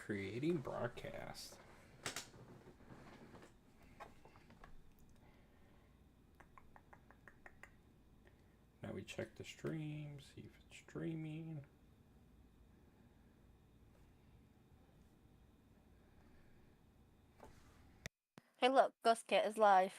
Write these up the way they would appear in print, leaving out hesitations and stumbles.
Creating broadcast. Now we check the stream, see if it's streaming. Hey look, Ghost Cat is live.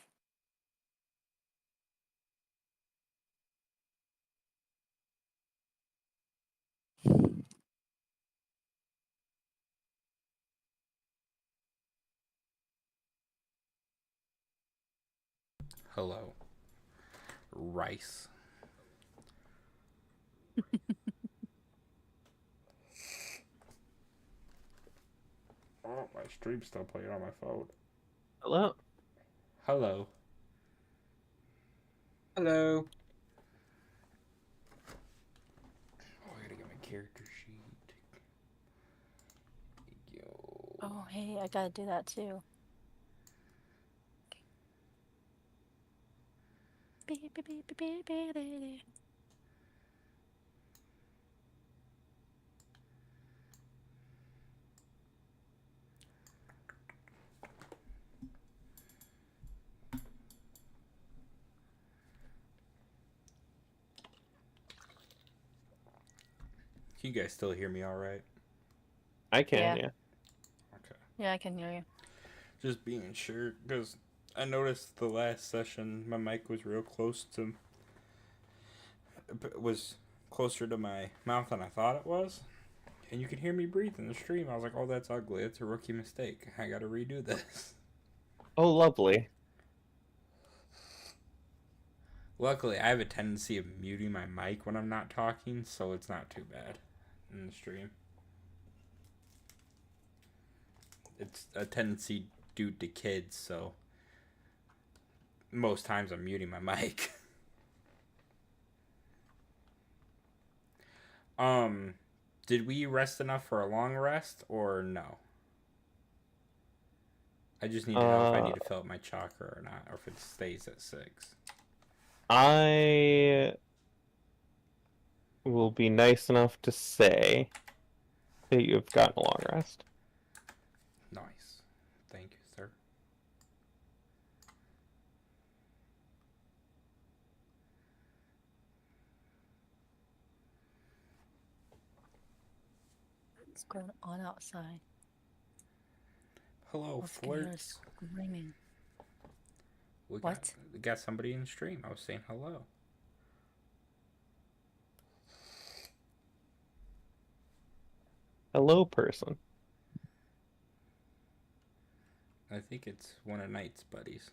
Hello. Rice. Oh, my stream's still playing on my phone. Hello. Hello. Hello. Oh, I gotta get my character sheet. Yo. Oh, hey, I gotta do that too. Can you guys still hear me all right? I can, Yeah. yeah. Okay. Yeah, I can hear you. Just being sure, because I noticed the last session my mic was real close to, was closer to my mouth than I thought it was. And you could hear me breathe in the stream. I was like, oh, that's ugly. It's a rookie mistake. I gotta redo this. Oh, lovely. Luckily, I have a tendency of muting my mic when I'm not talking, so it's not too bad in the stream. It's a tendency due to kids, so most times I'm muting my mic. Did we rest enough for a long rest or no? I just need to know if I need to fill up my chakra or not, or if it stays at 6. I will be nice enough to say that you have gotten a long rest. Nice. Thank you, sir. What's going on outside? Hello, What's going on flirts. screaming? We What? got somebody in the stream. I was saying hello. Hello, person. I think it's one of Knight's buddies.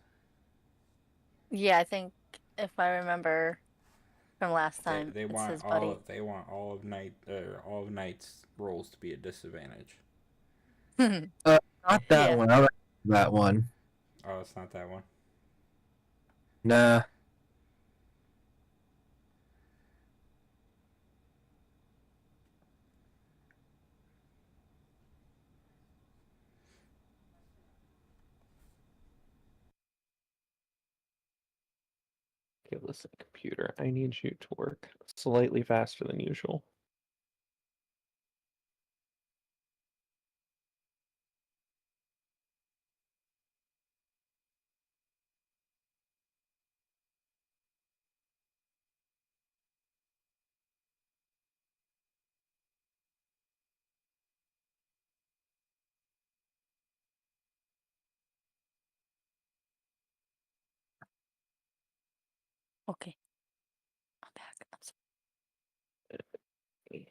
Yeah, I think if I remember from last time, They it's want his buddy. they want all of Knight's roles to be a disadvantage. Not that Yeah. one. I like that one. Oh, it's not that one. Nah. Okay, listen, computer. I need you to work slightly faster than usual. Okay. I'm back. I'm sorry.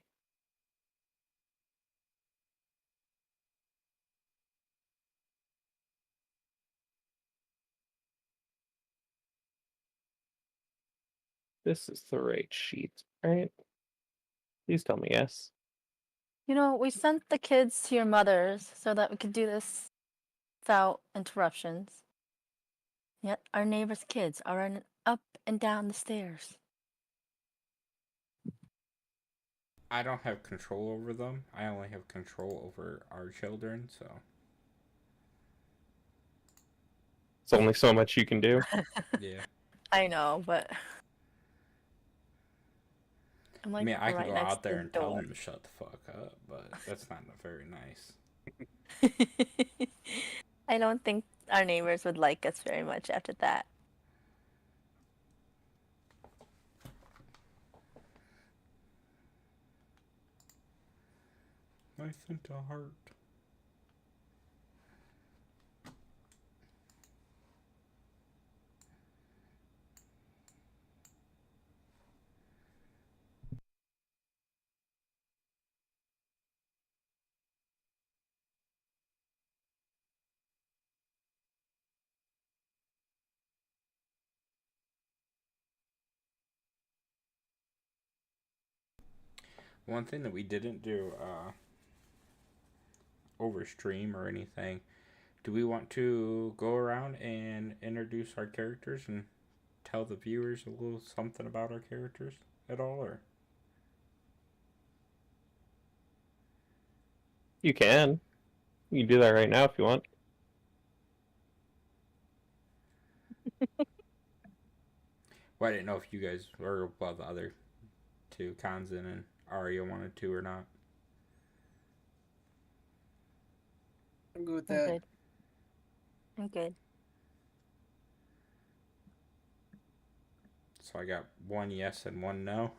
This is the right sheet, right? Please tell me yes. You know, we sent the kids to your mother's so that we could do this without interruptions. Yet our neighbor's kids are running up and down the stairs. I don't have control over them. I only have control over our children, so. It's only so much you can do. Yeah. I know, but I'm I like mean, I can right go next out to there the and tell door. them to shut the fuck up, but that's not very nice. I don't think our neighbors would like us very much after that. I sent a heart. One thing that we didn't do over stream or anything, do we want to go around and introduce our characters and tell the viewers a little something about our characters at all, or? You can. You can do that right now if you want. Well, I didn't know if you guys, or well, the other two, Kanzan and Arya, wanted to or not. I'm good with I'm that. good. I'm good. So I got one yes and one no.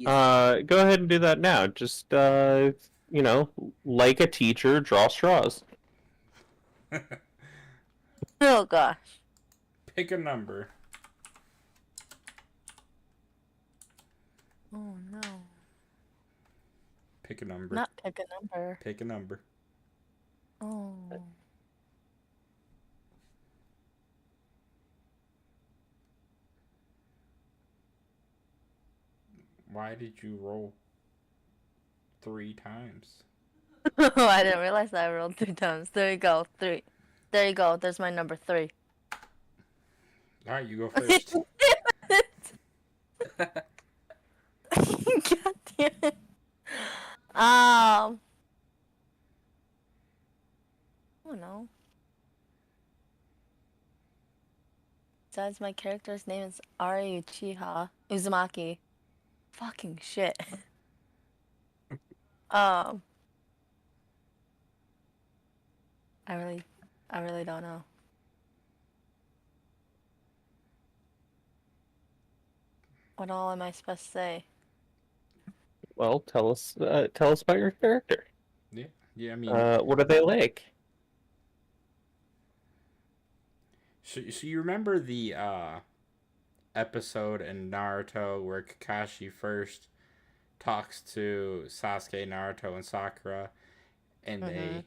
Go ahead and do that now. Just you know, like a teacher, draw straws. Oh gosh. Pick a number. Oh no. Pick a number. Not pick a number. Pick a number. Oh. Why did you roll 3 times? Oh, I didn't realize that I rolled 3 times. There you go. 3. There you go. There's my number 3. Alright, you go first. God damn it. Oh no. Besides, my character's name is Ari Uchiha Uzumaki. Fucking shit. Um. I really don't know. What all am I supposed to say? Well, tell us about your character. Yeah, I mean, What are they like? so you remember the episode in Naruto where Kakashi first talks to Sasuke, Naruto, and Sakura, and they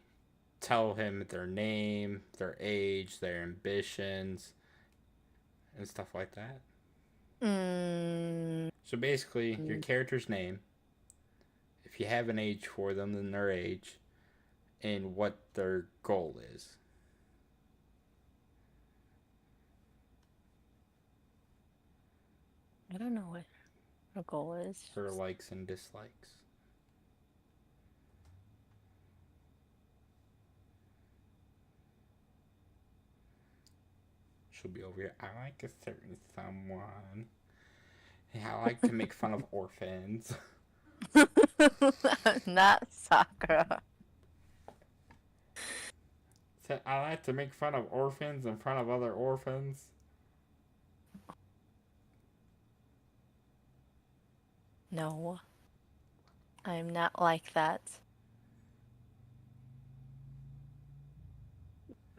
tell him their name, their age, their ambitions, and stuff like that? So basically, your character's name, if you have an age for them, then their age, and what their goal is. I don't know what her goal is. Her likes and dislikes. She'll be over here. I like a certain someone. I like to make fun of orphans. Not Sakura. I like to make fun of orphans in front of other orphans. No. I am not like that.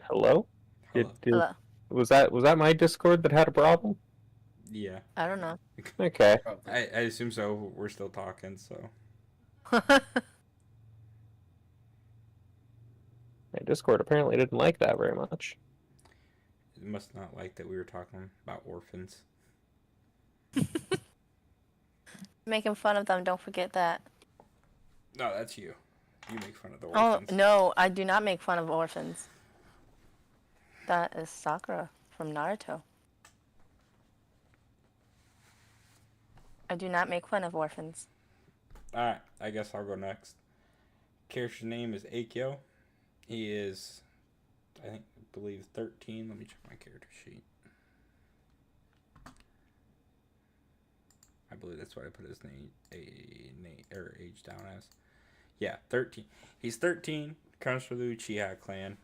Hello? Hello. Hello. Was that my Discord that had a problem? Yeah. I don't know. Okay. I assume so. We're still talking, so. My Discord apparently didn't like that very much. It must not like that we were talking about orphans. Making fun of them, don't forget that. No, that's you. You make fun of the Oh, orphans. no, I do not make fun of orphans. That is Sakura from Naruto. I do not make fun of orphans. Alright, I guess I'll go next. Character's name is Akio. He is, I believe 13. Let me check my character sheet. I believe that's what I put his name or age down as. Yeah, 13. He's 13. Comes from the Uchiha clan.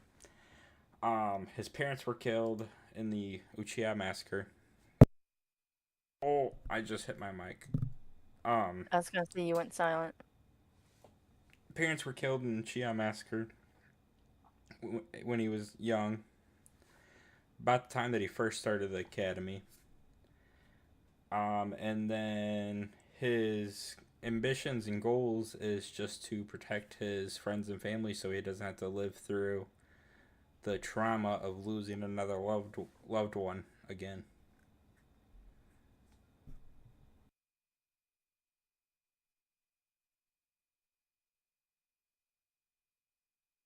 His parents were killed in the Uchiha massacre. Oh, I just hit my mic. I was gonna say you went silent. Parents were killed in Uchiha massacre when he was young. About the time that he first started the academy. And then his ambitions and goals is just to protect his friends and family so he doesn't have to live through the trauma of losing another loved one again.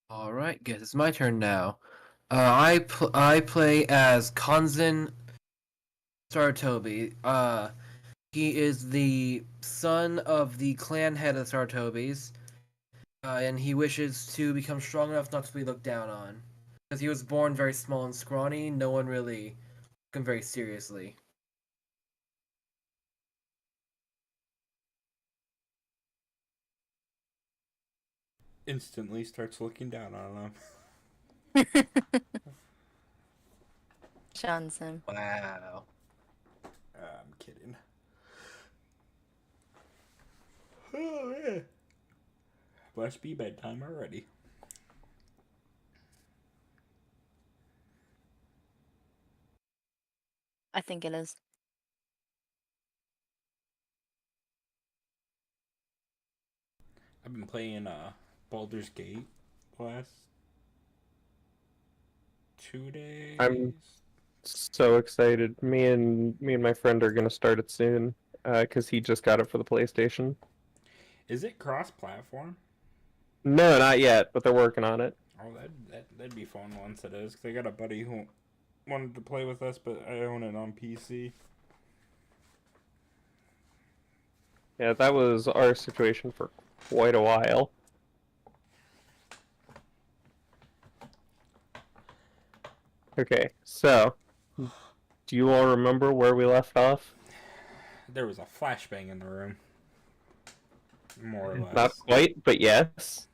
All right, guess it's my turn now. I play as Kanzen Saratobi. He is the son of the clan head of the Saratobis, and he wishes to become strong enough not to be looked down on. Because he was born very small and scrawny, no one really took him very seriously. Instantly starts looking down on him. Johnson. Wow. I'm kidding. Oh, yeah. Must be bedtime already. I think it is. I've been playing Baldur's Gate last 2 days. I'm so excited. Me and my friend are gonna start it soon, because he just got it for the PlayStation. Is it cross-platform? No, not yet, but they're working on it. Oh, that'd be fun once it is. Cause I got a buddy who wanted to play with us, but I own it on PC. Yeah, that was our situation for quite a while. Okay, so do you all remember where we left off? There was a flashbang in the room. More or less. Not quite, but yes.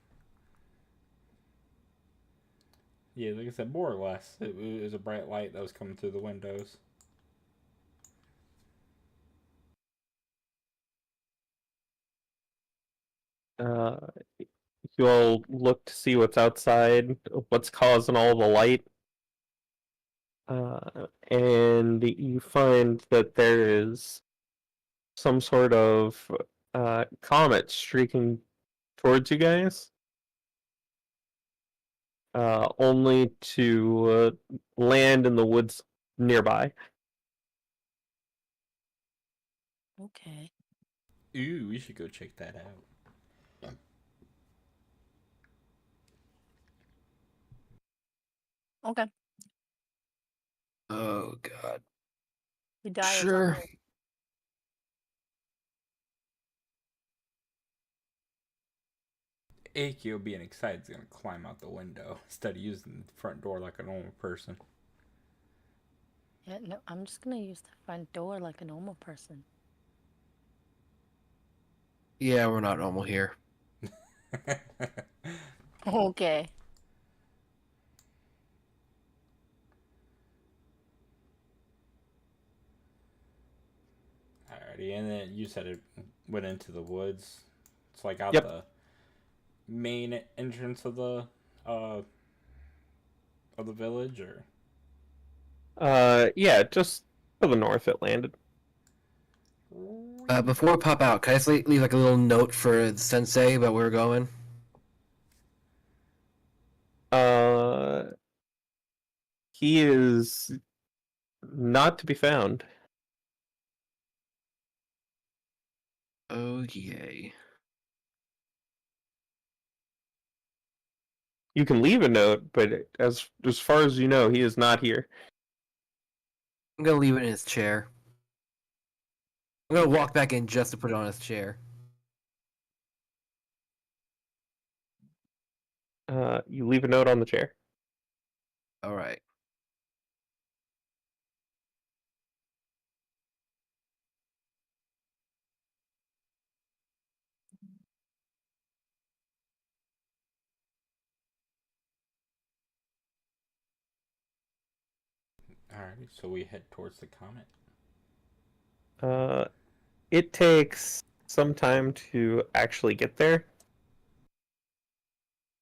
Yeah, like I said, more or less. It was a bright light that was coming through the windows. Uh, you all look to see what's outside, what's causing all the light. And you find that there is some sort of comet streaking towards you guys, only to land in the woods nearby. Okay. Ooh, we should go check that out. Okay. Oh god. We die Sure. or Akio being excited is gonna climb out the window instead of using the front door like a normal person. yeah, no, I'm just gonna use the front door like a normal person. Yeah, we're not normal here. Okay. Alrighty, and then you said it went into the woods. It's like out Yep. the main entrance uh of the village, or Yeah, just to the north it landed. Before we pop out, can I just leave like a little note for the sensei about where we're going? Uh, he is not to be found. Oh yay. You can leave a note, but as far as you know, he is not here. I'm gonna leave it in his chair. I'm gonna Okay. walk back in just to put it on his chair. You leave a note on the chair. Alright. Alrighty, so we head towards the comet. It takes some time to actually get there.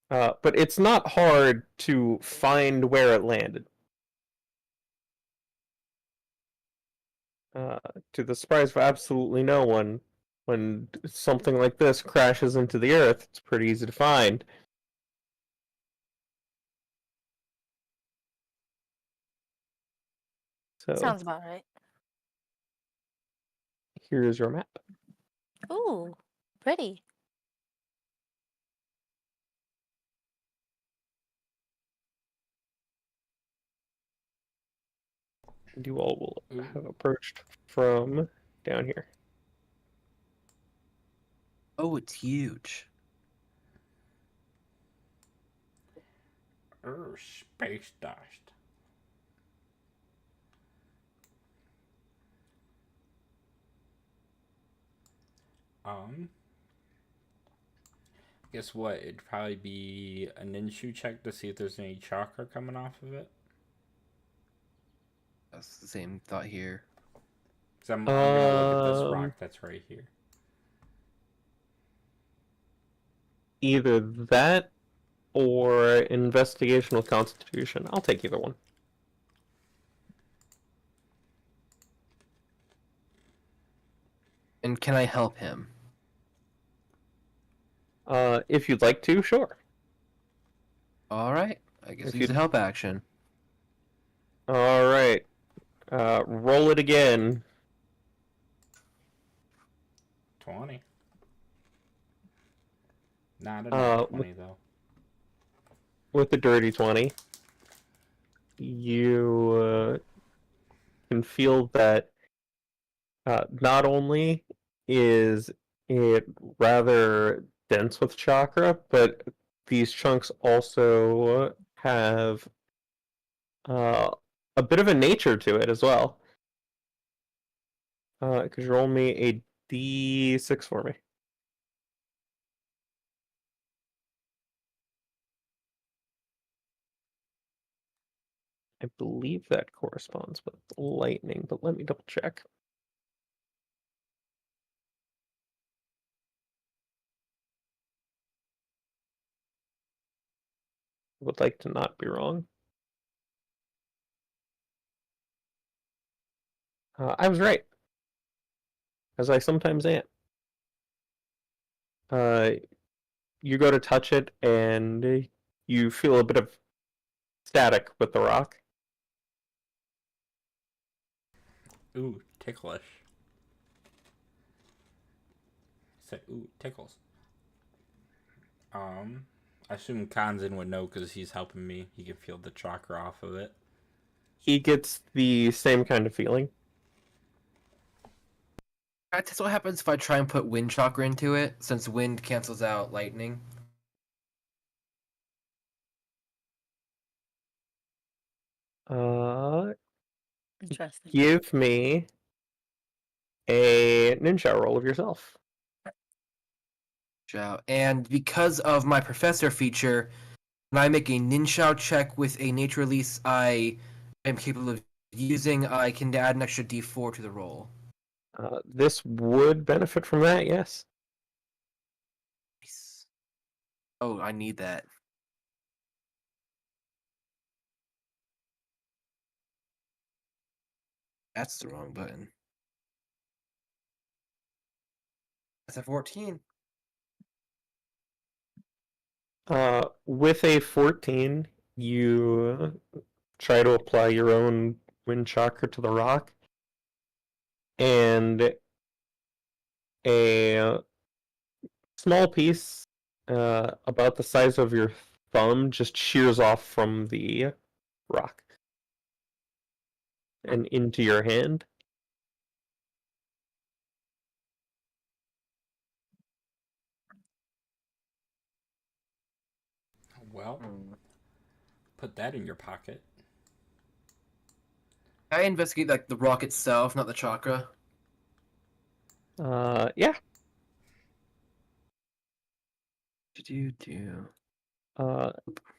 But it's not hard to find where it landed. To the surprise of absolutely no one, when something like this crashes into the Earth, it's pretty easy to find. So Sounds about right. here's your map. Ooh, pretty. And you all will Ooh. have approached from down here. Oh, it's huge. Space dust. Guess what? It'd probably be a ninshu check to see if there's any chakra coming off of it. That's the same thought here. Because I'm gonna look at this rock that's right here. Either that or investigational constitution. I'll take either one. And can I help him? If you'd like to, sure. All right. I guess If use you- a help action. All right. Roll it again. 20. Not a nat 20 though. With the dirty 20, you can feel that not only is it rather dense with chakra, but these chunks also have a bit of a nature to it as well. Could you roll me a d6 for me? I believe that corresponds with lightning, but let me double check. Would like to not be wrong. I was right, as I sometimes am. You go to touch it, and you feel a bit of static with the rock. Ooh, ticklish. Said, ooh, tickles. I assume Kanzan would know because he's helping me. He can feel the chakra off of it. He gets the same kind of feeling. That's what happens if I try and put wind chakra into it, since wind cancels out lightning. Interesting. Give me a ninja roll of yourself. And because of my professor feature, when I make a ninja check with a nature release I am capable of using, I can add an extra d4 to the roll. This would benefit from that, yes. Nice. Oh, I need that. That's the wrong button. That's a 14. With a 14, you try to apply your own wind chakra to the rock, and a small piece, about the size of your thumb, just shears off from the rock and into your hand. Well, put that in your pocket. I investigate like the rock itself, not the chakra. Yeah. Do.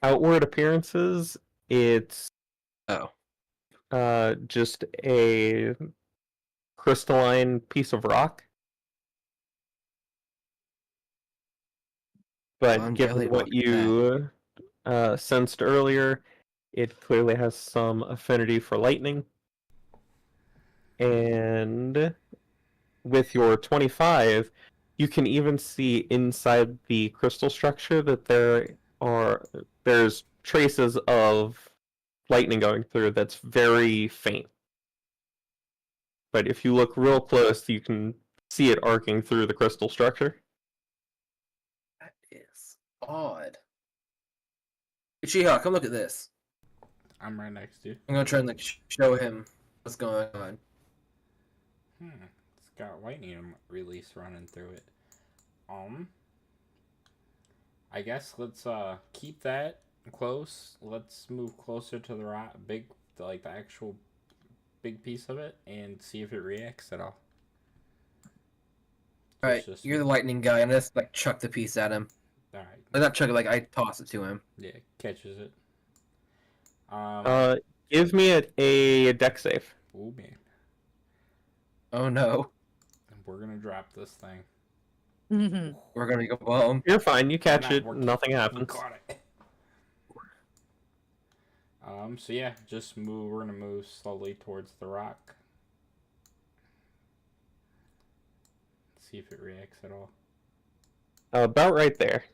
Outward appearances, it's Oh. just a crystalline piece of rock. But I'm given jelly what rock that. you sensed earlier, it clearly has some affinity for lightning. And with your 25, you can even see inside the crystal structure that there's traces of lightning going through that's very faint. But if you look real close, you can see it arcing through the crystal structure. That is odd. Uchiha, come look at this. I'm right next to you. I'm gonna try and like show him what's going on. It's got lightning release running through it. I guess let's keep that close. Let's move closer to the the actual big piece of it, and see if it reacts at all. Alright, Just- you're the lightning guy, and I just like chuck the piece at him. All right. Like, not chuck it, like I toss it to him. Yeah, catches it. Give me a deck save. Oh man, Oh no, we're gonna drop this thing. we're gonna go home. You're fine. You catch it. We're Nothing We happens. caught it. So yeah, just move. We're gonna move slowly towards the rock. See if it reacts at all. About right there.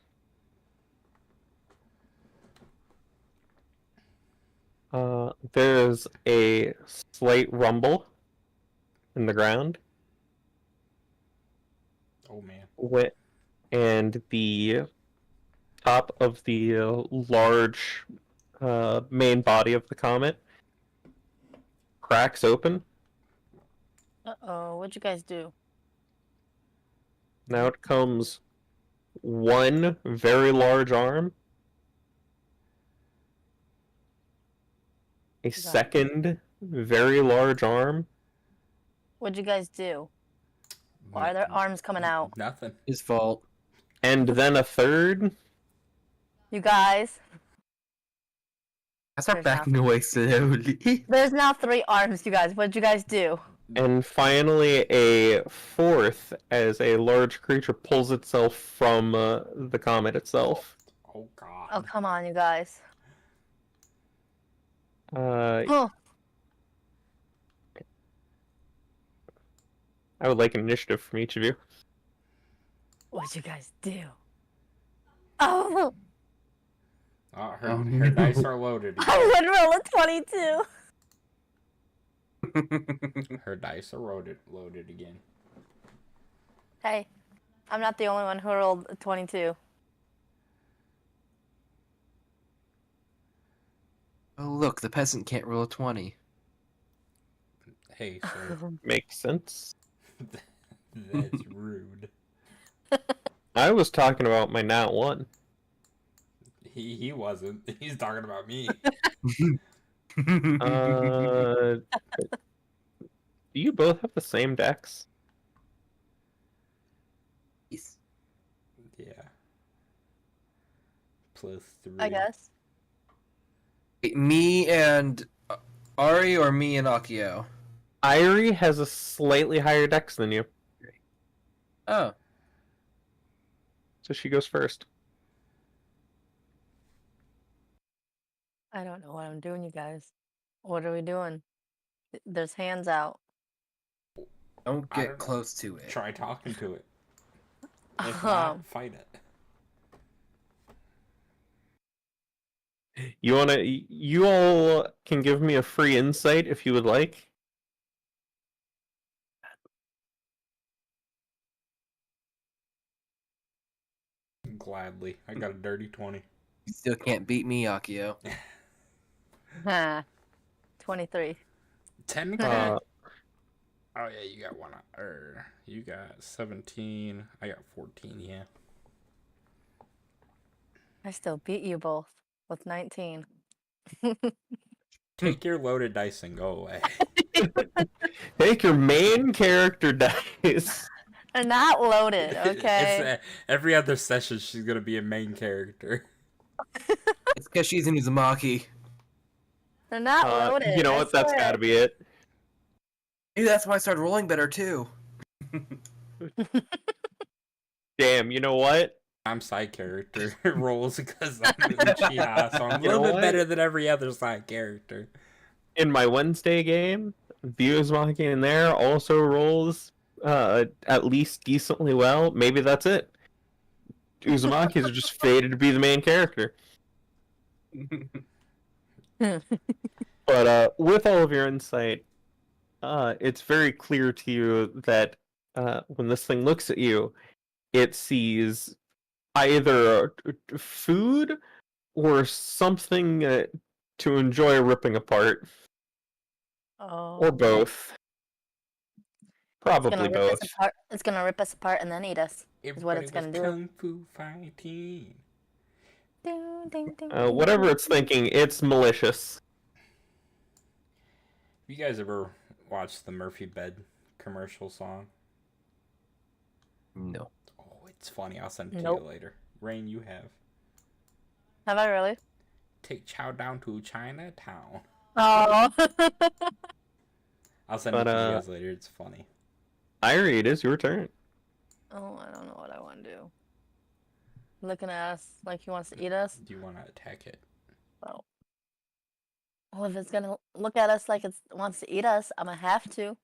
There's a slight rumble in the ground. Oh man. And the top of the large main body of the comet cracks open. Uh-oh, what'd you guys do? Now it comes one very large arm, a second very large arm, What'd you guys do? Why are their arms coming out? Nothing. His fault. and then a third. You guys, I start There's backing away slowly. there's now 3 arms, you guys. What'd you guys do? And finally, a fourth as a large creature pulls itself from the comet itself. Oh god. Oh, come on, you guys. I would like an initiative from each of you. What'd you guys do? Oh, Her dice are loaded. I would roll a 22. Her dice are loaded again. Hey, I'm not the only one who rolled a 22. Oh look, the peasant can't roll a 20. Hey, sir. Makes sense. That's rude. I was talking about my nat one. He wasn't. He's talking about me. Do you both have the same decks? Yes. Yeah. +3. I guess. Wait, me and Ari, or me and Akio? Irie has a slightly higher dex than you, Oh. so she goes first. I don't know what I'm doing, you guys. What are we doing? There's hands out. Don't I get don't know. close to it. Try talking to it. If Um, not, fight it. You all can give me a free insight if you would like. Gladly. I got a dirty 20. You still can't beat me, Akio. 23. Technically. Uh, Oh yeah, you got one. You got 17. I got 14. Yeah. I still beat you both with 19. Take your loaded dice and go away. Take your main character dice. They're not loaded, okay? It's, every other session, she's gonna be a main character. It's because she's in Uzumaki. They're not loaded. You know I what? That's swear. got to be it. Maybe that's why I started rolling better too. Damn, you know what? I'm side character roles because I'm Uchiha, so I'm a You know little bit what? better than every other side character. In my Wednesday game, the Uzumaki in there also rolls at least decently well. Maybe that's it. Uzumakis are just fated to be the main character. But with all of your insight, it's very clear to you that when this thing looks at you, it sees either food or something to enjoy ripping apart, Oh. or both. It's gonna Probably rip us both. apart. It's gonna rip us apart and then eat us. Is what Everybody it's was gonna do. kung fu fighting. Ding, ding, ding, Whatever ding. it's thinking, it's malicious. You guys ever watched the Murphy Bed commercial song? No. Oh, it's funny. I'll send it to Nope. you later. Rain, you have. Have I really? Take Chow down to Chinatown. Oh. I'll send it to you guys later. It's funny. Irie, it is your turn. Oh, I don't know what I want to do. Looking at us like he wants to eat us. Do you want to attack it? Oh. Well, if it's gonna look at us like it wants to eat us, I'm gonna have to.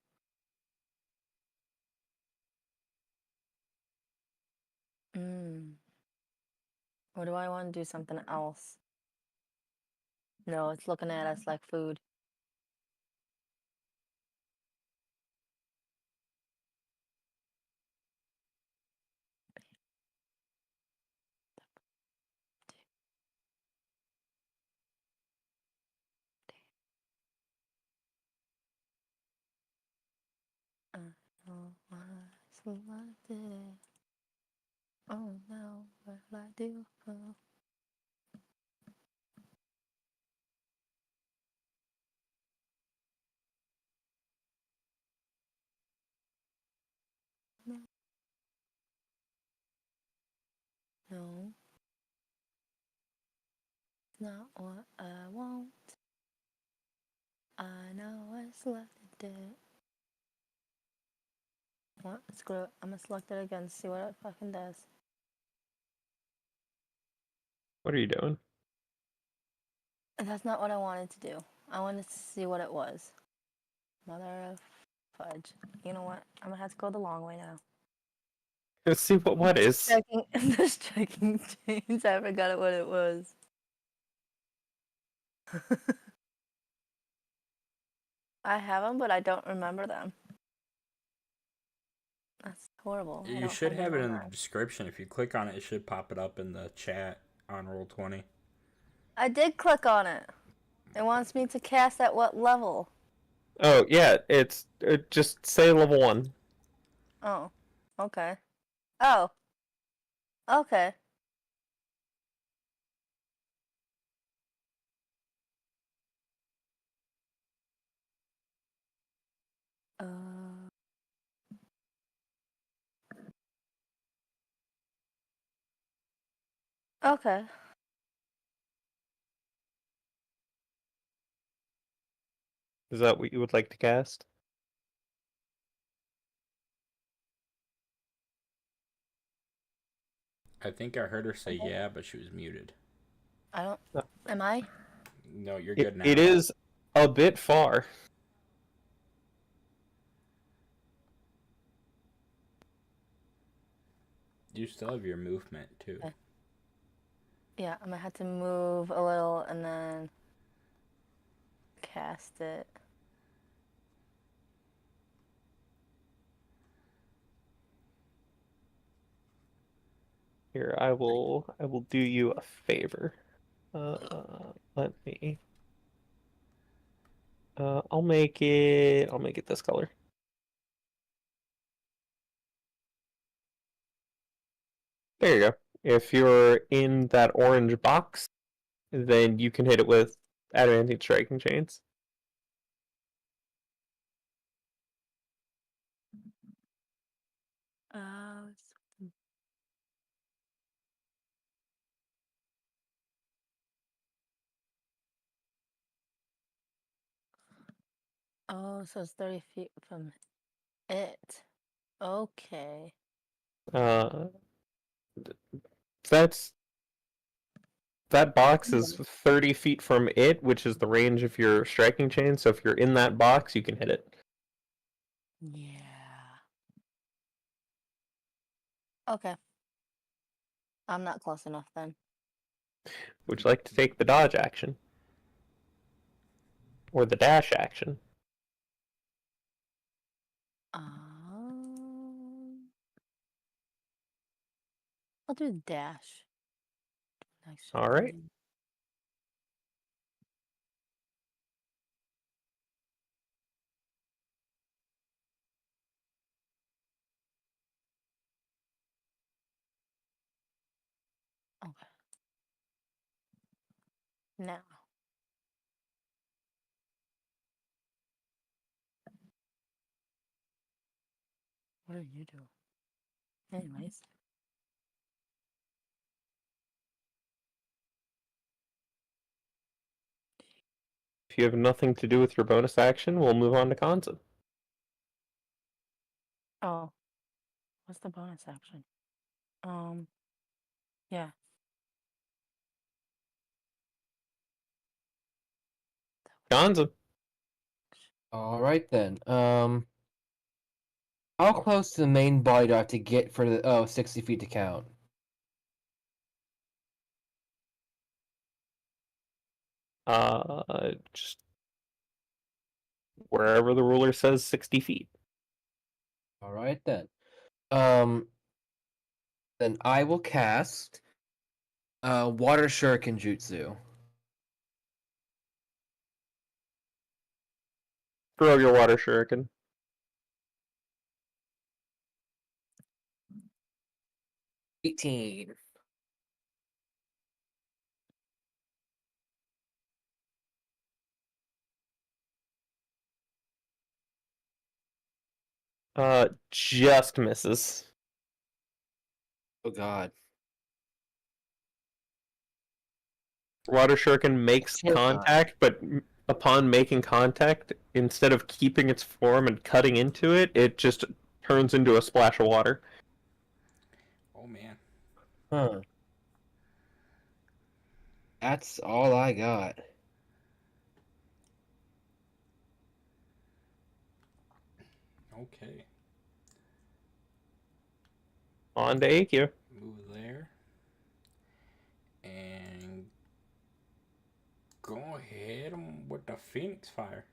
Or do I want to do something else? No, it's looking at us like food. Oh, I selected. Oh no, what will I do? Oh. No. No. Not what I want. I know I selected it. What? Screw it. I'm gonna select it again, see what it fucking does. What are you doing? That's not what I wanted to do. I wanted to see what it was. Mother of fudge. You know what? I'm gonna have to go the long way now. Let's see what is. Checking, just checking chains. I forgot what it was. I have them, but I don't remember them. That's horrible. I You don't should find them have it in the online. description. If you click on it, it should pop it up in the chat on Roll20. I did click on it. It wants me to cast at what level? Oh yeah, it's just say level 1. Oh, okay. Oh, okay. Uh, okay. Is that what you would like to cast? I think I heard her say yeah, but she was muted. I don't. No. Am I? No, you're good now. It is a bit far. You still have your movement too. Okay. Yeah, I'm gonna have to move a little and then cast it. Here, I will do you a favor. Let me. I'll make it this color. There you go. If you're in that orange box, then you can hit it with adamantine striking chains. Uh, Oh, so it's 30 feet from it. Okay. Uh, that's that box is 30 feet from it, which is the range of your striking chain. So if you're in that box, you can hit it. Yeah. Okay. I'm not close enough then. Would you like to take the dodge action? Or the dash action? I'll do dash. Next All right. turn. Okay. Now. What are you doing? Anyways. If you have nothing to do with your bonus action, we'll move on to Kanza. Oh. What's the bonus action? Yeah. Kanza. All right then. How close to the main body do I have to get for the 60 feet to count? Just wherever the ruler says 60 feet. All right then. Um, then I will cast Water Shuriken Jutsu. Throw your water shuriken. 18. Just misses. Oh God. Water shuriken makes Can't die. contact, but upon making contact, instead of keeping its form and cutting into it, it just turns into a splash of water. Oh man. Huh. That's all I got. Okay. On to AQ. Move there. And go ahead with the Phoenix Fire.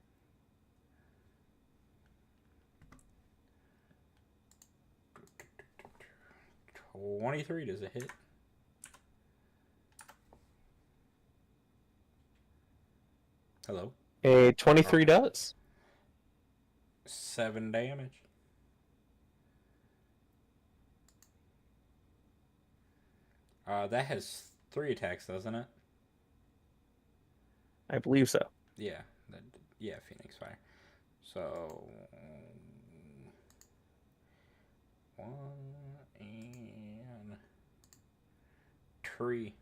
$23, does it hit? Hello? A 23 does. 7 damage. That has 3 attacks, doesn't it? I believe so. Yeah. Yeah, Phoenix Fire. So 1 and 3.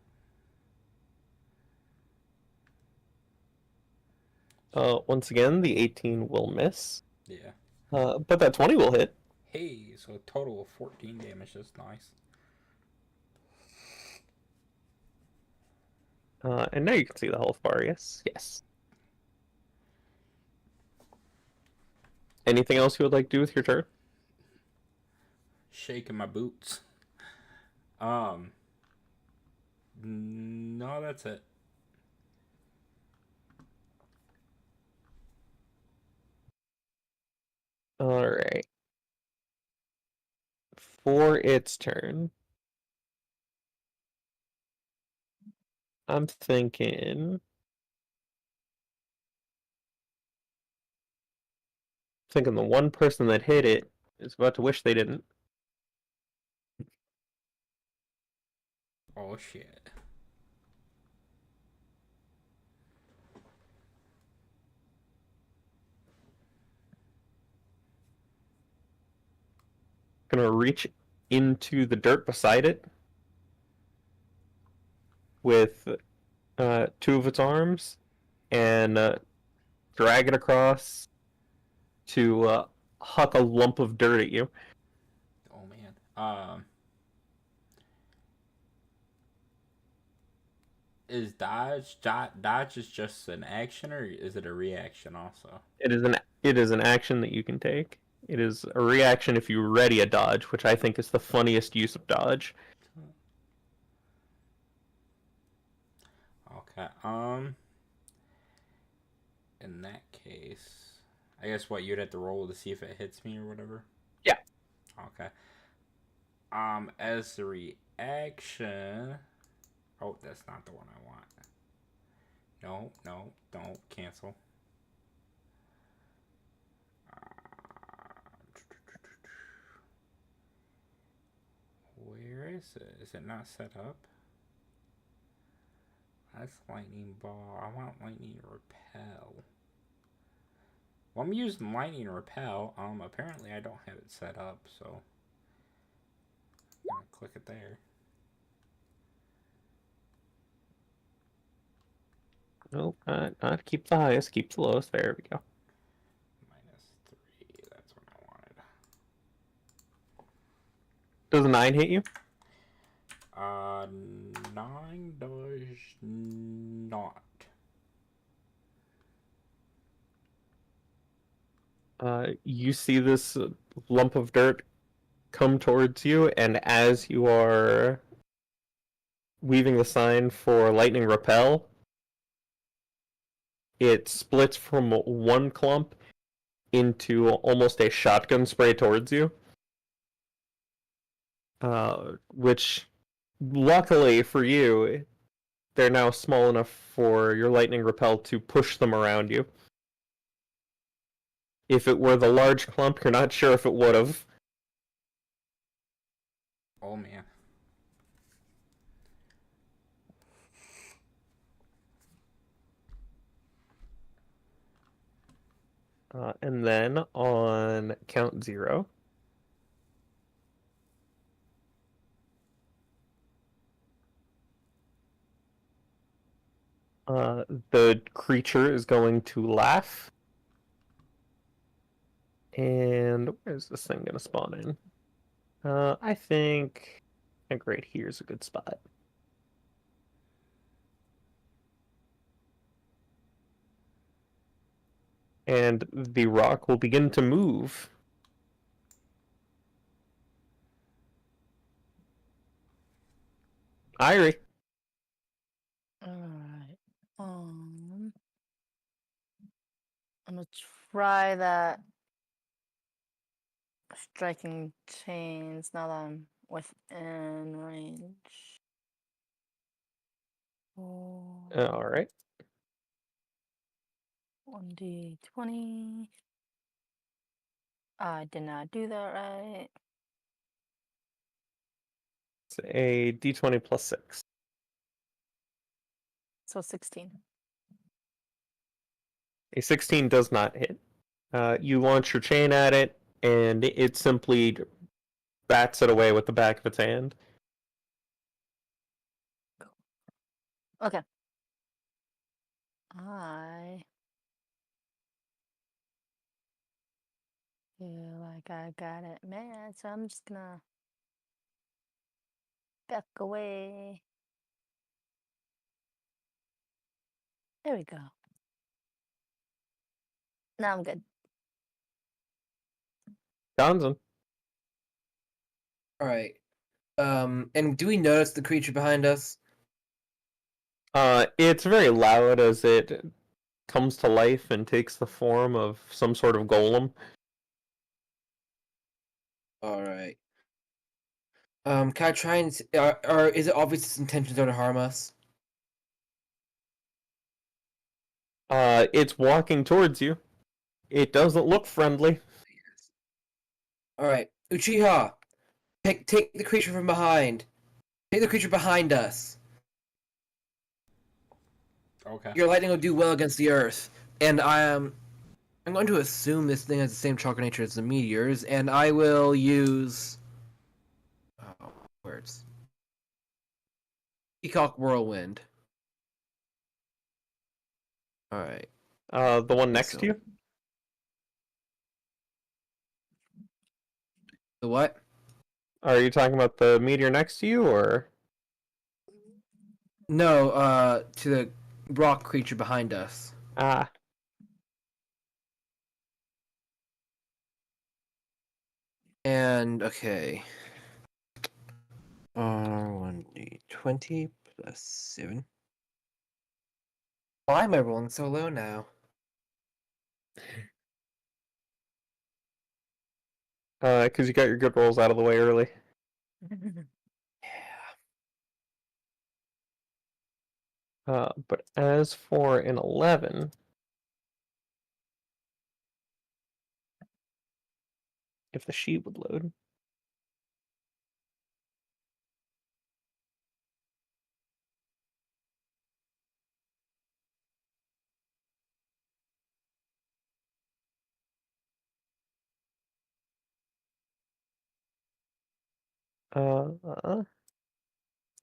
Once again, the 18 will miss. Yeah. But that 20 will hit. Hey, so a total of 14 damage. That's nice. And now you can see the health bar, yes? Yes. Anything else you would like to do with your turn? Shaking my boots. No, that's it. Alright. For its turn, I'm thinking the one person that hit it is about to wish they didn't. Oh shit. Gonna reach into the dirt beside it with 2 of its arms and drag it across to huck a lump of dirt at you. Oh man. Is dodge is just an action, or is it a reaction also? It is an action that you can take. It is a reaction if you ready a dodge, which I think is the funniest use of dodge. Okay. In that case, I guess what you'd have to roll to see if it hits me or whatever. Yeah. Okay. As the reaction. Oh, that's not the one I want. No, don't cancel. Where is it? Is it not set up? That's lightning ball. I want lightning repel. Well, I'm using lightning repel. Apparently I don't have it set up, so I'm gonna click it there. Nope, not keep the highest, keep the lowest. There we go. -3. That's what I wanted. Does a 9 hit you? 9 does not. You see this lump of dirt come towards you, and as you are weaving the sign for lightning repel, it splits from one clump into almost a shotgun spray towards you. Which, luckily for you, they're now small enough for your lightning repel to push them around you. If it were the large clump, you're not sure if it would have. Oh man. And then on count 0, the creature is going to laugh. And where's this thing going to spawn in? I think right here is a good spot. And the rock will begin to move. Irie. Alright. I'm gonna try that striking chains now that I'm within range. Oh, All right. 1d20. I did not do that right. It's a d20 plus 6. So 16. A 16 does not hit. You launch your chain at it, and it simply bats it away with the back of its hand. Okay. I feel like I got it, man. So I'm just gonna back away. There we go. Now I'm good. Johnson. All right. And do we notice the creature behind us? It's very loud as it comes to life and takes the form of some sort of golem. All right. Can I try and or is it obvious its intentions are to harm us? It's walking towards you. It doesn't look friendly. All right, Uchiha, take the creature from behind. Take the creature behind us. Okay. Your lightning will do well against the earth, and I'm going to assume this thing has the same chakra nature as the meteors, and I will use words. Peacock Whirlwind. All right. The one next to you? The what? Are you talking about the meteor next to you, or? No, to the rock creature behind us. Ah, And okay. 1d20 plus 7. Why am I rolling so low now? because you got your good rolls out of the way early. Yeah. But as for an 11, if the sheet would load. Uh,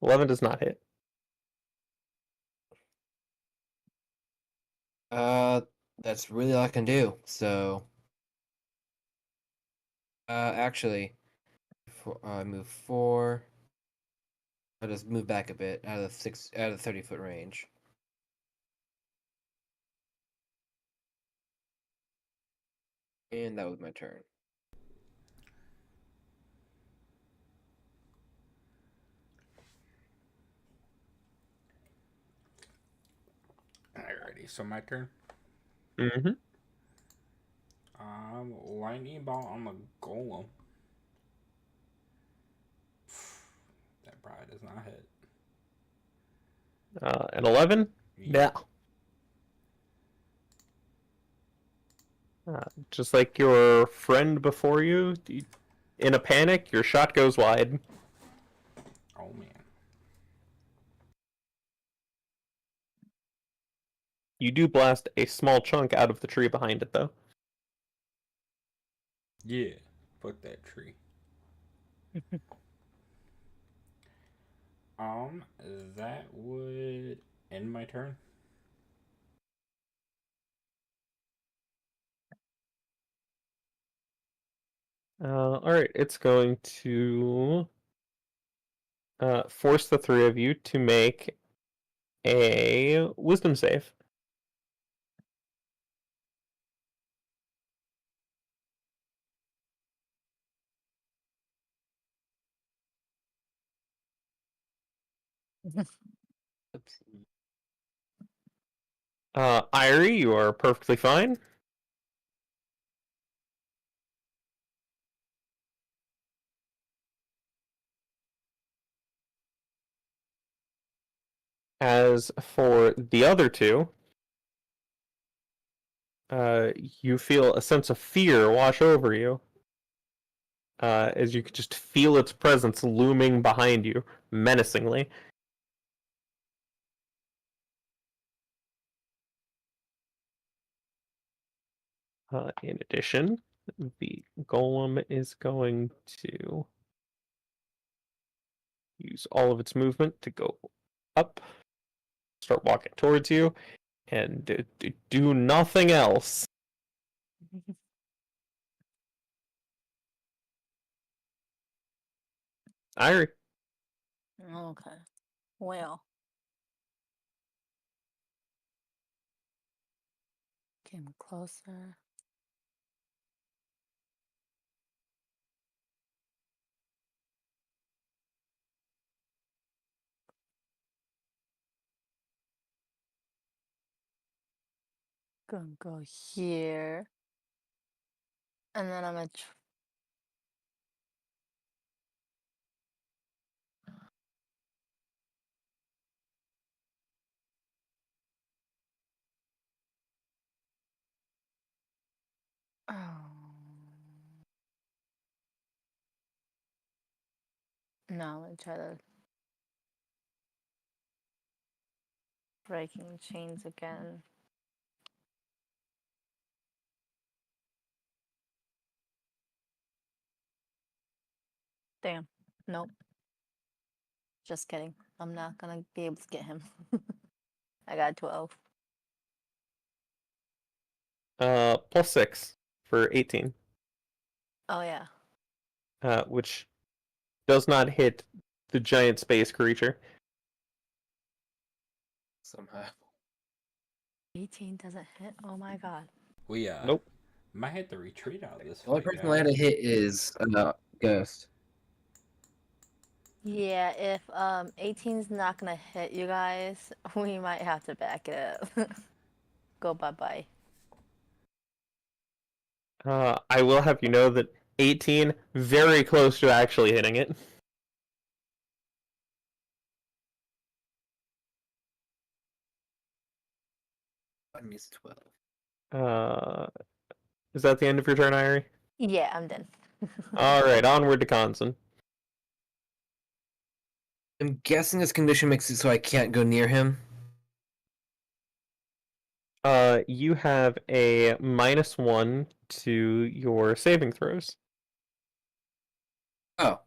11 does not hit. That's really all I can do. So, actually, I move 4. I'll just move back a bit out of the 30-foot range. And that was my turn. Alrighty, so my turn. Mm-hmm. Lightning ball on the golem. That probably does not hit. An 11? Yeah. Just like your friend before you, in a panic, your shot goes wide. Oh man. You do blast a small chunk out of the tree behind it, though. Yeah. Fuck that tree. That would end my turn. Alright, it's going to force the three of you to make a wisdom save. Oops. Irie, you are perfectly fine. As for the other two, you feel a sense of fear wash over you. As you could just feel its presence looming behind you, menacingly. In addition, the golem is going to use all of its movement to go up, start walking towards you, and do nothing else. Irie. Okay. Well. Came closer. Gonna go here. And then I'm gonna no, I'm gonna try to breaking chains again. Damn. Nope. Just kidding. I'm not gonna be able to get him. I got 12. Plus 6 for 18. Oh yeah. which does not hit the giant space creature. Somehow. 18 doesn't hit. Oh my god. We Nope. might have to retreat out of this The only fight, person allowed to guys. hit is Ghost. Yeah, if 18's not gonna hit you guys, we might have to back it up. Go bye-bye. I will have you know that 18 very close to actually hitting it. I missed 12. Is that the end of your turn, Irie? Yeah, I'm done. All right, onward to Conson. I'm guessing this condition makes it so I can't go near him. You have a -1 to your saving throws. Oh.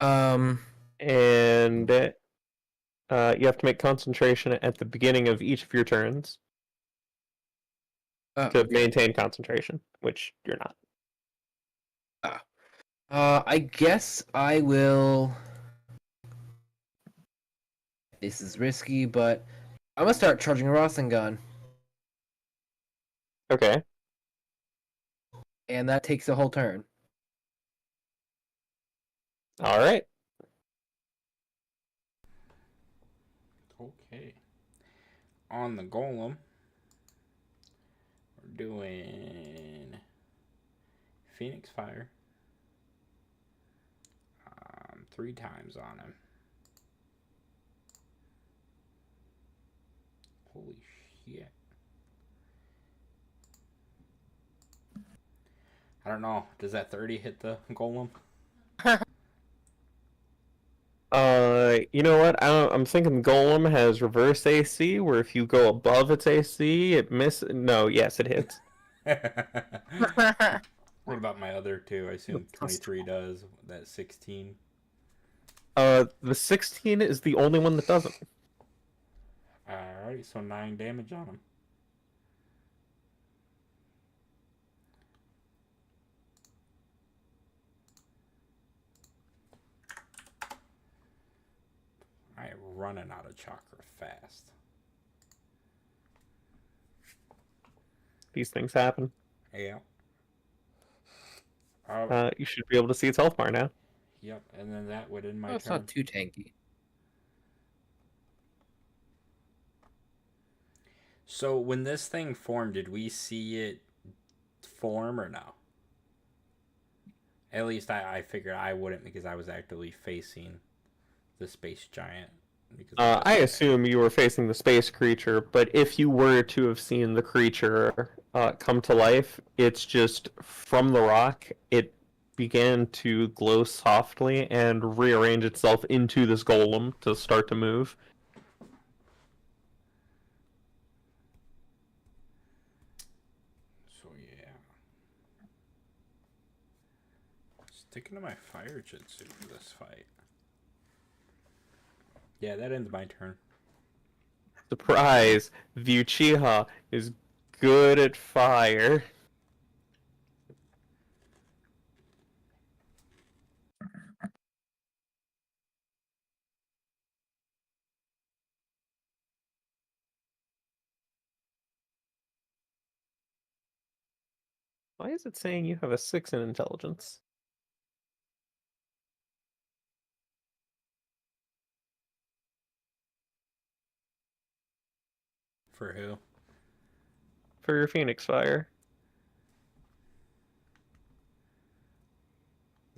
And you have to make concentration at the beginning of each of your turns Oh, to okay. maintain concentration, which you're not. I guess I will. This is risky, but I'm gonna start charging a Rasengan, Okay. and that takes a whole turn. All right. Okay. On the golem, we're doing Phoenix Fire. 3 times on him. Holy shit. I don't know. Does that 30 hit the golem? You know what? I'm thinking Golem has reverse AC, where if you go above its AC, it miss. No, yes, it hits. What about my other two? I assume 23 does. That 16. The 16 is the only one that doesn't. Alright, so 9 damage on him. I am running out of chakra fast. These things happen. Yeah. You should be able to see its health bar now. Yep, and then that would end my It's turn. not too tanky. So when this thing formed, did we see it form or no? At least I figured I wouldn't because I was actively facing the space giant. I assume you were facing the space creature, but if you were to have seen the creature come to life, it's just from the rock, it began to glow softly and rearrange itself into this golem to start to move. So yeah. Sticking to my fire jutsu for this fight. Yeah, that ends my turn. Surprise! The Uchiha is good at fire. Why is it saying you have a 6 in intelligence? For who? For your Phoenix Fire.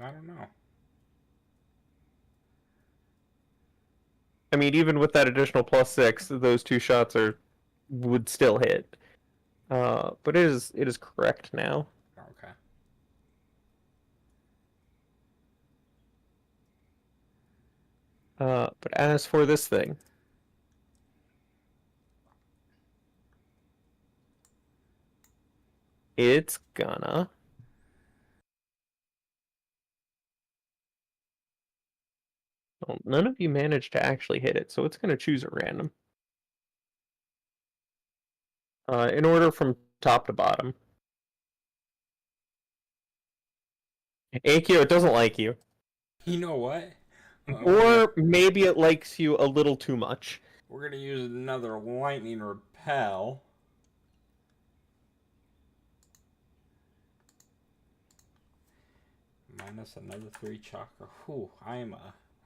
I don't know. I mean, even with that additional +6, those 2 shots would still hit. But it is correct now. Okay. But as for this thing, it's gonna well, none of you managed to actually hit it, so it's gonna choose at random. In order from top to bottom. Akio, it doesn't like you. You know what? Or maybe it likes you a little too much. We're gonna use another lightning repel. Minus another 3 chakra. Whew, I am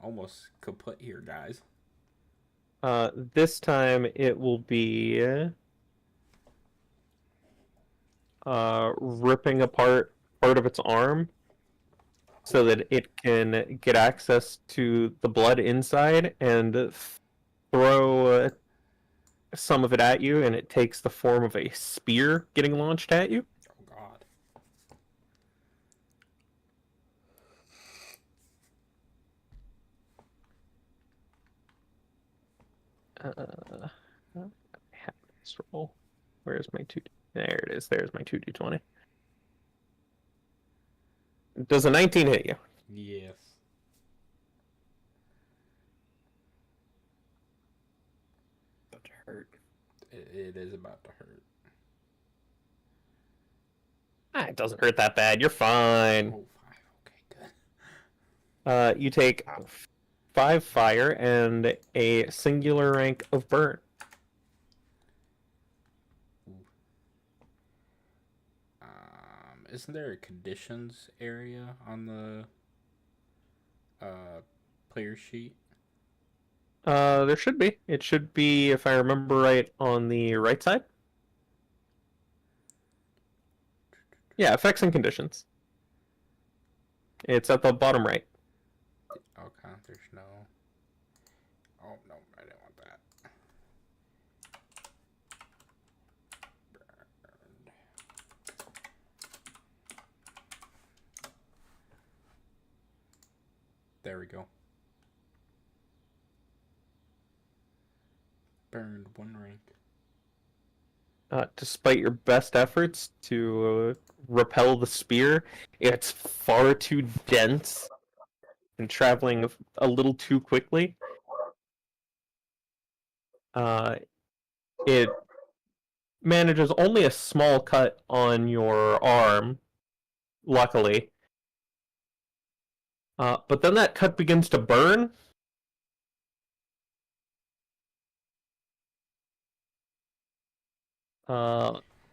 almost kaput here, guys. This time it will be ripping apart part of its arm so that it can get access to the blood inside and throw some of it at you, and it takes the form of a spear getting launched at you. Oh god. I have this roll. Where's my 2? There it is. There's my 2d20. Does a 19 hit you? Yes. About to hurt. It is about to hurt. It doesn't hurt that bad. You're fine. Oh, 5. Okay, good. You take 5 fire and a singular rank of burn. Isn't there a conditions area on the player sheet? There should be. It should be, if I remember right, on the right side. Yeah, effects and conditions. It's at the bottom right. Okay, there's no... Oh, no, I didn't want that. Burned. There we go. Burned 1 rank. Despite your best efforts to repel the spear, it's far too dense and traveling a little too quickly. It manages only a small cut on your arm, luckily. But then that cut begins to burn.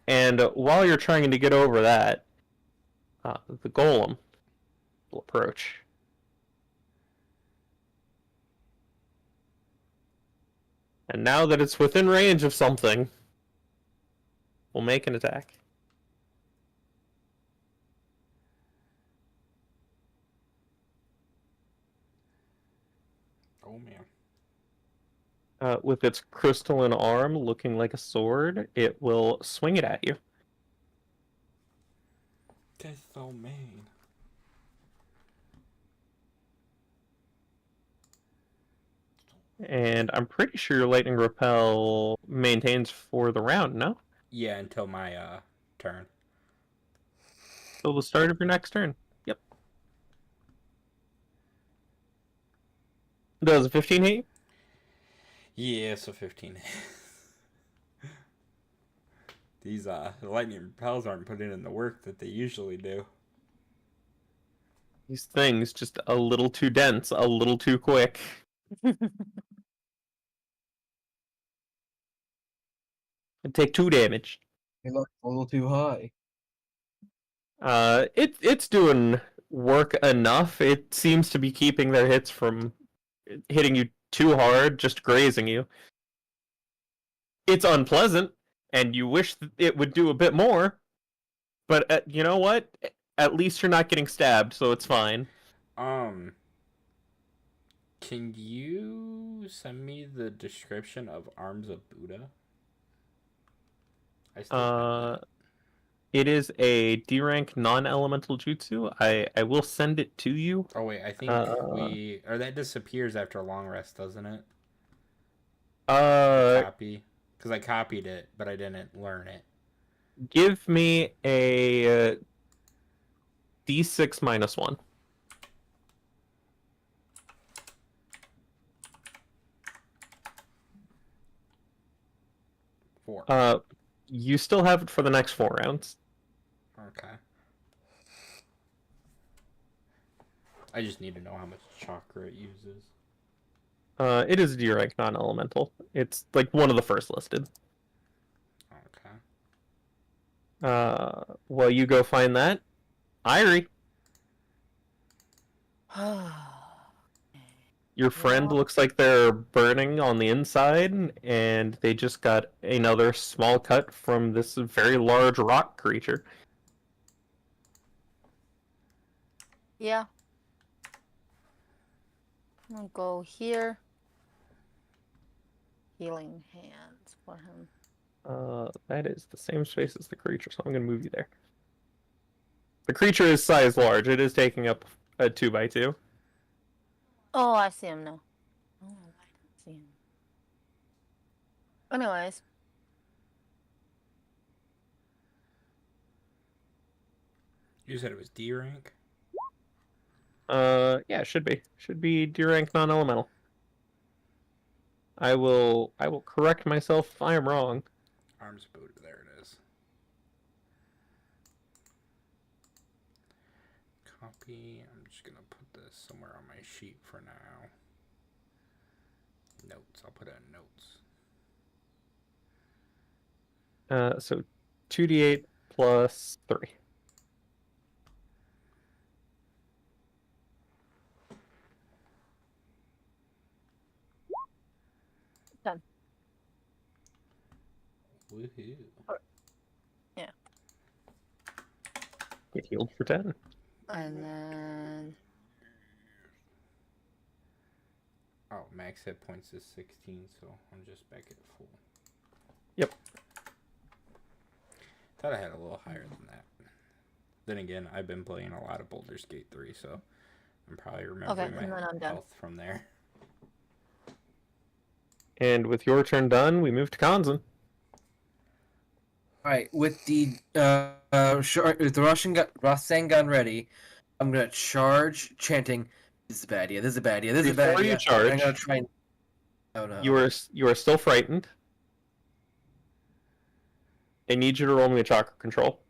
And while you're trying to get over that, the golem will approach. And now that it's within range of something, we'll make an attack. Oh, man. With its crystalline arm looking like a sword, it will swing it at you. That's so mean. And I'm pretty sure your lightning repel maintains for the round, no? Yeah, until my turn. Till the start of your next turn. Yep. Does a 15 hit you? Yeah, so 15. These lightning repels aren't putting in the work that they usually do. These things just a little too dense, a little too quick. And take 2 damage. They look a little too high. It's doing work enough. It seems to be keeping their hits from hitting you too hard, just grazing you. It's unpleasant, and you wish it would do a bit more. But you know what? At least you're not getting stabbed, so it's fine. Can you send me the description of Arms of Buddha? I still have that. It is a D rank non-elemental jutsu. I will send it to you. Oh wait, I think or that disappears after a long rest, doesn't it? Copy, because I copied it, but I didn't learn it. Give me a D6 minus 1. Four. You still have it for the next 4 rounds. Okay. I just need to know how much chakra it uses. It is D rank, non-elemental. It's like one of the first listed. Okay. Well, you go find that. Irie, your friend Well, looks like they're burning on the inside, and they just got another small cut from this very large rock creature. yeah. I'm gonna go here. Healing hands for him. That is the same space as the creature, so I'm gonna move you there. The creature is size large. It is taking up a 2x2. Oh, I see him now. Oh, I don't see him. Anyways, You said it was D rank? Yeah, it should be. Should be D rank non-elemental. I will correct myself if I am wrong. Arms booted. There it is. Copy. I'm just going to put this somewhere on my sheet for now. Notes. I'll put it in notes. So 2d8 plus 3. done. Woohoo. Yeah. Get healed for 10. And then Oh, max hit points is 16, so I'm just back at full. Yep. Thought I had a little higher than that. Then again, I've been playing a lot of Baldur's Gate 3, so I'm probably remembering and then I'm my done. health from there. And with your turn done, we move to Kanzen. Alright, with the with the Rasengan ready, I'm gonna charge, chanting, "This is a bad idea. This is a bad idea. This is a bad Before idea." you charge, I'm gonna try and... Oh no. you are still frightened. I need you to roll me a chakra control.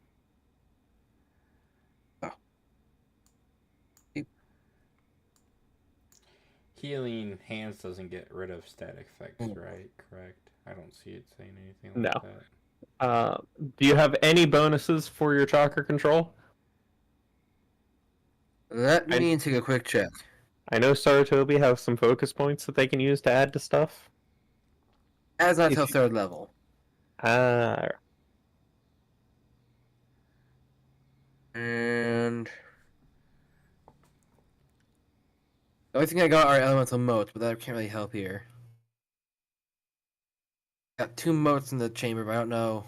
Healing hands doesn't get rid of static effects, right? Correct. I don't see it saying anything like No. that. Do you have any bonuses for your chakra control? Let me take a quick check. I know Saratobi have some focus points that they can use to add to stuff. As not If till you- third level. And the only thing I got are elemental motes, but that can't really help here. Got 2 motes in the chamber, but I don't know.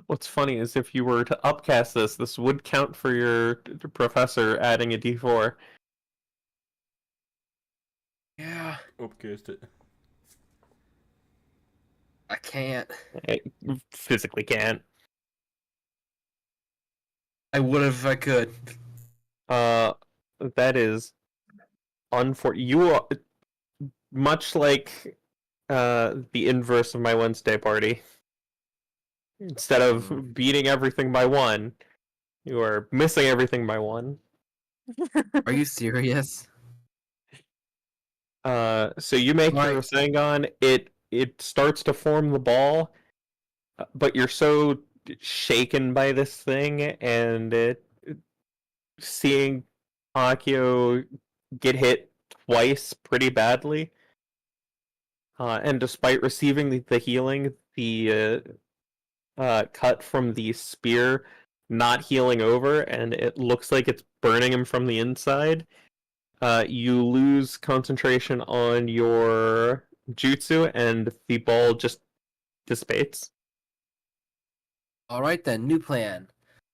What's funny is if you were to upcast this would count for your professor adding a d4. Yeah, Upcast it. I can't. I physically can't. I would have if I could. That is unfortunate. You are much like the inverse of my Wednesday party. Instead of beating everything by 1, you are missing everything by 1. Are you serious? So you make Right. your Rasengan, it starts to form the ball, but you're so shaken by this thing, and seeing Akio get hit twice pretty badly, and despite receiving the healing, the cut from the spear not healing over, and it looks like it's burning him from the inside. You lose concentration on your jutsu, and the ball just dissipates. Alright then, new plan.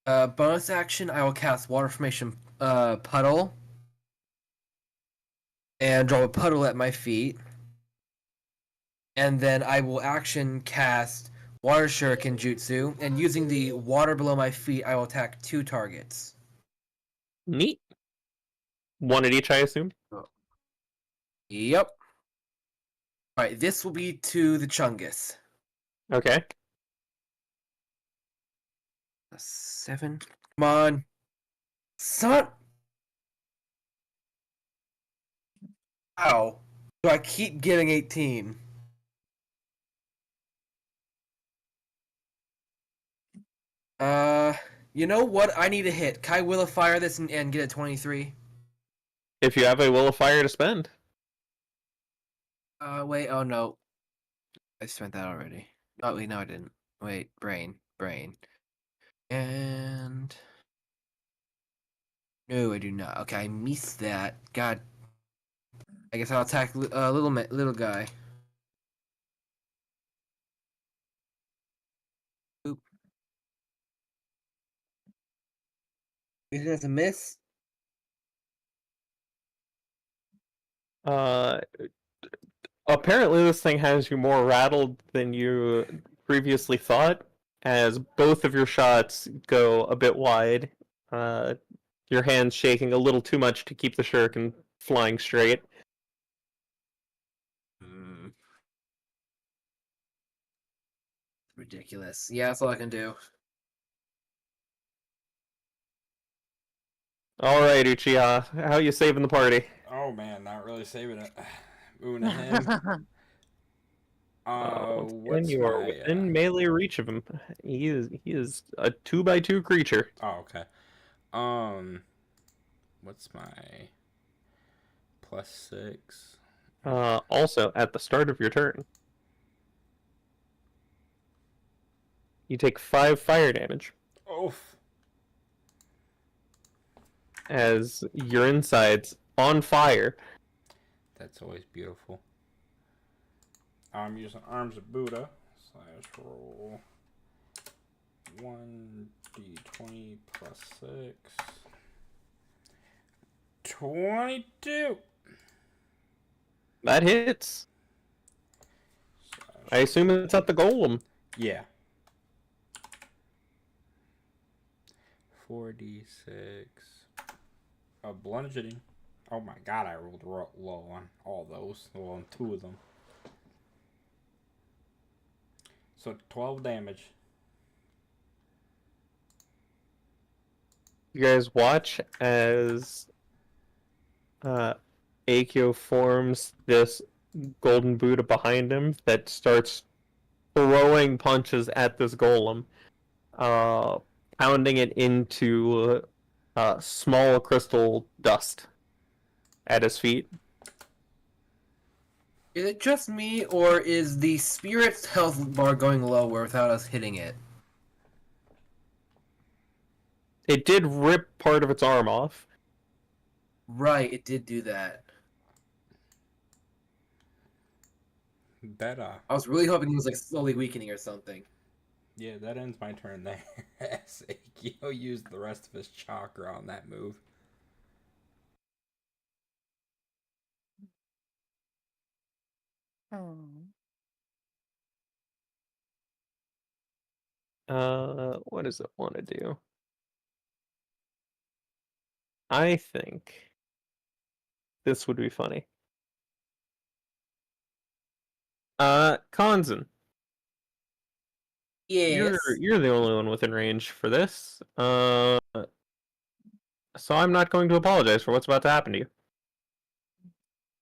Bonus action, I will cast Water Formation Puddle. And draw a puddle at my feet. And then I will action cast Water Shuriken Jutsu. And using the water below my feet, I will attack 2 targets. Neat. 1 at each, I assume? Yep. Alright, this will be to the Chungus. Okay. 7. Come on. Son! How do I keep getting 18? You know what? I need a hit. Kai will fire this and get a 23. If you have a will of fire to spend. Wait. Oh no, I spent that already. Oh wait, no, I didn't. Wait, brain, and no, I do not. Okay, I missed that. God, I guess I'll attack little guy. Oop. Is it a miss? Apparently this thing has you more rattled than you previously thought, as both of your shots go a bit wide. Your hands shaking a little too much to keep the shuriken flying straight. Ridiculous. Yeah, that's all I can do. Alright, Uchiha, how you saving the party? Oh man, not really saving it. Moving ahead. Once again, What's you are my? within melee reach of him. He is a 2x2 creature. Oh, okay. What's my +6? Also, at the start of your turn, you take 5 fire damage Oof. as your insides on fire. That's always beautiful. I'm using Arms of Buddha. / roll 1d20 +6. 22. That hits. I assume it's at the golem. Yeah. 4d6. A bludgeoning. Oh my god, I rolled low on all those. Well, on 2 of them. So 12 damage. You guys watch as Akio forms this golden Buddha behind him that starts throwing punches at this golem, pounding it into small crystal dust at his feet. Is it just me, or is the spirit's health bar going lower without us hitting it? It did rip part of its arm off. Right, it did do that. Better. I was really hoping it was like slowly weakening or something. Yeah, that ends my turn there. Akio used the rest of his chakra on that move. Oh. What does it want to do? I think this would be funny. Konzen, Yes. you're the only one within range for this. So I'm not going to apologize for what's about to happen to you.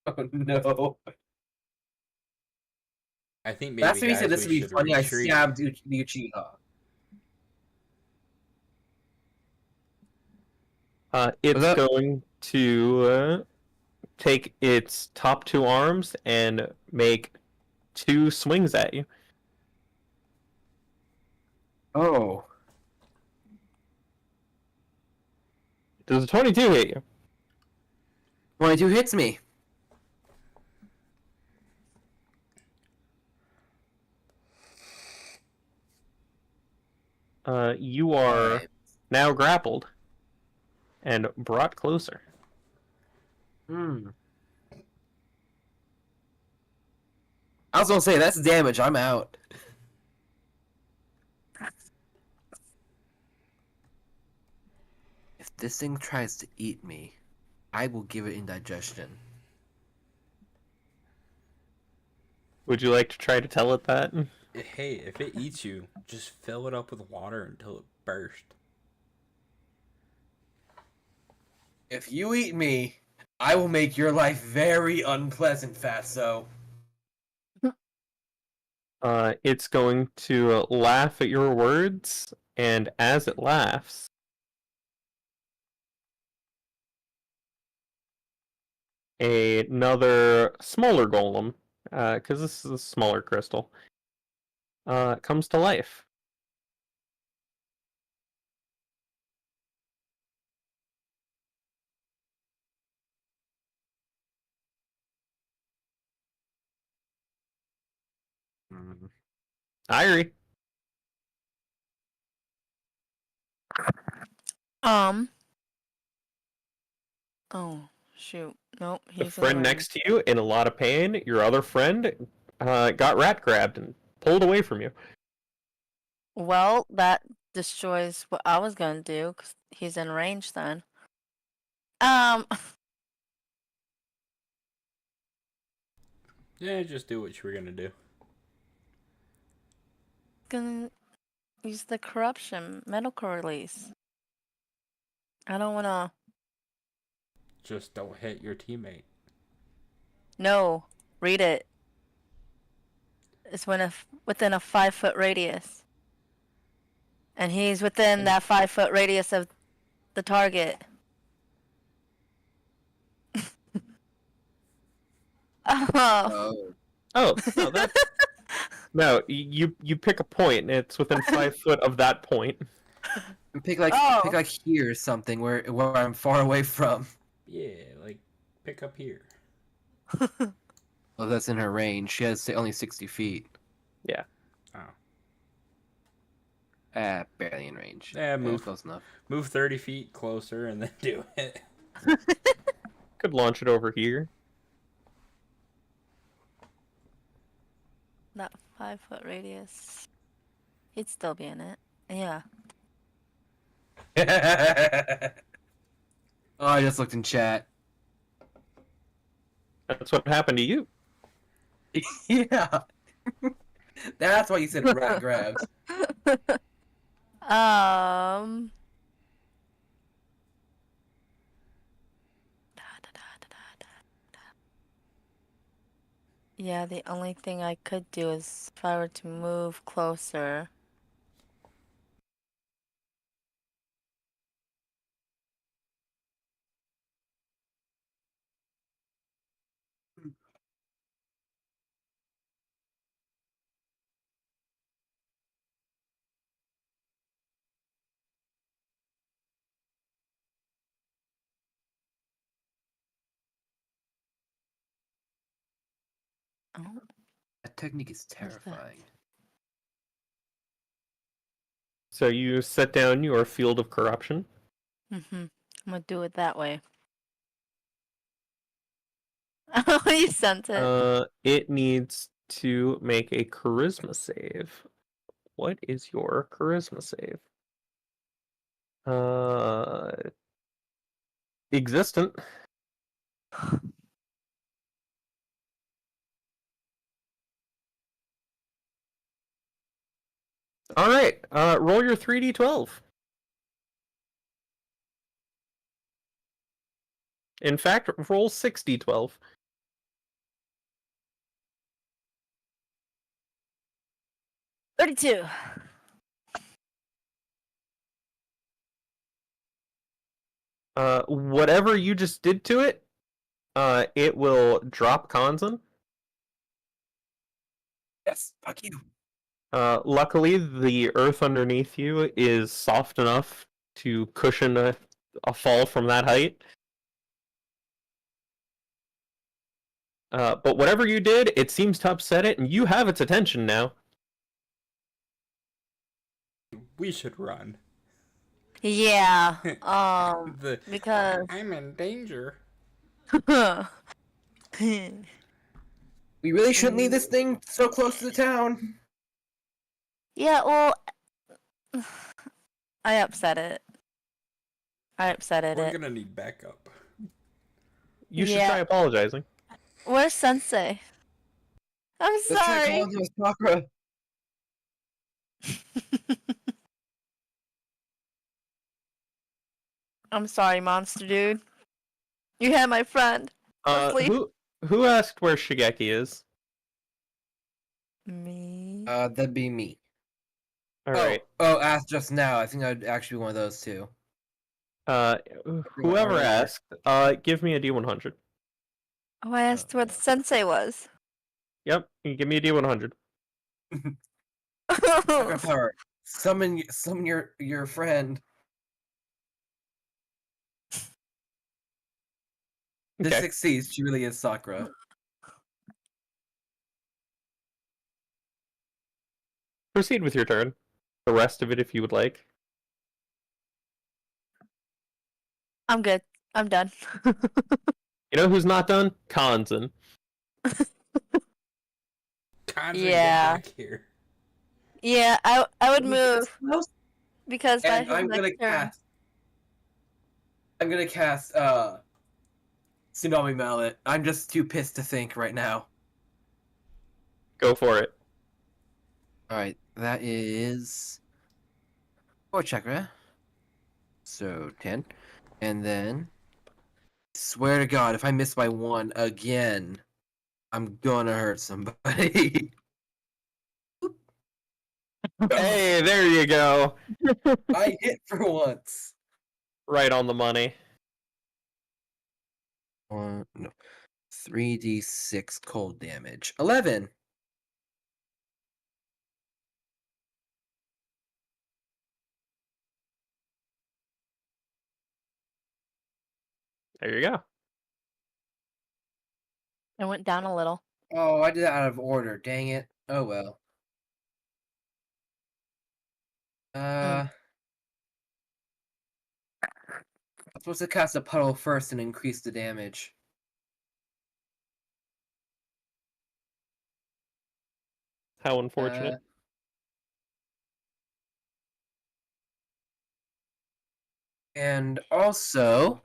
Oh no. I think maybe That's what he guys, said this would be should funny. retreat. I stabbed the Uchiha. It's that- going to take its top 2 arms and make 2 swings at you. Oh. Does a 22 hit you? 22 hits me. You are Alright. now grappled and brought closer. I was gonna say, that's damage. I'm out. If this thing tries to eat me, I will give it indigestion. Would you like to try to tell it that? Hey, if it eats you, just fill it up with water until it bursts. If you eat me, I will make your life very unpleasant, Fatso. It's going to laugh at your words, and as it laughs, another smaller golem, because this is a smaller crystal, comes to life. Irie. Oh, shoot. Nope, The he's in friend range. next to you, in a lot of pain, your other friend, got rat grabbed and pulled away from you. Well, that destroys what I was gonna do, because he's in range then. Yeah, just do what you were gonna do. Gonna use the corruption medical release. I don't wanna. Just don't hit your teammate. No, read it. It's within a 5-foot radius. And he's within that 5-foot radius of the target. Oh. Oh, no, that. No, you pick a point, and it's within 5 foot of that point. Pick Oh. like here or something where I'm far away from. Yeah, like pick up here. Well, that's in her range. She has only 60 feet. Yeah. Oh. Barely in range. Yeah, move. Close enough. Move 30 feet closer and then do it. Could launch it over here. That 5-foot radius. He'd still be in it. Yeah. Oh, I just looked in chat. That's what happened to you. Yeah. That's why you said rat grabs. Yeah, the only thing I could do is if I were to move closer. Oh, That technique is What's that? terrifying. So you set down your field of corruption. I'm gonna do it that way. Oh, you sent it. It needs to make a charisma save. What is your charisma save? Existent. All right. Roll your 3d12. In fact, roll 6d12. $32. Whatever you just did to it, it will drop Kanzen. Yes, fuck you. Luckily, the earth underneath you is soft enough to cushion a fall from that height. But whatever you did, it seems to upset it, and you have its attention now. We should run. Yeah. Because I'm in danger. We really shouldn't leave this thing so close to the town. Yeah, well, I upset it. We're gonna need backup. You should Yeah. try apologizing. Where's Sensei? I'm Let's try sorry. calling him Sakura. I'm sorry, monster dude. You had my friend. Asleep. Who asked where Shigeki is? Me. That'd be me. All right. Asked just now. I think I'd actually be one of those two. Whoever earlier. asked, give me a D100. Oh, I asked where the sensei was. Yep, you give me a D100. Sakura power. Summon your friend. This Okay. succeeds. She really is Sakura. Proceed with your turn. The rest of it, if you would like. I'm good. I'm done. You know who's not done? Kanzen. Kanzen, Yeah. get back here. Yeah, I would move because by And his I'm next gonna turn. cast. I'm gonna cast Tsunami Mallet. I'm just too pissed to think right now. Go for it. Alright, that is 4 chakra. So 10. And then swear to God, if I miss by 1 again, I'm gonna hurt somebody. Hey, there you go. I hit for once. Right on the money. 3d6 cold damage. 11. There you go. It went down a little. Oh, I did that out of order. Dang it. Oh well. I'm supposed to cast a puddle first and increase the damage. How unfortunate. And also,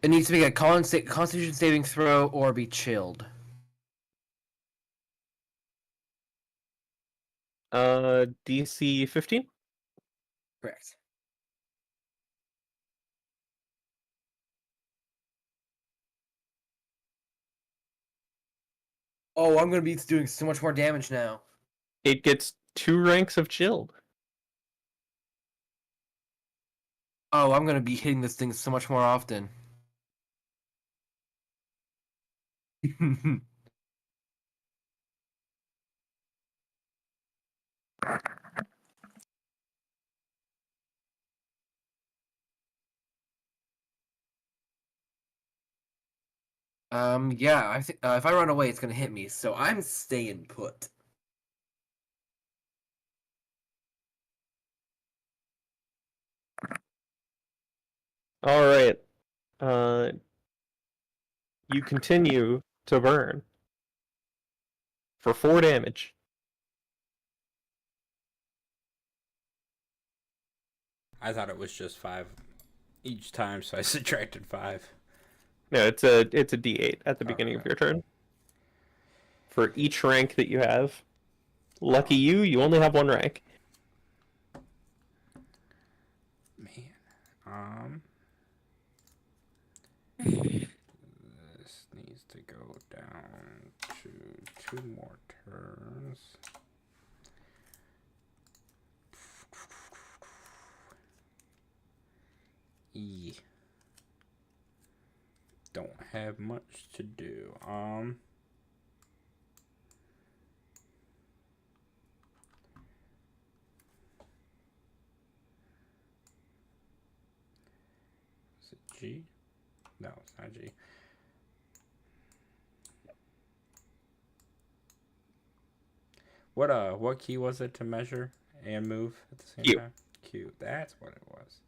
it needs to make a Constitution saving throw or be chilled. DC 15? Correct. Oh, I'm gonna be doing so much more damage now. It gets 2 ranks of chilled. Oh, I'm gonna be hitting this thing so much more often. Yeah, I think if I run away, it's gonna hit me, so I'm staying put. Alright. You continue to burn. For 4 damage. I thought it was just 5 each time, so I subtracted 5. No, it's a D8 at the beginning of Okay. your turn. For each rank that you have. Lucky you, you only have 1 rank. Man. This needs to go down to 2 more turns. Don't have much to do. Is it G? No, it's not G. What key was it to measure and move at the same Q. time? Q. That's what it was.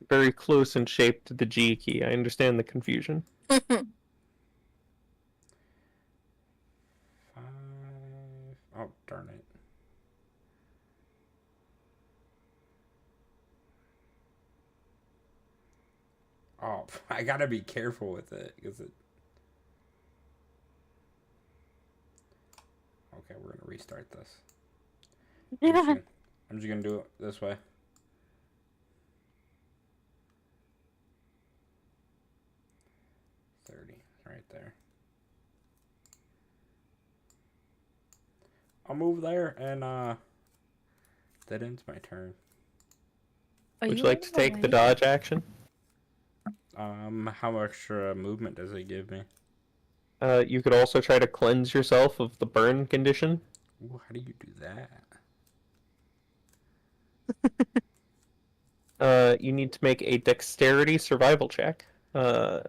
Very close in shape to the G key. I understand the confusion. 5. Oh, darn it. Oh, I gotta be careful with it because it. Okay, we're gonna restart this. I'm just gonna do it this way. right there. I'll move there, and that ends my turn. Would you like to take the dodge action? How extra movement does it give me? You could also try to cleanse yourself of the burn condition. Ooh, how do you do that? You need to make a dexterity survival check.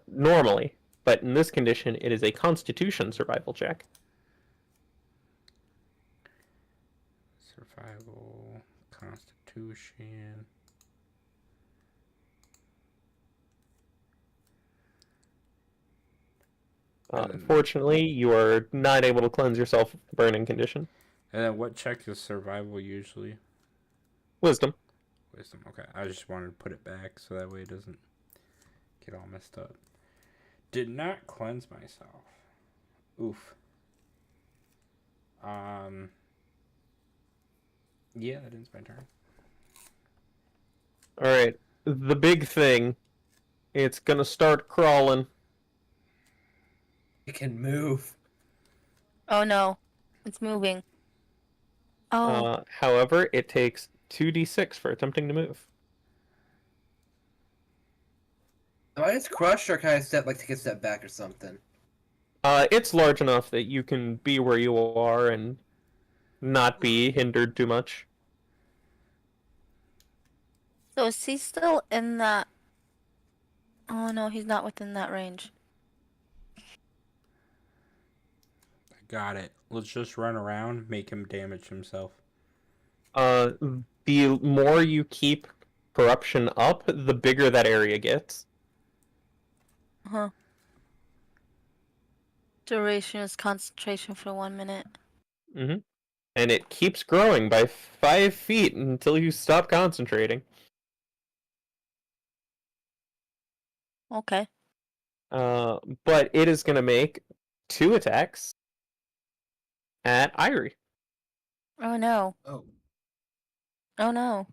Normally, but in this condition, it is a constitution survival check. Survival, Constitution. Unfortunately, you are not able to cleanse yourself of the burning condition. And then what check is survival usually? Wisdom. Wisdom. Okay, I just wanted to put it back so that way it doesn't get all messed up. Did not cleanse myself. Oof. Yeah, that ends my turn. Alright, the big thing. It's gonna start crawling. It can move. Oh no, it's moving. Oh, However, it takes 2d6 for attempting to move. Am I just crushed, or can I take a step back or something? It's large enough that you can be where you are and not be hindered too much. so is he still in that? Oh no, he's not within that range. I got it. Let's just run around, make him damage himself. The more you keep corruption up, the bigger that area gets. Huh. Duration is concentration for 1 minute. Mm-hmm. And it keeps growing by 5 feet until you stop concentrating. Okay. But it is going to make 2 attacks at Irie. Oh no. Oh. Oh no.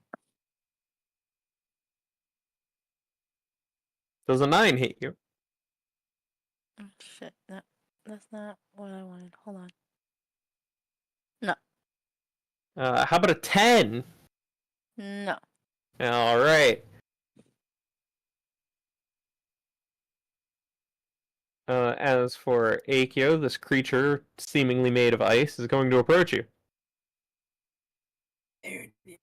Does a 9 hit you? Oh, shit. No, that's not what I wanted. Hold on. No. How about a 10? No. Alright. As for Akio, this creature, seemingly made of ice, is going to approach you. There it is.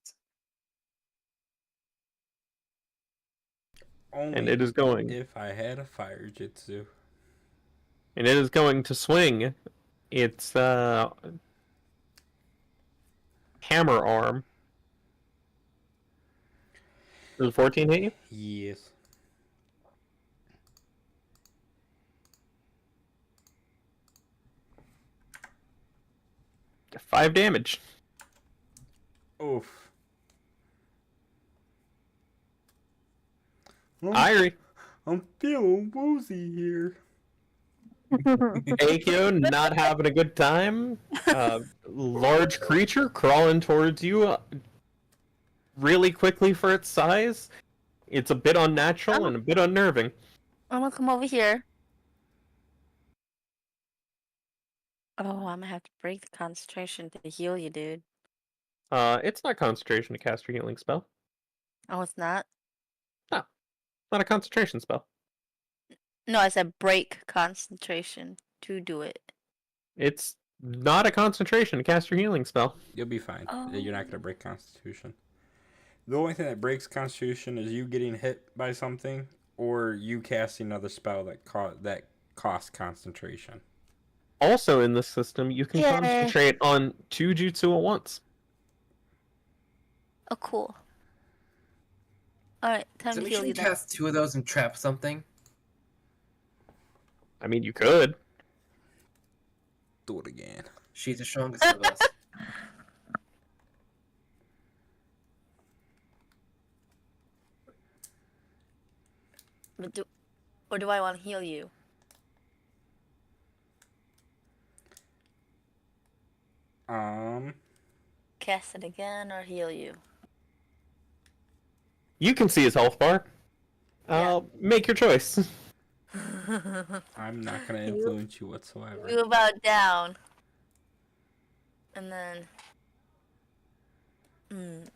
Only And it is going. if I had a fire jutsu. And it is going to swing its hammer arm. Does 14 hit you? Yes. Five damage. Oof. Irie. I'm feeling woozy here. Akio not having a good time. Large creature crawling towards you really quickly for its size. It's a bit unnatural and a bit unnerving. I'm gonna come over here. Oh, I'm gonna have to break the concentration to heal you, dude. It's not concentration to cast your healing spell. Oh, it's not? Not a concentration spell. No, I said break concentration to do it. It's not a concentration to cast your healing spell. You'll be fine. Oh. You're not gonna break Constitution. The only thing that breaks Constitution is you getting hit by something, or you casting another spell that costs concentration. Also in this system, you can Yay. concentrate on 2 jutsu at once. Oh, cool. Alright, time So to we heal should you then. cast 2 of those and trap something. I mean, you could. Do it again. She's the strongest of us. Or do I want to heal you? Cast it again or heal you? You can see his health bar. Yeah. Make your choice. I'm not gonna You- influence you whatsoever. You about down. And then. Mm.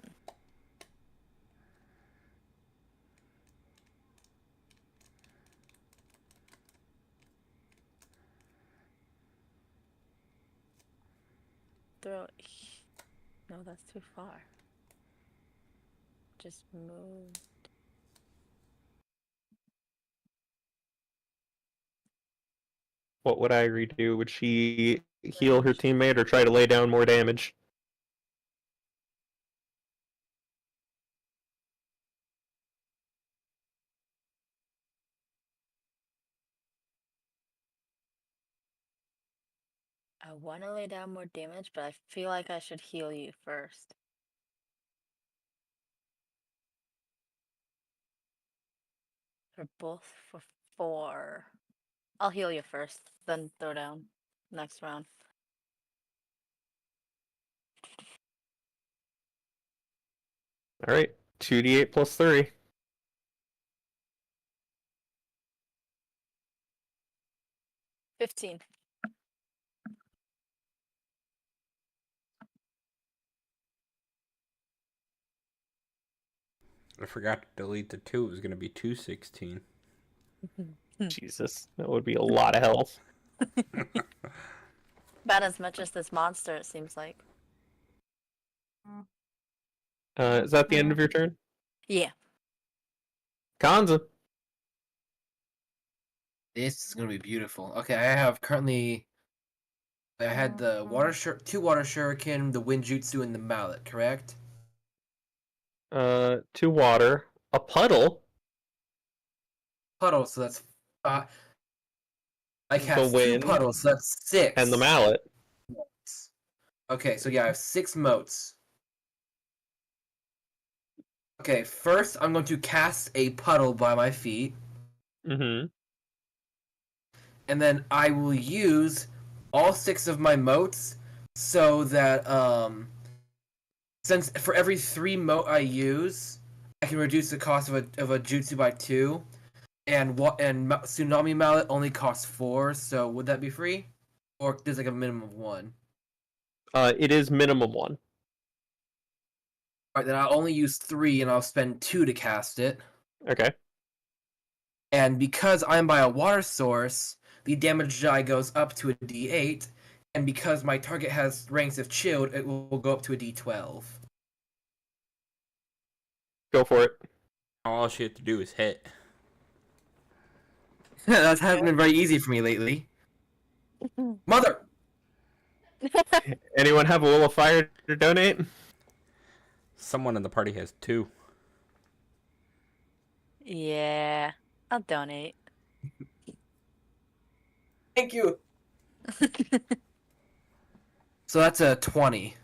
Throw. No, that's too far. Just move. What would Irie do? Would she heal her teammate or try to lay down more damage? I want to lay down more damage, but I feel like I should heal you first. For both for 4. I'll heal you first, then throw down next round. All right, 2d8 plus 3. 15. I forgot to delete the 2. It was gonna be 216. Jesus, that would be a lot of health. About as much as this monster, it seems like. Is that the end of your turn? Yeah. Kanza. This is gonna be beautiful. Okay, I have currently. I had the two water shuriken, the wind jutsu, and the mallet. Correct. 2 water, a puddle, Puddle. So that's. I the cast 2 wind, puddles. So that's 6. and the mallet. Okay, so yeah, I have 6 motes. Okay, first I'm going to cast a puddle by my feet, Mm-hmm. and then I will use all 6 of my motes so that since for every 3 mote I use, I can reduce the cost of a jutsu by 2, and tsunami mallet only costs 4. So would that be free, or there's like a minimum of 1? It is minimum 1. Alright, then I'll only use 3, and I'll spend 2 to cast it. Okay. And because I'm by a water source, the damage die goes up to a D8, and because my target has ranks of chilled, it will go up to a D12. Go for it. All she had to do is hit. That hasn't been very easy for me lately. Mother! Anyone have a will of fire to donate? Someone in the party has 2. Yeah. I'll donate. Thank you! So that's a 20.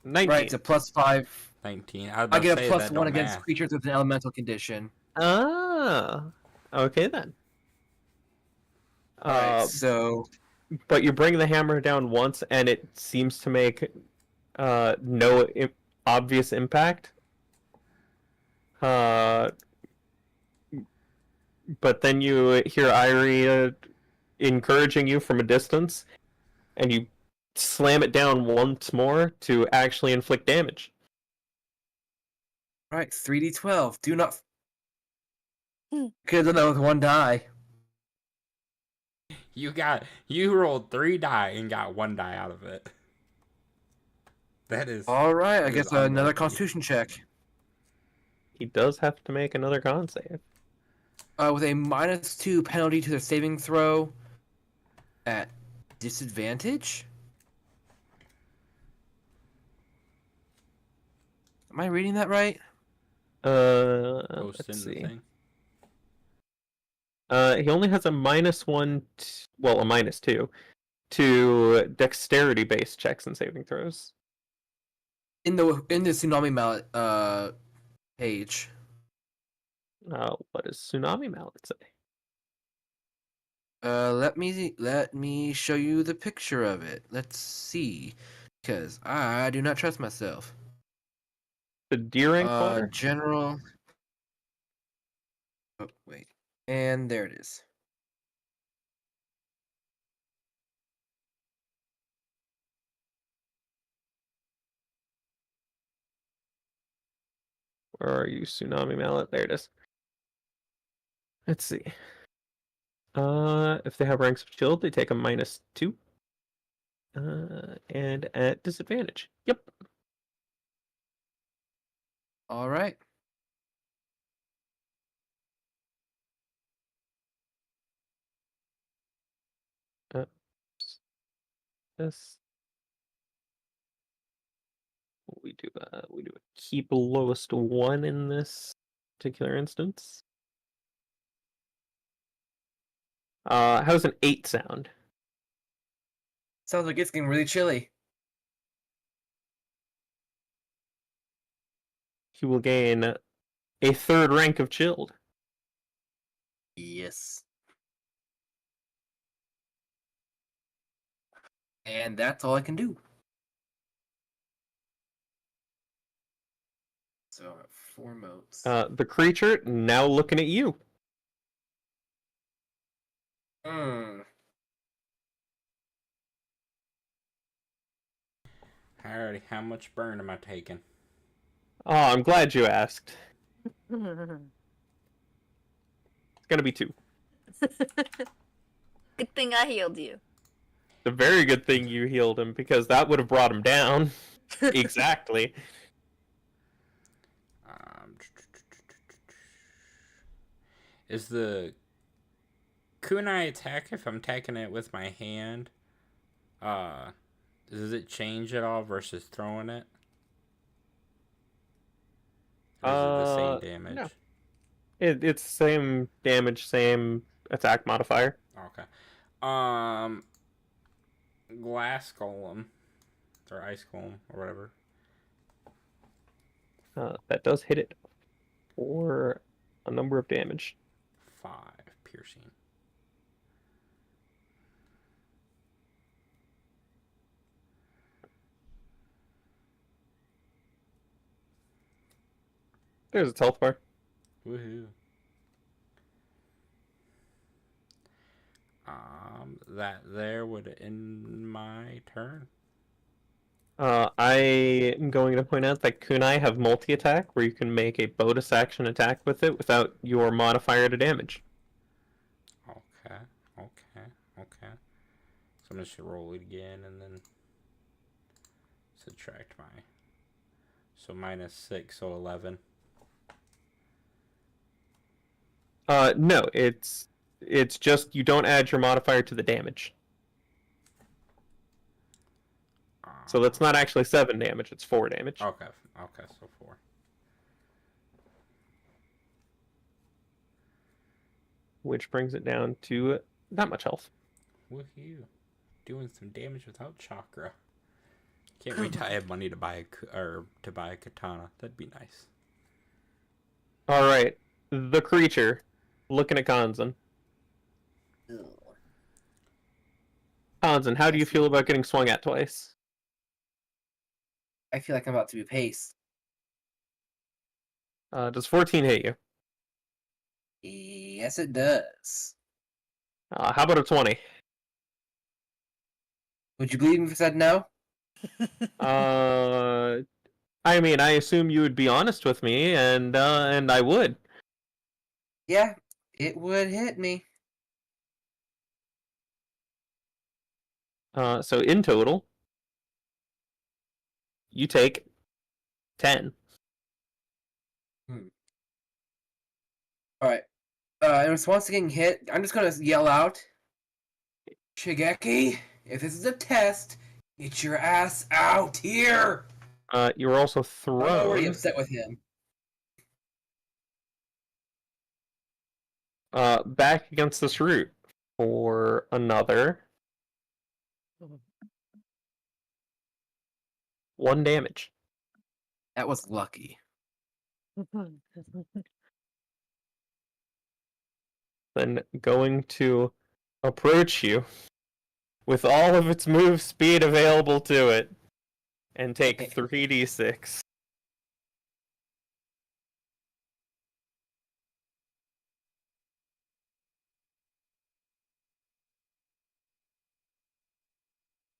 19. Right, it's a +5. 19. I I get a that +1 don't against math. creatures with an elemental condition. Ah. Okay then. Alright, so... But you bring the hammer down once, and it seems to make no obvious impact. But then you hear Irie encouraging you from a distance, and you slam it down once more to actually inflict damage. Alright, 3d12. Do not... Hmm. Could have done that with 1 die. You rolled 3 die and got 1 die out of it. That is Alright, I that guess is another unlucky. constitution check. He does have to make another con save. With a -2 penalty to their saving throw at disadvantage? Am I reading that right? Post in let's the see. thing. He only has a -1, well, a -2 to dexterity-based checks and saving throws. In the tsunami mallet page. What does Tsunami Mallet say? Let me show you the picture of it. Let's see, because I do not trust myself. The deer ink water? General. Oh, wait. And there it is. Where are you, Tsunami Mallet? There it is. Let's see. If they have ranks of shield, they take a -2. And at disadvantage. Yep. All right. Uh, this. We do a keep lowest one in this particular instance. How's an 8 sound? Sounds like it's getting really chilly. He will gain a 3rd rank of chilled. Yes. And that's all I can do. So I'm at 4 motes. The creature now looking at you. Alrighty, how much burn am I taking? Oh, I'm glad you asked. It's gonna be 2. Good thing I healed you. It's a very good thing you healed him, because that would have brought him down. Exactly. Is the kunai attack, if I'm taking it with my hand, does it change at all versus throwing it? Or is it the same damage? No. It's same damage, same attack modifier. Okay. Glass golem or ice golem or whatever. That does hit it for a number of damage. 5 piercing. There's a health bar. Woohoo. That there would end my turn. I am going to point out that kunai have multi-attack, where you can make a bonus action attack with it without your modifier to damage. Okay. So I'm just gonna roll it again and then subtract my. So -6, so 11. No, it's just you don't add your modifier to the damage. So that's not actually 7 damage, it's 4 damage. Okay, so 4. Which brings it down to not much health. Woohoo. Doing some damage without chakra. Can't wait till I have money to buy a katana. That'd be nice. Alright, the creature, looking at Kanzan. Kanzan, how do you feel about getting swung at twice? I feel like I'm about to be paced. Does 14 hit you? Yes, it does. How about a 20? Would you believe me if I said no? I mean, I assume you would be honest with me, and I would. Yeah, it would hit me. So in total, you take 10. Alright. In response to getting hit, I'm just gonna yell out, Shigeki, if this is a test, get your ass out here! You were also I'm already thrown upset with him. back against this root for another 1 damage. That was lucky. Then going to approach you with all of its move speed available to it and take 3d6.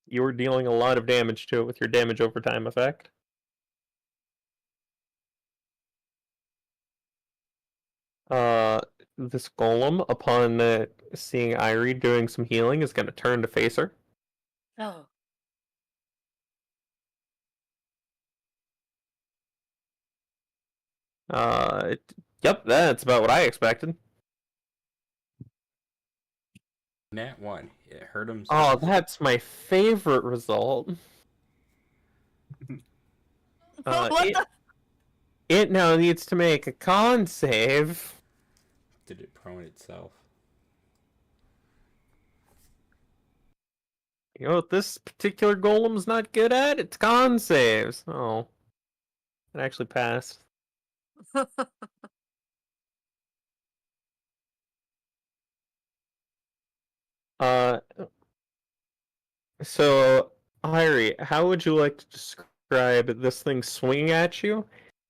You were dealing a lot of damage to it with your damage over time effect. This golem, upon seeing Irie doing some healing, is going to turn to face her. Oh. Yep, that's about what I expected. Nat 1. It hurt him. Oh, that's my favorite result. What the? It now needs to make a con save. Did it prone itself? You know what this particular golem's not good at? It's con saves. Oh. It actually passed. Uh, so, Irie, how would you like to describe this thing swinging at you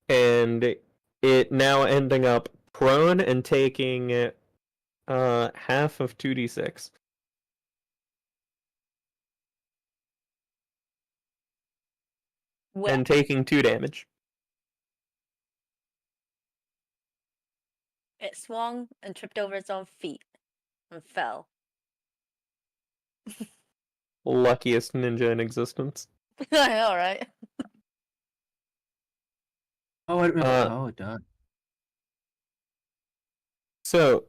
and it now ending up prone and taking half of 2d6? Well, And taking 2 damage. it swung and tripped over its own feet and fell. Luckiest ninja in existence. I know, right? Done. So,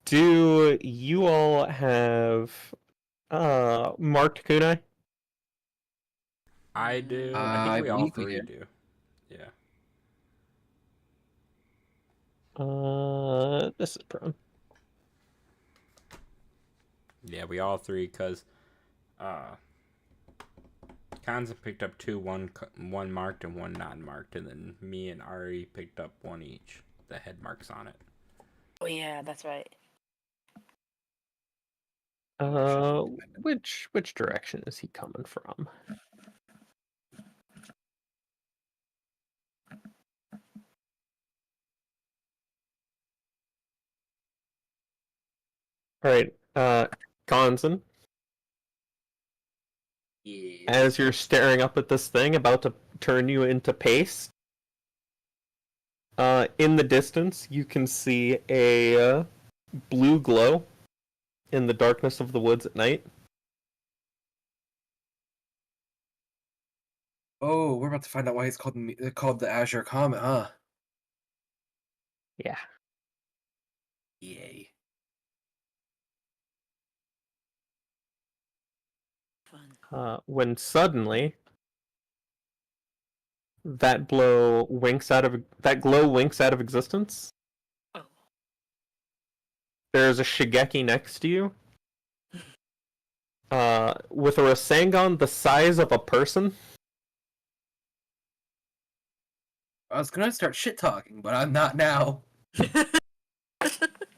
do you all have marked kunai? I do. I I think we all believe we three do. do. Yeah. This is prone. Yeah, we all three, because Kanza picked up 2, one marked and one non-marked, and then me and Ari picked up 1 each. The head marks on it. Oh yeah, that's right. Which direction is he coming from? All right, Gonzan, Yeah. as you're staring up at this thing about to turn you into paste, in the distance you can see a blue glow in the darkness of the woods at night. Oh, we're about to find out why he's called the Azure Comet, huh? Yeah. Yay. Fun. When suddenly that glow winks out of existence. Oh. There's a Shigeki next to you. With a Rasengan the size of a person. I was gonna start shit talking, but I'm not now.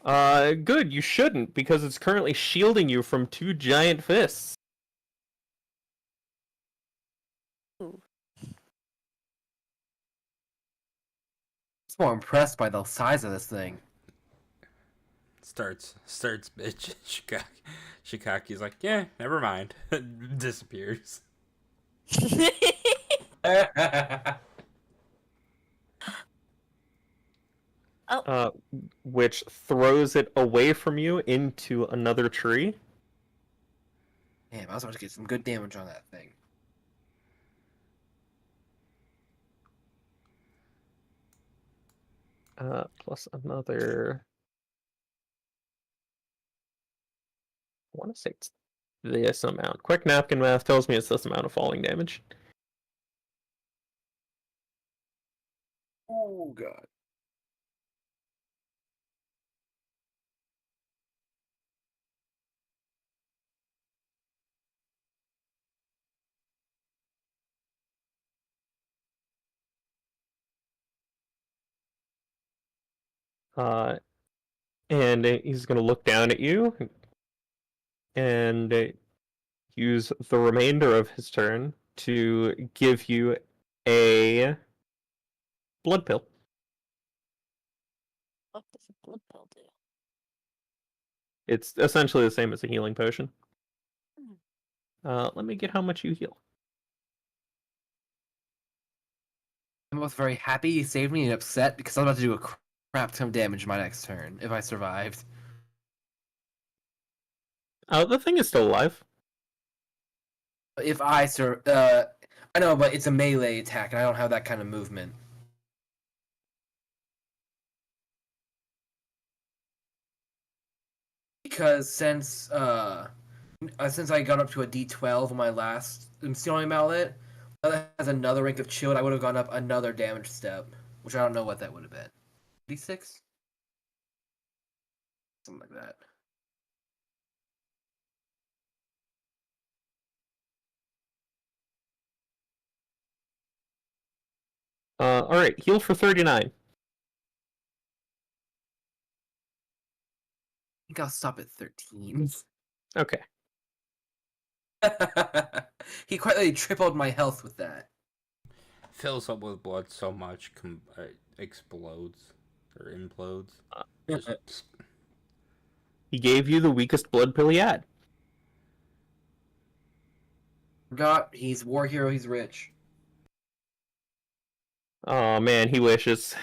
Good, you shouldn't, because it's currently shielding you from 2 giant fists. Ooh. I'm more impressed by the size of this thing. Starts, bitch. Shikaki's like, yeah, never mind. Disappears. Which throws it away from you into another tree. Damn, I was about to get some good damage on that thing. Plus another. I want to say it's this amount. Quick napkin math tells me it's this amount of falling damage. Oh god. And he's going to look down at you and use the remainder of his turn to give you a blood pill. What does a blood pill do? It's essentially the same as a healing potion. Let me get how much you heal. I'm both very happy you saved me and upset because I'm about to do a crap ton of damage my next turn if I survived. The thing is still alive. If I I know, but it's a melee attack and I don't have that kind of movement. Because since I got up to a D12 on my last Stealing Mallet, that has another rank of chilled, I would have gone up another damage step, which I don't know what that would have been. D6? Something like that. Alright, heal for 39. I think I'll stop at 13. Okay. He quite literally tripled my health with that. Fills up with blood so much, explodes or implodes. Just, He gave you the weakest blood pill he had. Forgot, he's war hero, he's rich. Oh man, he wishes.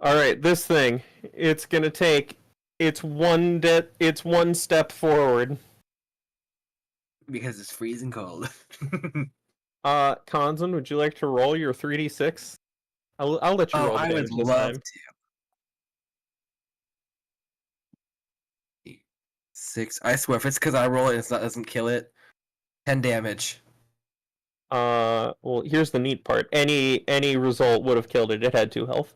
Alright, this thing. It's gonna take one step forward. Because it's freezing cold. Konzan, would you like to roll your 3d6? I'll let you roll the I would damage this love time. to. 6. I swear, if it's because I roll it and it doesn't kill it, 10 damage. Well, here's the neat part. Any result would have killed it. It had 2 health.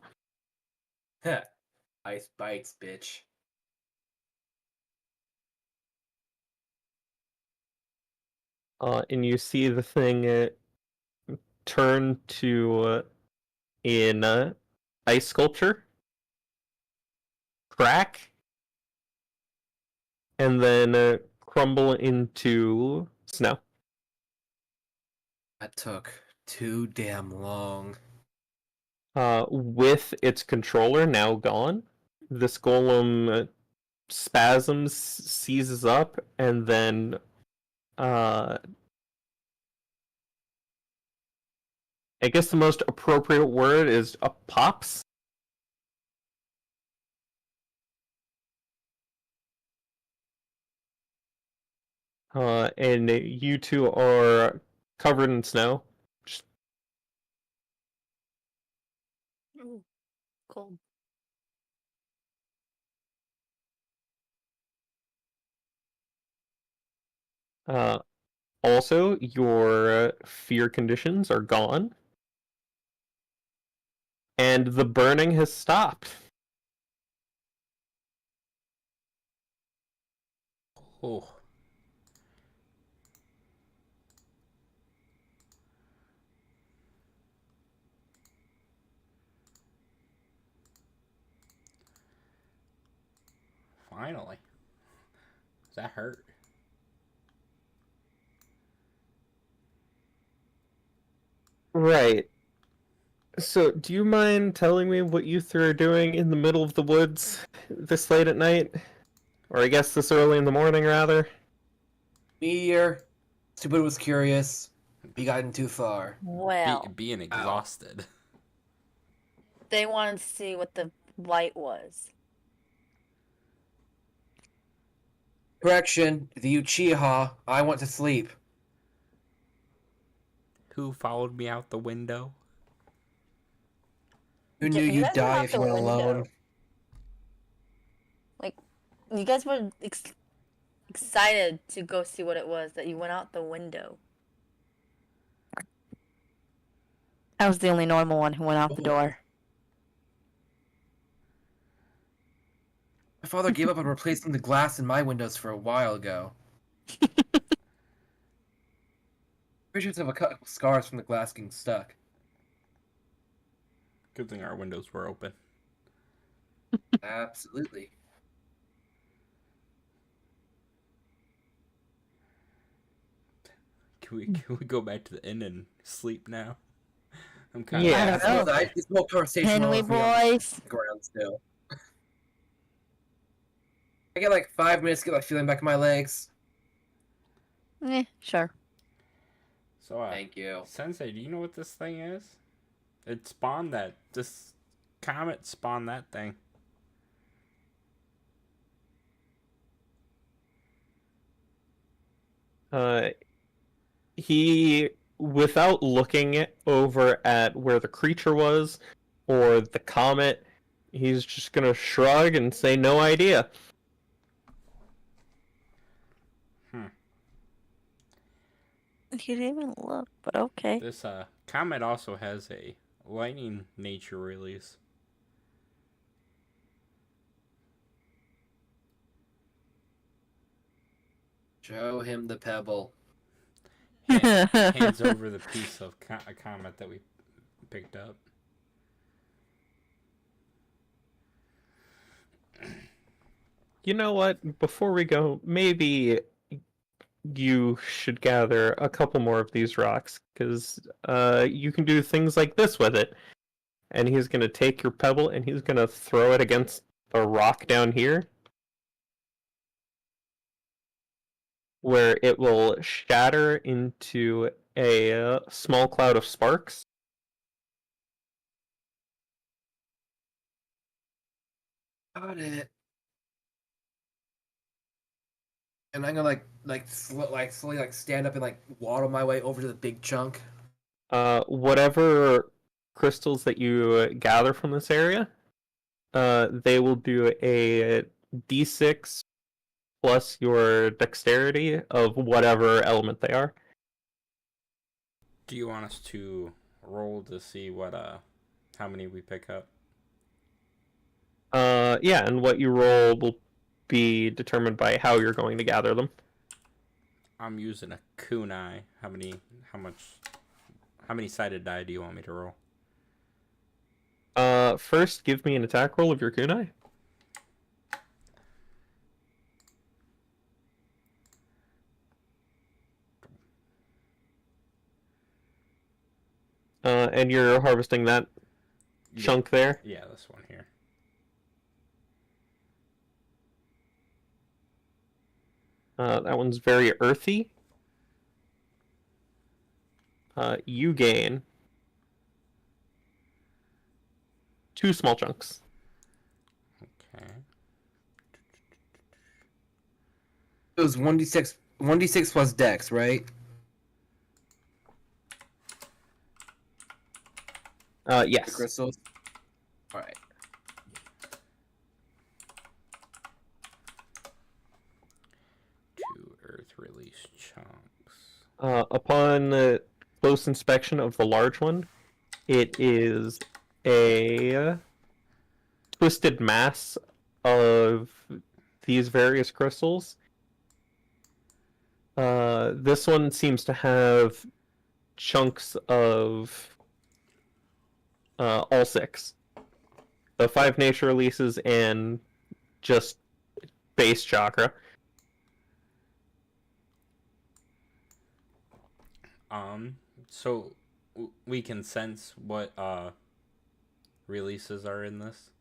Ice bites, bitch. And you see the thing turn to in ice sculpture, crack, and then crumble into snow. That took too damn long. With its controller now gone, this golem spasms, seizes up, and then I guess the most appropriate word is pops. And you two are covered in snow. Just Ooh, cold. Also, your fear conditions are gone. And the burning has stopped. oh. Finally. Does that hurt? Right. So, do you mind telling me what you three are doing in the middle of the woods this late at night? Or I guess this early in the morning, rather? Meteor. Stupid was curious. He gotten too far. Well, Being exhausted. they wanted to see what the light was. Correction, the Uchiha. I want to sleep. Who followed me out the window? Who Yeah, knew you you'd guys went die out if you the went alone? window. Like, you guys were excited to go see what it was that you went out the window. I was the only normal one who went out the door. My father gave up on replacing the glass in my windows for a while ago. Pictures of a couple scars from the glass getting stuck. Good thing our windows were open. Absolutely. Can we go back to the inn and sleep now? I'm kind Yeah. of. I don't know. This whole conversation Can we, will be on boys? the ground still. I get like 5 minutes to get like feeling back in my legs. Sure. So, Thank you. Sensei, do you know what this thing is? It spawned that. This comet spawned that thing. He, without looking over at where the creature was or the comet, he's just gonna shrug and say, "No idea." He didn't even look, but okay. This comet also has a lightning nature release. Show him the pebble. Hands over the piece of a comet that we picked up. You know what? Before we go, maybe you should gather a couple more of these rocks, because you can do things like this with it. And he's gonna take your pebble and he's gonna throw it against the rock down here, where it will shatter into a small cloud of sparks. Got it. And I'm gonna slowly stand up and like waddle my way over to the big chunk. Whatever crystals that you gather from this area, they will do a d6 plus your dexterity of whatever element they are. Do you want us to roll to see what how many we pick up? Yeah, and what you roll will be determined by how you're going to gather them. I'm using a kunai. How many sided die do you want me to roll? First, give me an attack roll of your kunai. And you're harvesting that chunk there. Yeah, this one here. That one's very earthy. You gain 2 small chunks. Okay. It was 1d6 plus dex, right? The Yes. crystals. All right. Two earth release chunks. Upon close inspection of the large one, it is a twisted mass of these various crystals. This one seems to have chunks of all 6. The 5 nature releases and just base chakra. So we can sense what releases are in this.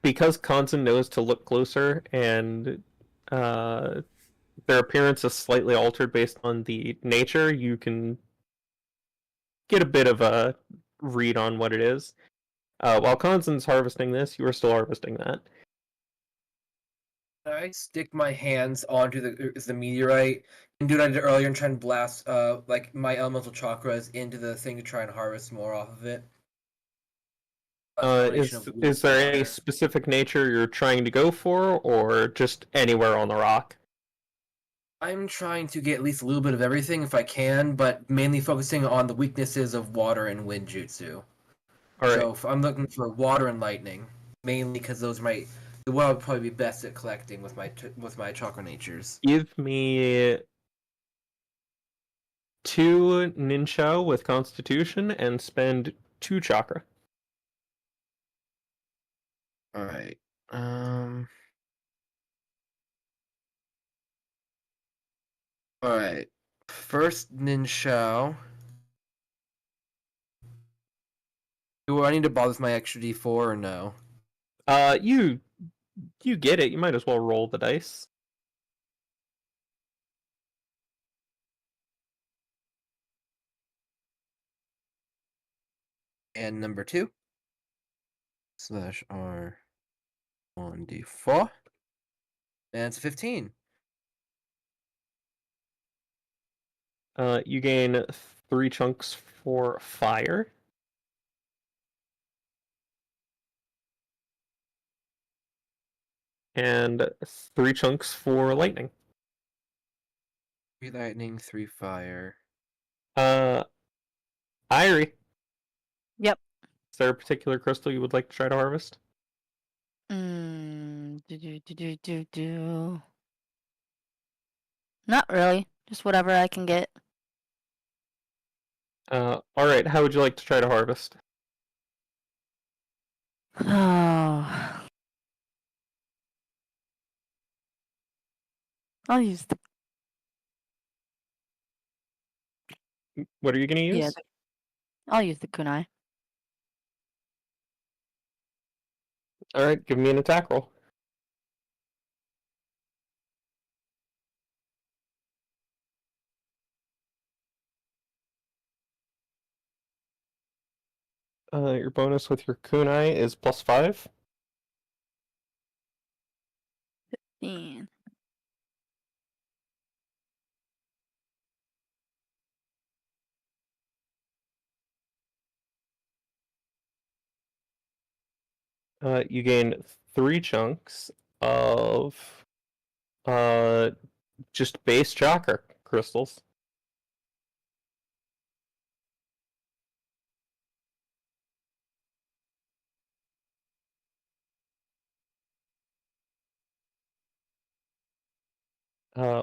Because Kanzen knows to look closer, and their appearance is slightly altered based on the nature, you can get a bit of a read on what it is. While Kanzen's harvesting this, you are still harvesting that. I stick my hands onto the meteorite and do what I did earlier and try and blast like my elemental chakras into the thing to try and harvest more off of it. Is there any specific nature you're trying to go for, or just anywhere on the rock? I'm trying to get at least a little bit of everything if I can, but mainly focusing on the weaknesses of water and wind jutsu. All right. So I'm looking for water and lightning, mainly because those might the one I would probably be best at collecting with my chakra natures. Give me 2 ninja with Constitution and spend 2 chakra. All right. All right. First ninja. Do I need to bother with my extra D4 or no? You get it. You might as well roll the dice. And number 2 slash R 1d4. And it's 15. You gain 3 chunks for fire. And 3 chunks for lightning. 3 lightning, 3 fire. Irie, Yep. is there a particular crystal you would like to try to harvest? Do. Not really. Just whatever I can get. Alright, how would you like to try to harvest? Oh. I'll use the What are you going to use? yeah. I'll use the kunai. Alright, give me an attack roll. Your bonus with your kunai is +5. Man. You gain 3 chunks of just base chakra crystals.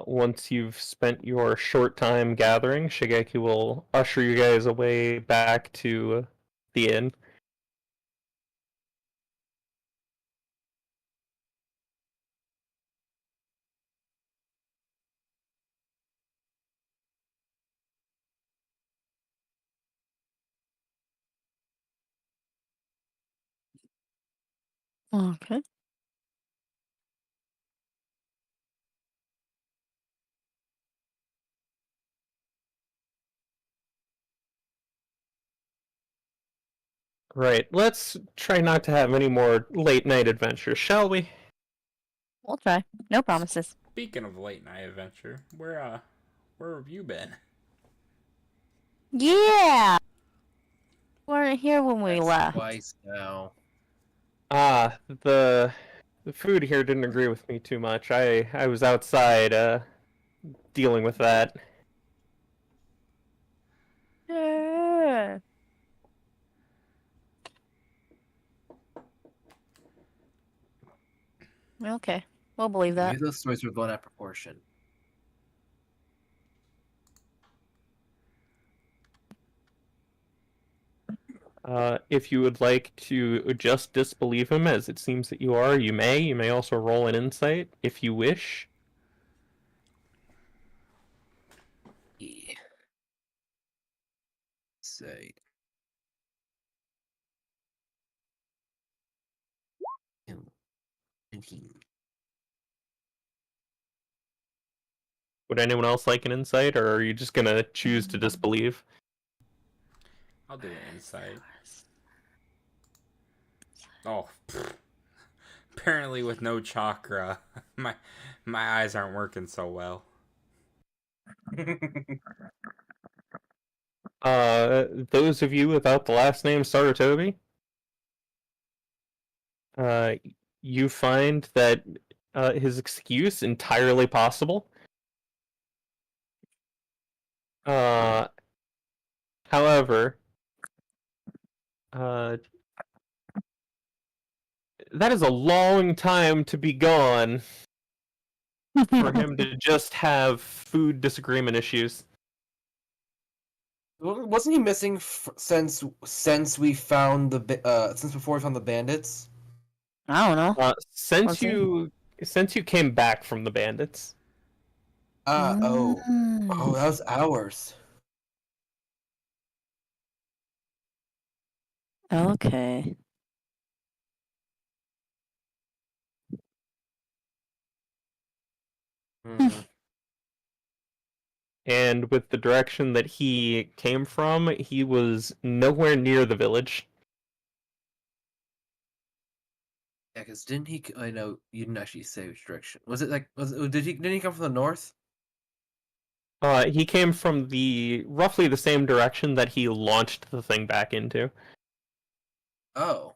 Once you've spent your short time gathering, Shigeki will usher you guys away back to the inn. Okay. Right, let's try not to have any more late night adventures, shall we? We'll try. No promises. Speaking of late night adventure, where have you been? Yeah. Weren't here when we That's left. twice now. The food here didn't agree with me too much. I was outside dealing with that. Yeah. Okay. We'll believe that. Maybe those stories were blown out of proportion. If you would like to just disbelieve him, as it seems that you are, you may. You may also roll an insight if you wish. Yeah. Say. Ew. 19. Would anyone else like an insight, or are you just gonna choose to disbelieve? I'll do an insight. Oh, pfft. Apparently with no chakra, my eyes aren't working so well. Those of you without the last name Saratobi, you find that his excuse entirely possible. However, that is a long time to be gone for him to just have food disagreement issues. Wasn't he missing since we found since before we found the bandits? I don't know. Since Was he? you came back from the bandits, Oh, Mm. that was ours. Okay. Mhm. And with the direction that he came from, he was nowhere near the village. Yeah, because didn't he? I know you didn't actually say which direction. Was it like? Didn't he come from the north? He came from the roughly the same direction that he launched the thing back into. Oh.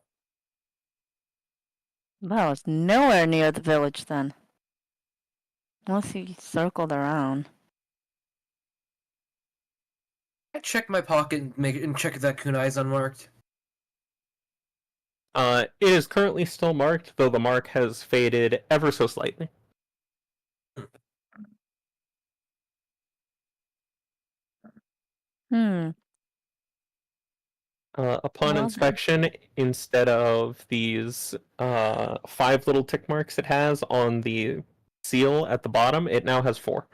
That was nowhere near the village then. Unless he circled around. I check my pocket and check if that kunai is unmarked. It is currently still marked, though the mark has faded ever so slightly. Hmm. Upon Well then. inspection, instead of these 5 little tick marks it has on the seal at the bottom, it now has 4.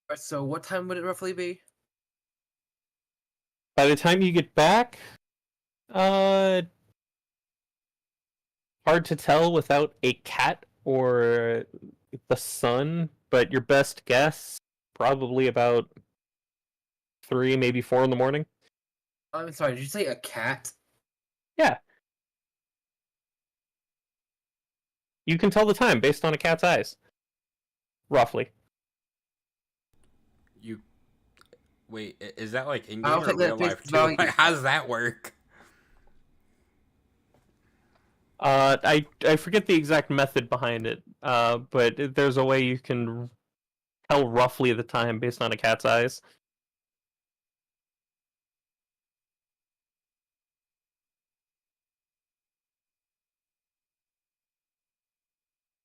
Alright, so what time would it roughly be? By the time you get back, uh, hard to tell without a cat or the sun, but your best guess, probably about 3, maybe 4 in the morning. I'm sorry, did you say a cat? Yeah. You can tell the time based on a cat's eyes. Roughly. You wait, is that like in I'll game or take that real face life too? value. Like, how does that work? I forget the exact method behind it, but there's a way you can tell roughly the time based on a cat's eyes.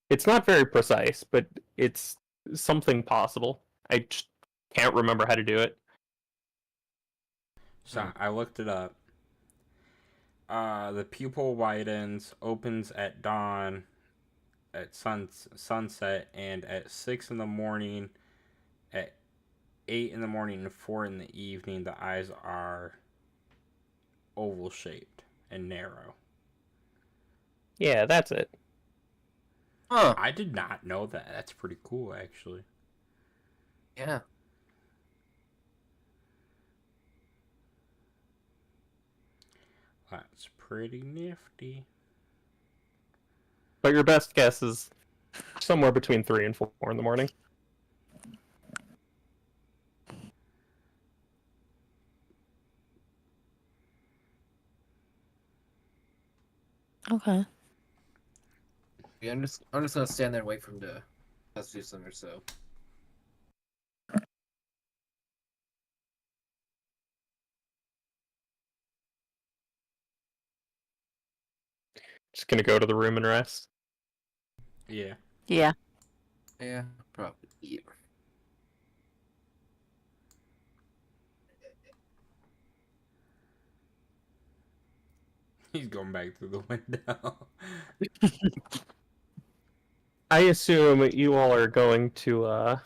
It's not very precise, but it's something possible. I just can't remember how to do it. So I looked it up. The pupil widens, opens at dawn, at sunset, and at 6 in the morning, at 8 in the morning, and 4 in the evening. The eyes are oval shaped and narrow. Yeah, that's it. Huh. I did not know that. That's pretty cool, actually. Yeah. That's pretty nifty. But your best guess is somewhere between 3 and 4 in the morning. Okay. Yeah, I'm just gonna stand there and wait for him to let's do something or so. Just gonna go to the room and rest. Yeah. Yeah. Yeah, probably. Yeah. He's going back through the window. I assume you all are going to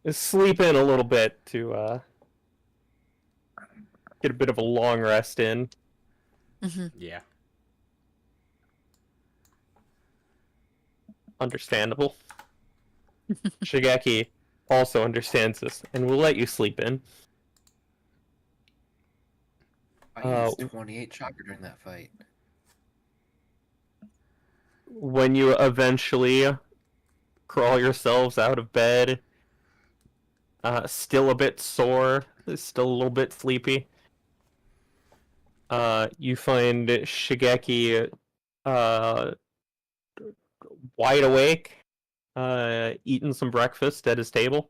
sleep in a little bit to get a bit of a long rest in. Mm-hmm. Yeah. Understandable. Shigeki also understands this and will let you sleep in. I used 28 chakra during that fight. When you eventually crawl yourselves out of bed, still a bit sore, still a little bit sleepy, you find Shigeki wide awake, eating some breakfast at his table.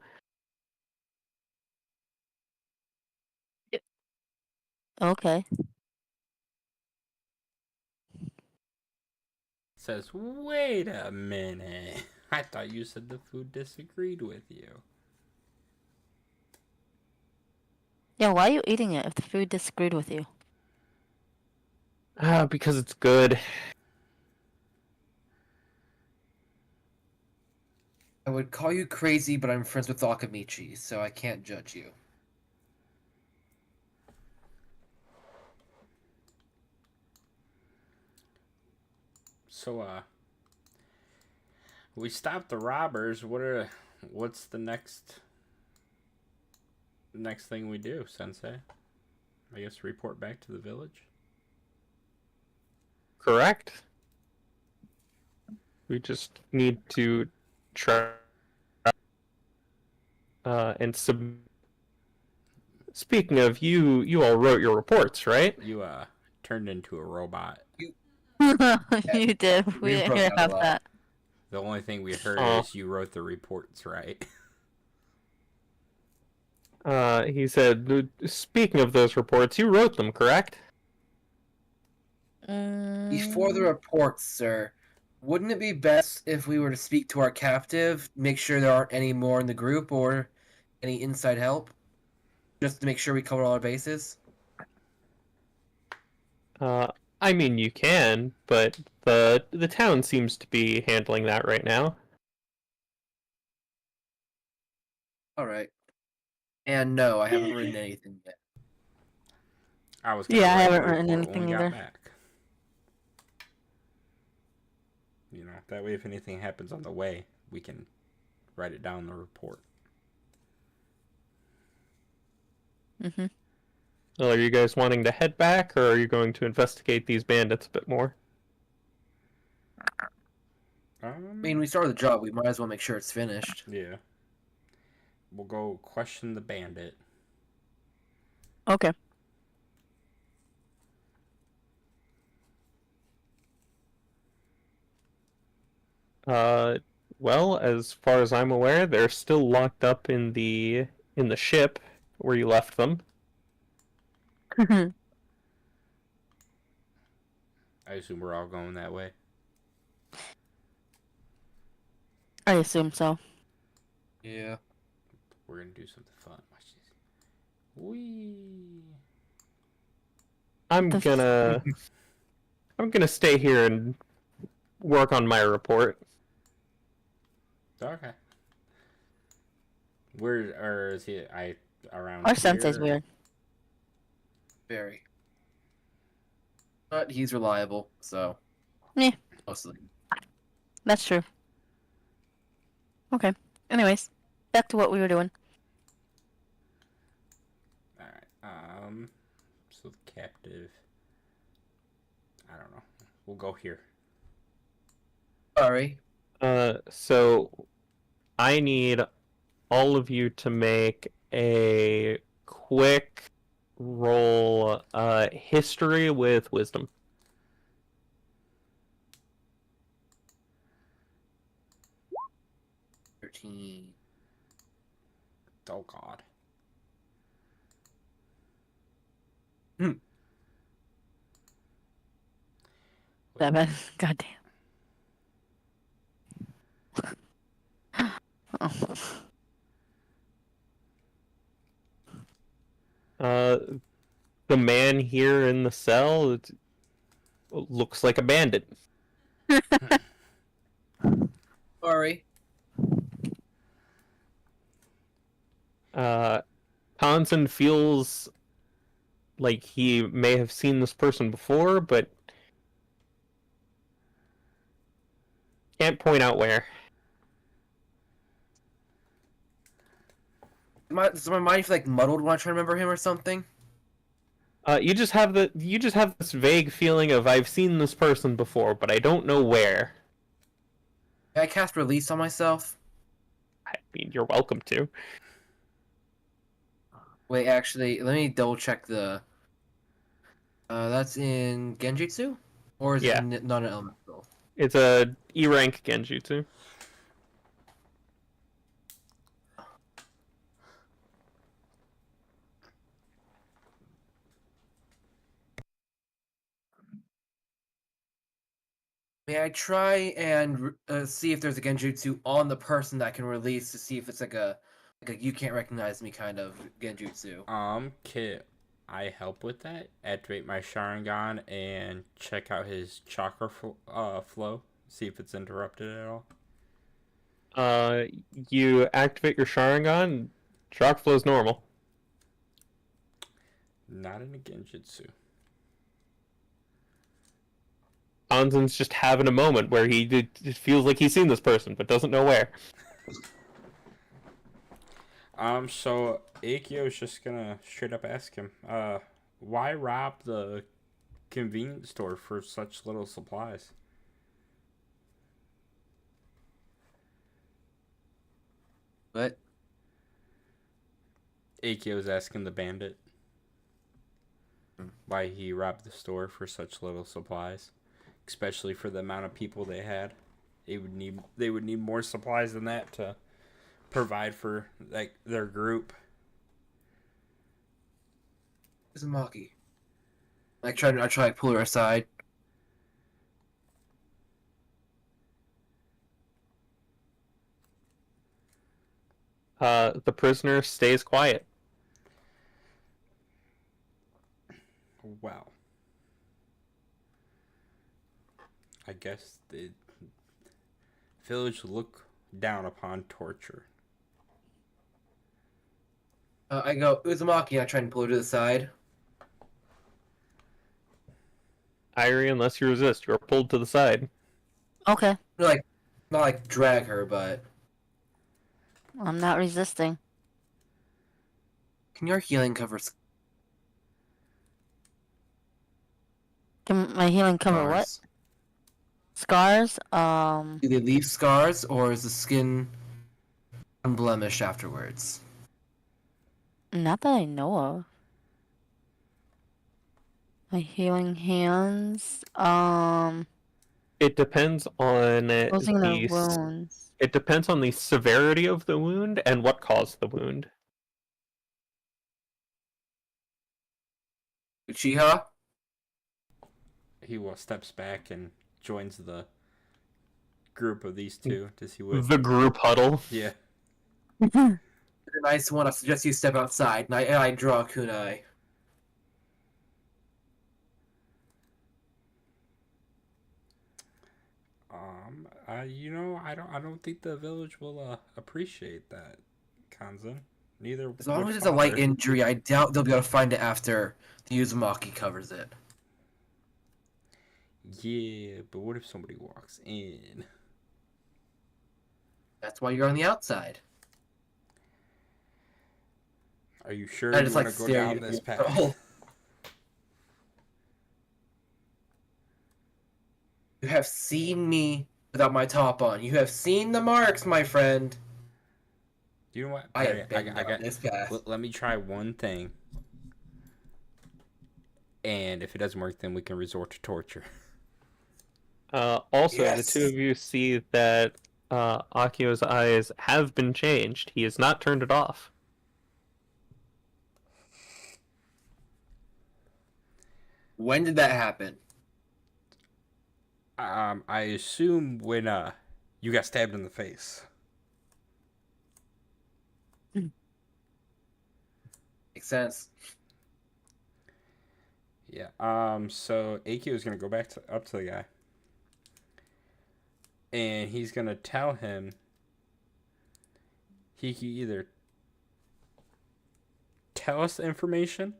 Okay. Says, wait a minute. I thought you said the food disagreed with you. Yeah, why are you eating it if the food disagreed with you? Because it's good. I would call you crazy, but I'm friends with Akamichi, so I can't judge you. So, we stopped the robbers. What's the next thing we do, Sensei? I guess report back to the village. Correct. We just need to try and Speaking of, you all wrote your reports, right? You turned into a robot. You did. We We didn't broke hear out a about lot. that. The only thing we heard Oh. is you wrote the reports, right? He said, speaking of those reports, you wrote them, correct? Before the reports, sir, wouldn't it be best if we were to speak to our captive, make sure there aren't any more in the group or any inside help? Just to make sure we cover all our bases? I mean, you can, but the town seems to be handling that right now. Alright. And no, I haven't written anything yet. I was gonna Yeah, I write the haven't written report when anything we got either. back. You know, that way if anything happens on the way, we can write it down in the report. Mm-hmm. Well, are you guys wanting to head back, or are you going to investigate these bandits a bit more? I mean, we started the job, we might as well make sure it's finished. Yeah. We'll go question the bandit. Okay. Well, as far as I'm aware, they're still locked up in the ship where you left them. I assume we're all going that way. I assume so. Yeah. We're gonna do something fun. Watch this. Whee! I'm The gonna stay here and work on my report. Okay. Or is he around Our here? sensei's weird. Very. But he's reliable, so. Yeah. Mostly. That's true. Okay. Anyways, back to what we were doing. Alright, so the captive. I don't know. We'll go here. Sorry. So I need all of you to make a quick roll, history with wisdom. 13. Oh god. Seven. Goddamn. Oh. The man here in the cell looks like a bandit. Sorry. Townsend feels like he may have seen this person before, but can't point out where. Does my mind feel like muddled when I try to remember him or something? You just have this vague feeling of I've seen this person before, but I don't know where. Can I cast release on myself? I mean, you're welcome to. Wait, actually, let me double check the. That's in Genjutsu, or is Yeah. it not an elemental? It's a E rank genjutsu. May I try and see if there's a Genjutsu on the person that can release to see if it's like a you can't recognize me kind of Genjutsu? Can I help with that? Activate my Sharingan and check out his chakra flow. See if it's interrupted at all. You activate your Sharingan, shock flow's normal. Not in a Genjutsu. Anzen's just having a moment where it feels like he's seen this person, but doesn't know where. So Aikio's just gonna straight up ask him, why rob the convenience store for such little supplies? What? Aikio's asking the bandit why he robbed the store for such little supplies, especially for the amount of people they had. They would need more supplies than that to provide for like their group. Uzumaki. I try to pull her aside. The prisoner stays quiet. Well, I guess the village look down upon torture. I go, Uzumaki, and I try and pull her to the side. Irie, unless you resist, you're pulled to the side. Okay. Not like drag her, but I'm not resisting. can your healing cover Can my healing cover what? scars? Scars? Do they leave scars, or is the skin unblemished afterwards? Not that I know of. My healing hands. It depends on Closing the wounds. It depends on the severity of the wound and what caused the wound. Uchiha? He steps back and joins the group of these two to see what. The group huddle. Yeah. A nice one. I suggest you step outside, and I draw a kunai. I don't think the village will appreciate that, Kanzen. Neither. As long would as it's a light father. injury, I doubt they'll be able to find it after the Uzumaki covers it. Yeah, but what if somebody walks in? That's why you're on the outside. Are you sure I you just want like to go stare down you this in the path? soul. You have seen me without my top on. You have seen the marks, my friend. You know what? I Alright, have been down this path. Let me try one thing. And if it doesn't work, then we can resort to torture. Also, Yes. the two of you see that Akio's eyes have been changed. He has not turned it off. When did that happen? I assume when you got stabbed in the face. Makes sense. Yeah. So Aikio is gonna go up to the guy, and he's gonna tell him he can either tell us the information,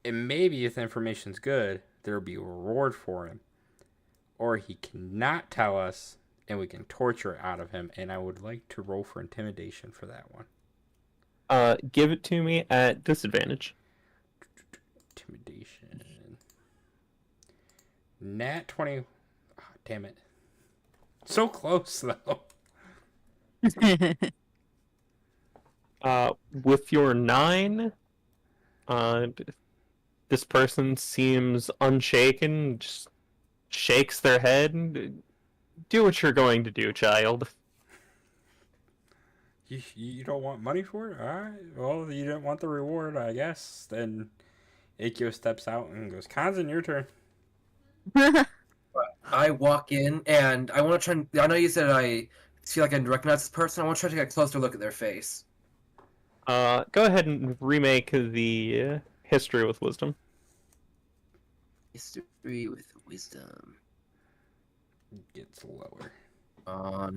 and maybe if the information's good, there will be a reward for him, or he cannot tell us, and we can torture it out of him. And I would like to roll for intimidation for that one. Give it to me at disadvantage. Intimidation. Nat 20. Oh, damn it. So close, though. With your 9, this person seems unshaken, just shakes their head. Do what you're going to do, child. You don't want money for it? Alright. Well, you didn't want the reward, I guess. Then Aikio steps out and goes, Kanzen, your turn. I walk in and I want to try and... I know you said I feel like I recognize this person. I want to try to take a closer look at their face. Go ahead and remake the history with wisdom. History with wisdom. Gets lower.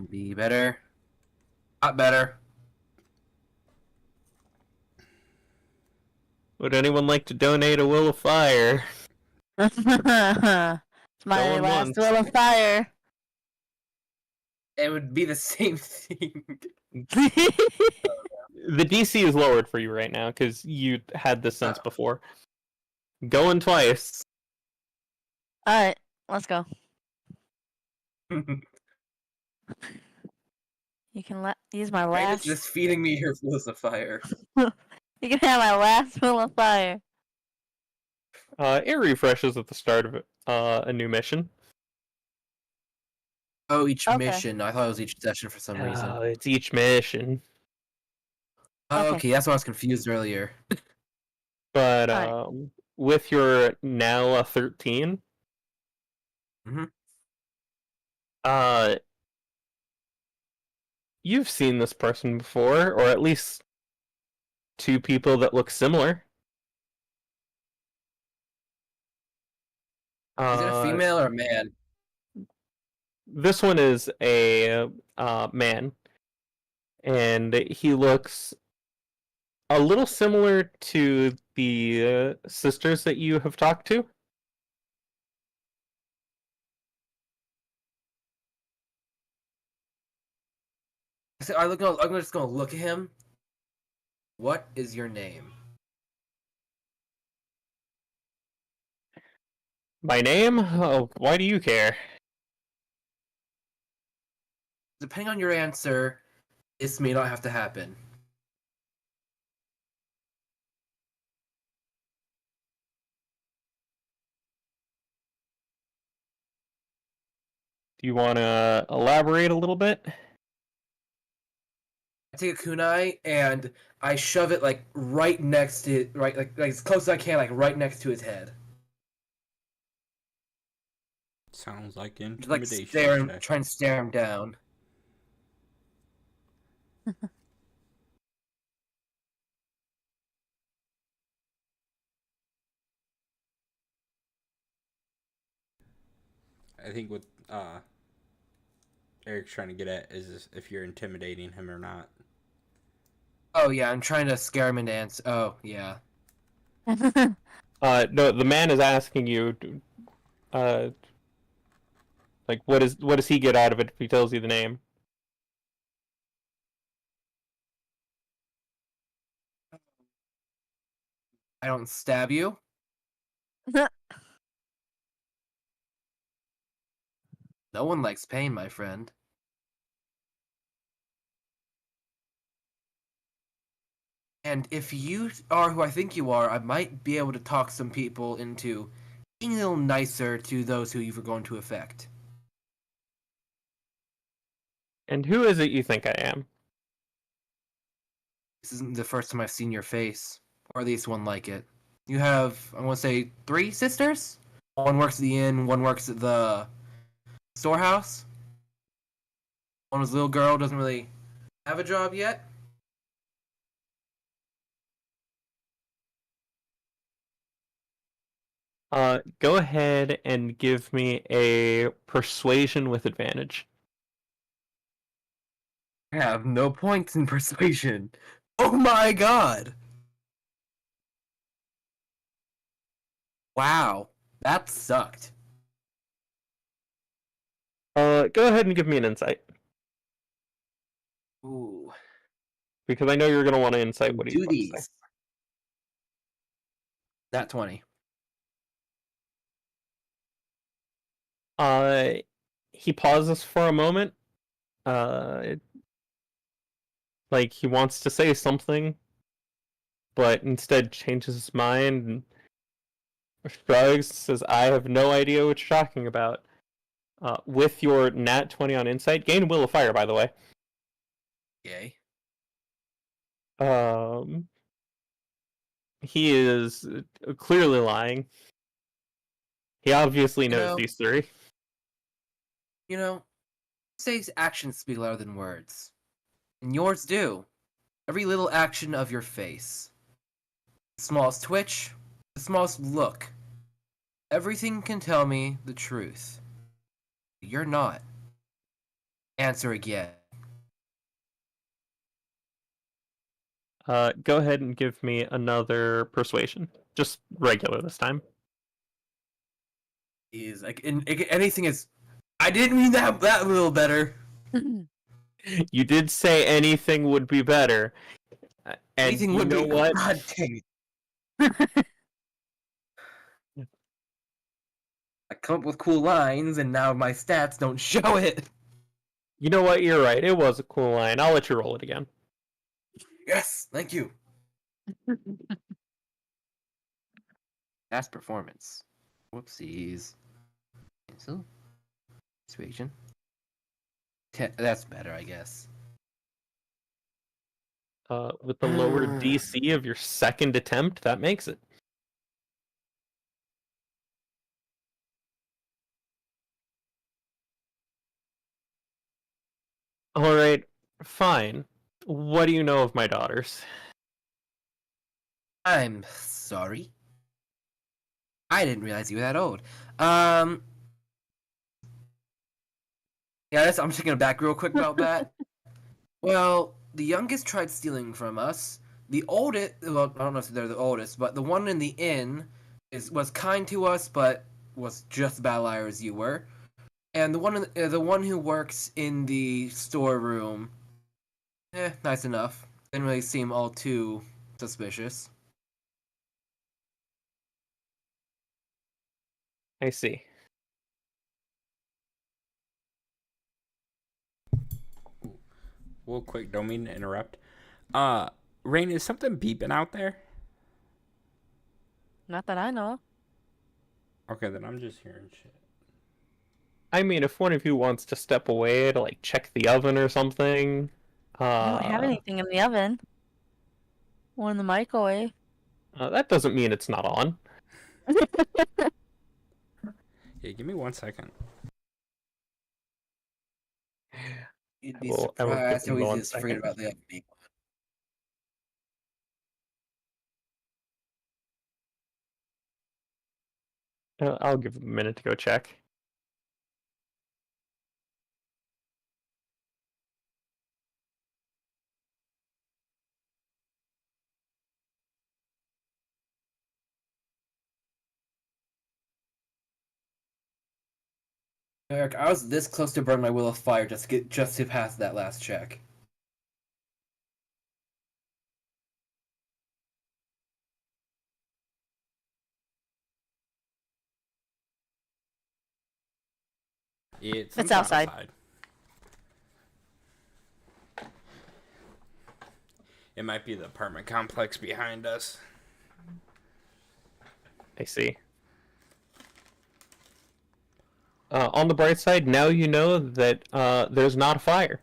Be better. Not better. Would anyone like to donate a will of fire? It's my Going last once. will of fire. It would be the same thing. The DC is lowered for you right now because you had this sense before. Going twice. Alright, let's go. You can use my Right, last. just feeding me your wills of fire. You can have my last will of fire. It refreshes at the start of a new mission. Oh, each Okay. mission. I thought it was each session for some reason. Oh, it's each mission. Oh, Okay. okay, that's why I was confused earlier. But Alright. with your now 13, Mhm. you've seen this person before, or at least two people that look similar. Is it a female or a man? This one is a man, and he looks a little similar to the sisters that you have talked to. So I'm just gonna look at him. What is your name? My name? Oh, why do you care? Depending on your answer, this may not have to happen. Do you want to elaborate a little bit? I take a kunai and I shove it like right next to like as close as I can, like right next to his head. Sounds like Just, like intimidation. check. try and stare him down. I think what Eric's trying to get at is if you're intimidating him or not. Oh yeah, I'm trying to scare him into answer. Oh yeah. No, the man is asking you, like, what does he get out of it if he tells you the name? I don't stab you. No one likes pain, my friend. And if you are who I think you are, I might be able to talk some people into being a little nicer to those who you were going to affect. And who is it you think I am? This isn't the first time I've seen your face, or at least one like it. You have, I want to say, 3 sisters? One works at the inn, one works at the storehouse. One was a little girl, doesn't really have a job yet. Go ahead and give me a persuasion with advantage. I have no points in persuasion. Oh my god! Wow, that sucked. Go ahead and give me an insight. Ooh. Because I know you're going to want to insight what he's Do about to these. say. That 20. He pauses for a moment. Like he wants to say something, but instead changes his mind and shrugs, says, I have no idea what you're talking about. With your nat 20 on insight, gain will of fire, by the way. Yay. He is clearly lying. He obviously knows these 3. You know, say's actions speak louder than words. And yours do. Every little action of your face. The smallest twitch, the smallest look. Everything can tell me the truth. You're not. Answer again. Go ahead and give me another persuasion. Just regular this time. Is like anything is. I didn't mean that a little better. You did say anything would be better. And Anything you would know be. what? God dang it. I come up with cool lines, and now my stats don't show it. You know what? You're right. It was a cool line. I'll let you roll it again. Yes, thank you. Past performance. Whoopsies. Cancel. Persuasion. That's better, I guess. With the lower DC of your second attempt, that makes it. All right, fine. What do you know of my daughters? I'm sorry. I didn't realize you were that old. Yeah, I'm taking it back real quick about that. Well, the youngest tried stealing from us. The oldest, well, I don't know if they're the oldest, but the one in the inn was kind to us, but was just as bad a liar as you were. And the one who works in the storeroom, nice enough. Didn't really seem all too suspicious. I see. Real quick, don't mean to interrupt. Rain, is something beeping out there? Not that I know. Okay, then I'm just hearing shit. I mean, if one of you wants to step away to like check the oven or something, I don't have anything in the oven or in the microwave. That doesn't mean it's not on. Yeah, give me 1 second. You'd be I will surprised give how you easy 1 it is to forget second. about the oven. I'll give it a minute to go check. Eric, I was this close to burn my will of fire just to pass that last check. It's outside. It might be the apartment complex behind us. I see. On the bright side, now you know that there's not a fire.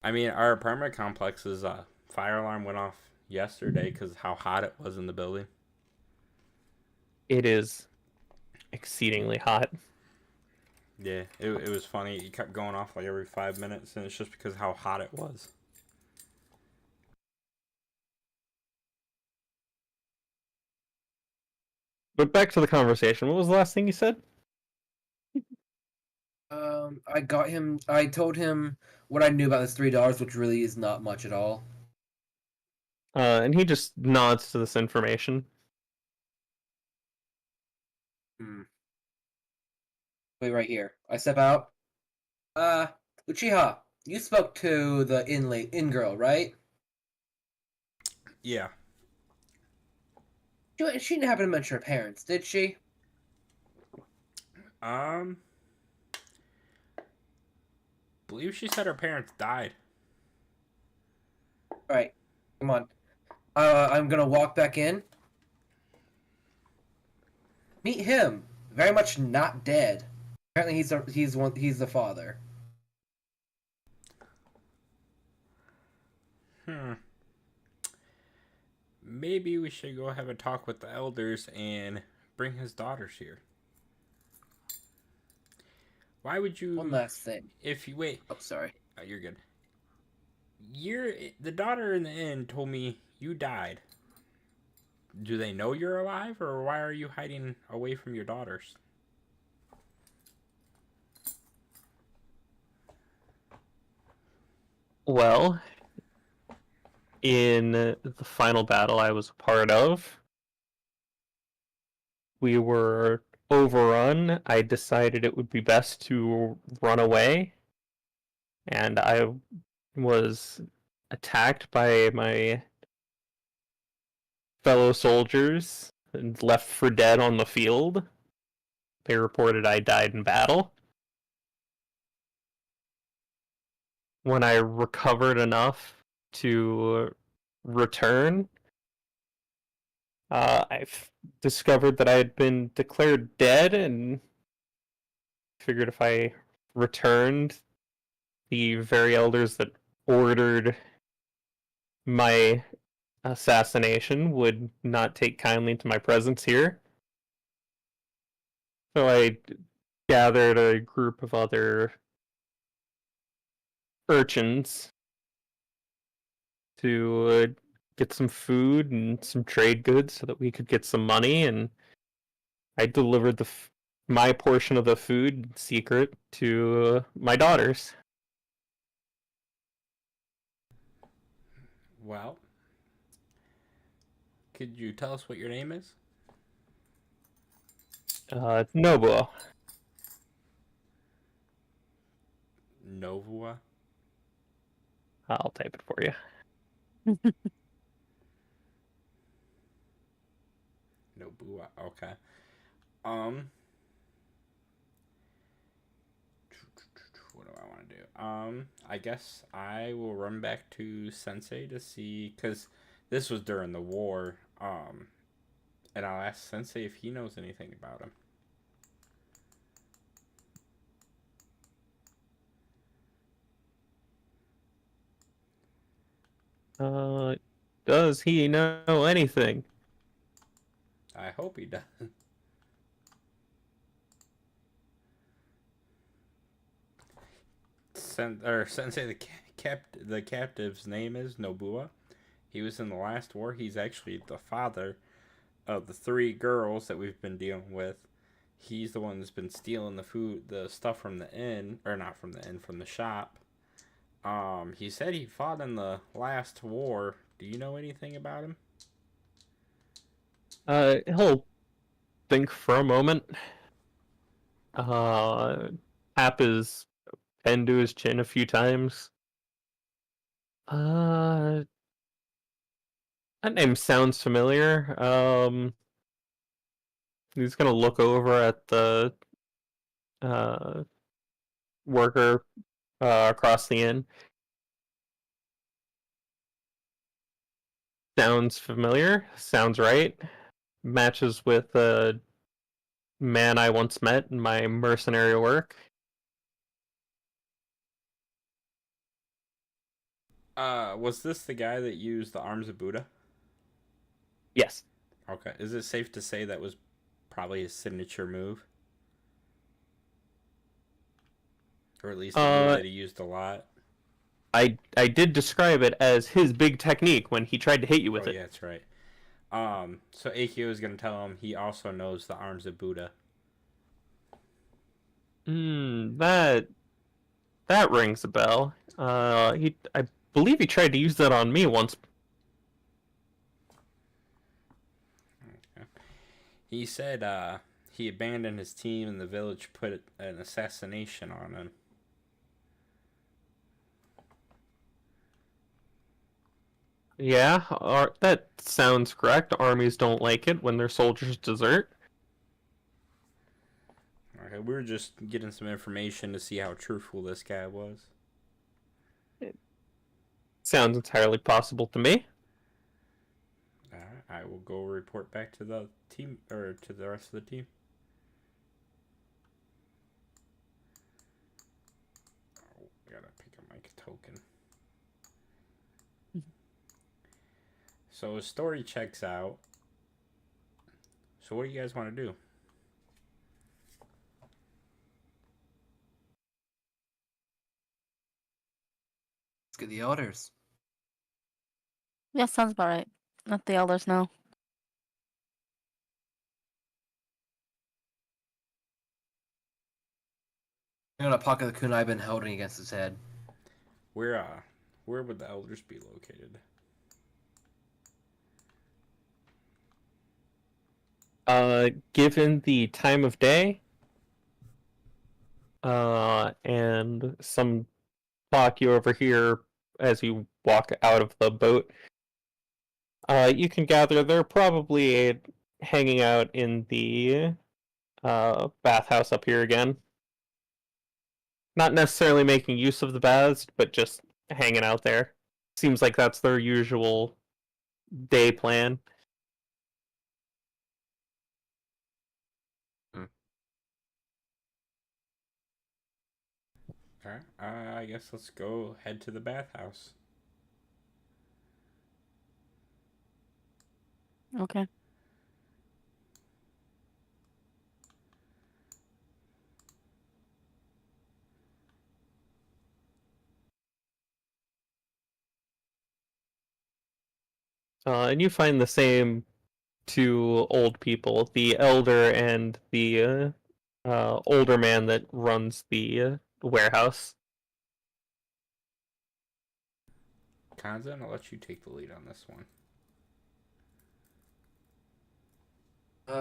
I mean, our apartment complex's fire alarm went off yesterday because how hot it was in the building. It is exceedingly hot. Yeah, it was funny. It kept going off like every 5 minutes, and it's just because how hot it was. But back to the conversation. What was the last thing you said? I told him what I knew about this $3, which really is not much at all. And he just nods to this information. Wait, right here. I step out. Uchiha, you spoke to the in girl, right? Yeah. She didn't happen to mention her parents, did she? Believe she said her parents died. Alright, come on. I'm gonna walk back in. Meet him. Very much not dead. Apparently he's the father. Maybe we should go have a talk with the elders and bring his daughters here. Why would you... One last thing. If you... Wait. Oh, sorry. Oh, you're good. The daughter in the inn told me you died. Do they know you're alive, or why are you hiding away from your daughters? Well, in the final battle I was a part of, we were overrun. I decided it would be best to run away, and I was attacked by my fellow soldiers and left for dead on the field. They reported I died in battle. When I recovered enough to return, I discovered that I had been declared dead, and figured if I returned, the very elders that ordered my assassination would not take kindly to my presence here. So I gathered a group of other urchins to get some food and some trade goods so that we could get some money, and I delivered my portion of the food in secret to my daughters. Well, could you tell us what your name is? Nobuo. Novua? I'll type it for you. Nobua. Okay. What do I want to do? I guess I will run back to Sensei to see, because this was during the war. And I'll ask Sensei if he knows anything about him. Does he know anything? I hope he does. Sensei, the captive's name is Nobua. He was in the last war. He's actually the father of the 3 girls that we've been dealing with. He's the one that's been stealing the stuff from the inn, or not from the inn, from the shop. He said he fought in the last war. Do you know anything about him? He'll think for a moment. Tap his pen to his chin a few times. That name sounds familiar. He's gonna look over at the worker across the inn. Sounds familiar. Sounds right. Matches with a man I once met in my mercenary work. Was this the guy that used the arms of Buddha? Yes. Okay. Is it safe to say that was probably his signature move? Or at least a move that he used a lot? I did describe it as his big technique when he tried to hit you with it. Yeah, that's right. So Akio is going to tell him he also knows the arms of Buddha. That rings a bell. I believe he tried to use that on me once. Okay. He said he abandoned his team and the village put an assassination on him. Yeah, that sounds correct. Armies don't like it when their soldiers desert. Okay, we were just getting some information to see how truthful this guy was. Sounds entirely possible to me. Alright, I will go report back to the team, or to the rest of the team. Oh, gotta pick up my token. So his story checks out. So what do you guys want to do? Let's get the elders. Yeah, sounds about right. Let the elders know. I'm gonna pocket the kunai I've been holding against his head. We're Where would the elders be located? Given the time of day, and some talk you overhear as you walk out of the boat, you can gather they're probably hanging out in the bathhouse up here again. Not necessarily making use of the baths, but just hanging out there. Seems like that's their usual day plan. Alright, I guess let's go head to the bathhouse. Okay. And you find the same two old people, the elder and the older man that runs the warehouse. Kanzan, I'll let you take the lead on this one.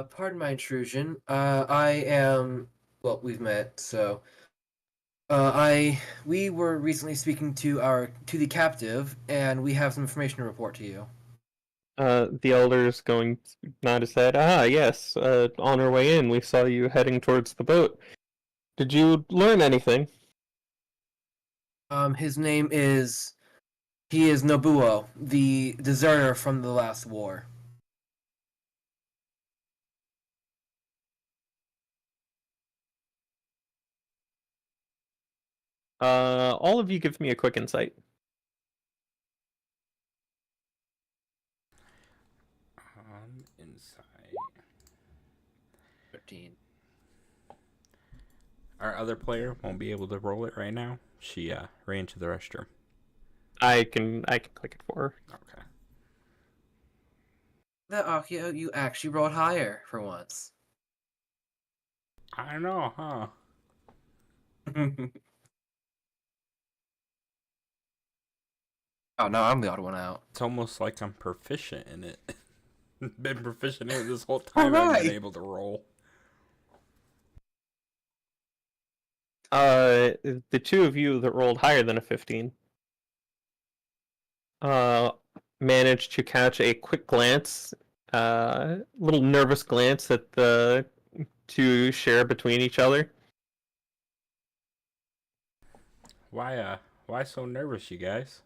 Pardon my intrusion. Well, we've met, so. We were recently speaking to the captive, and we have some information to report to you. The elder's going to nod his head. Ah, yes, on our way in, we saw you heading towards the boat. Did you learn anything? His name is. He is Nobuo, the deserter from the last war. All of you give me a quick insight. Insight. 13. Our other player won't be able to roll it right now. She ran to the restroom. I can click it for her. Okay. That Akio, you actually rolled higher for once. I know, huh? Oh no, I'm the odd one out. It's almost like I'm proficient in it. Been proficient in it this whole time. I've Alright. been able to roll. The two of you that rolled higher than a 15 managed to catch a quick glance, little nervous glance that the two share between each other. Why so nervous, you guys?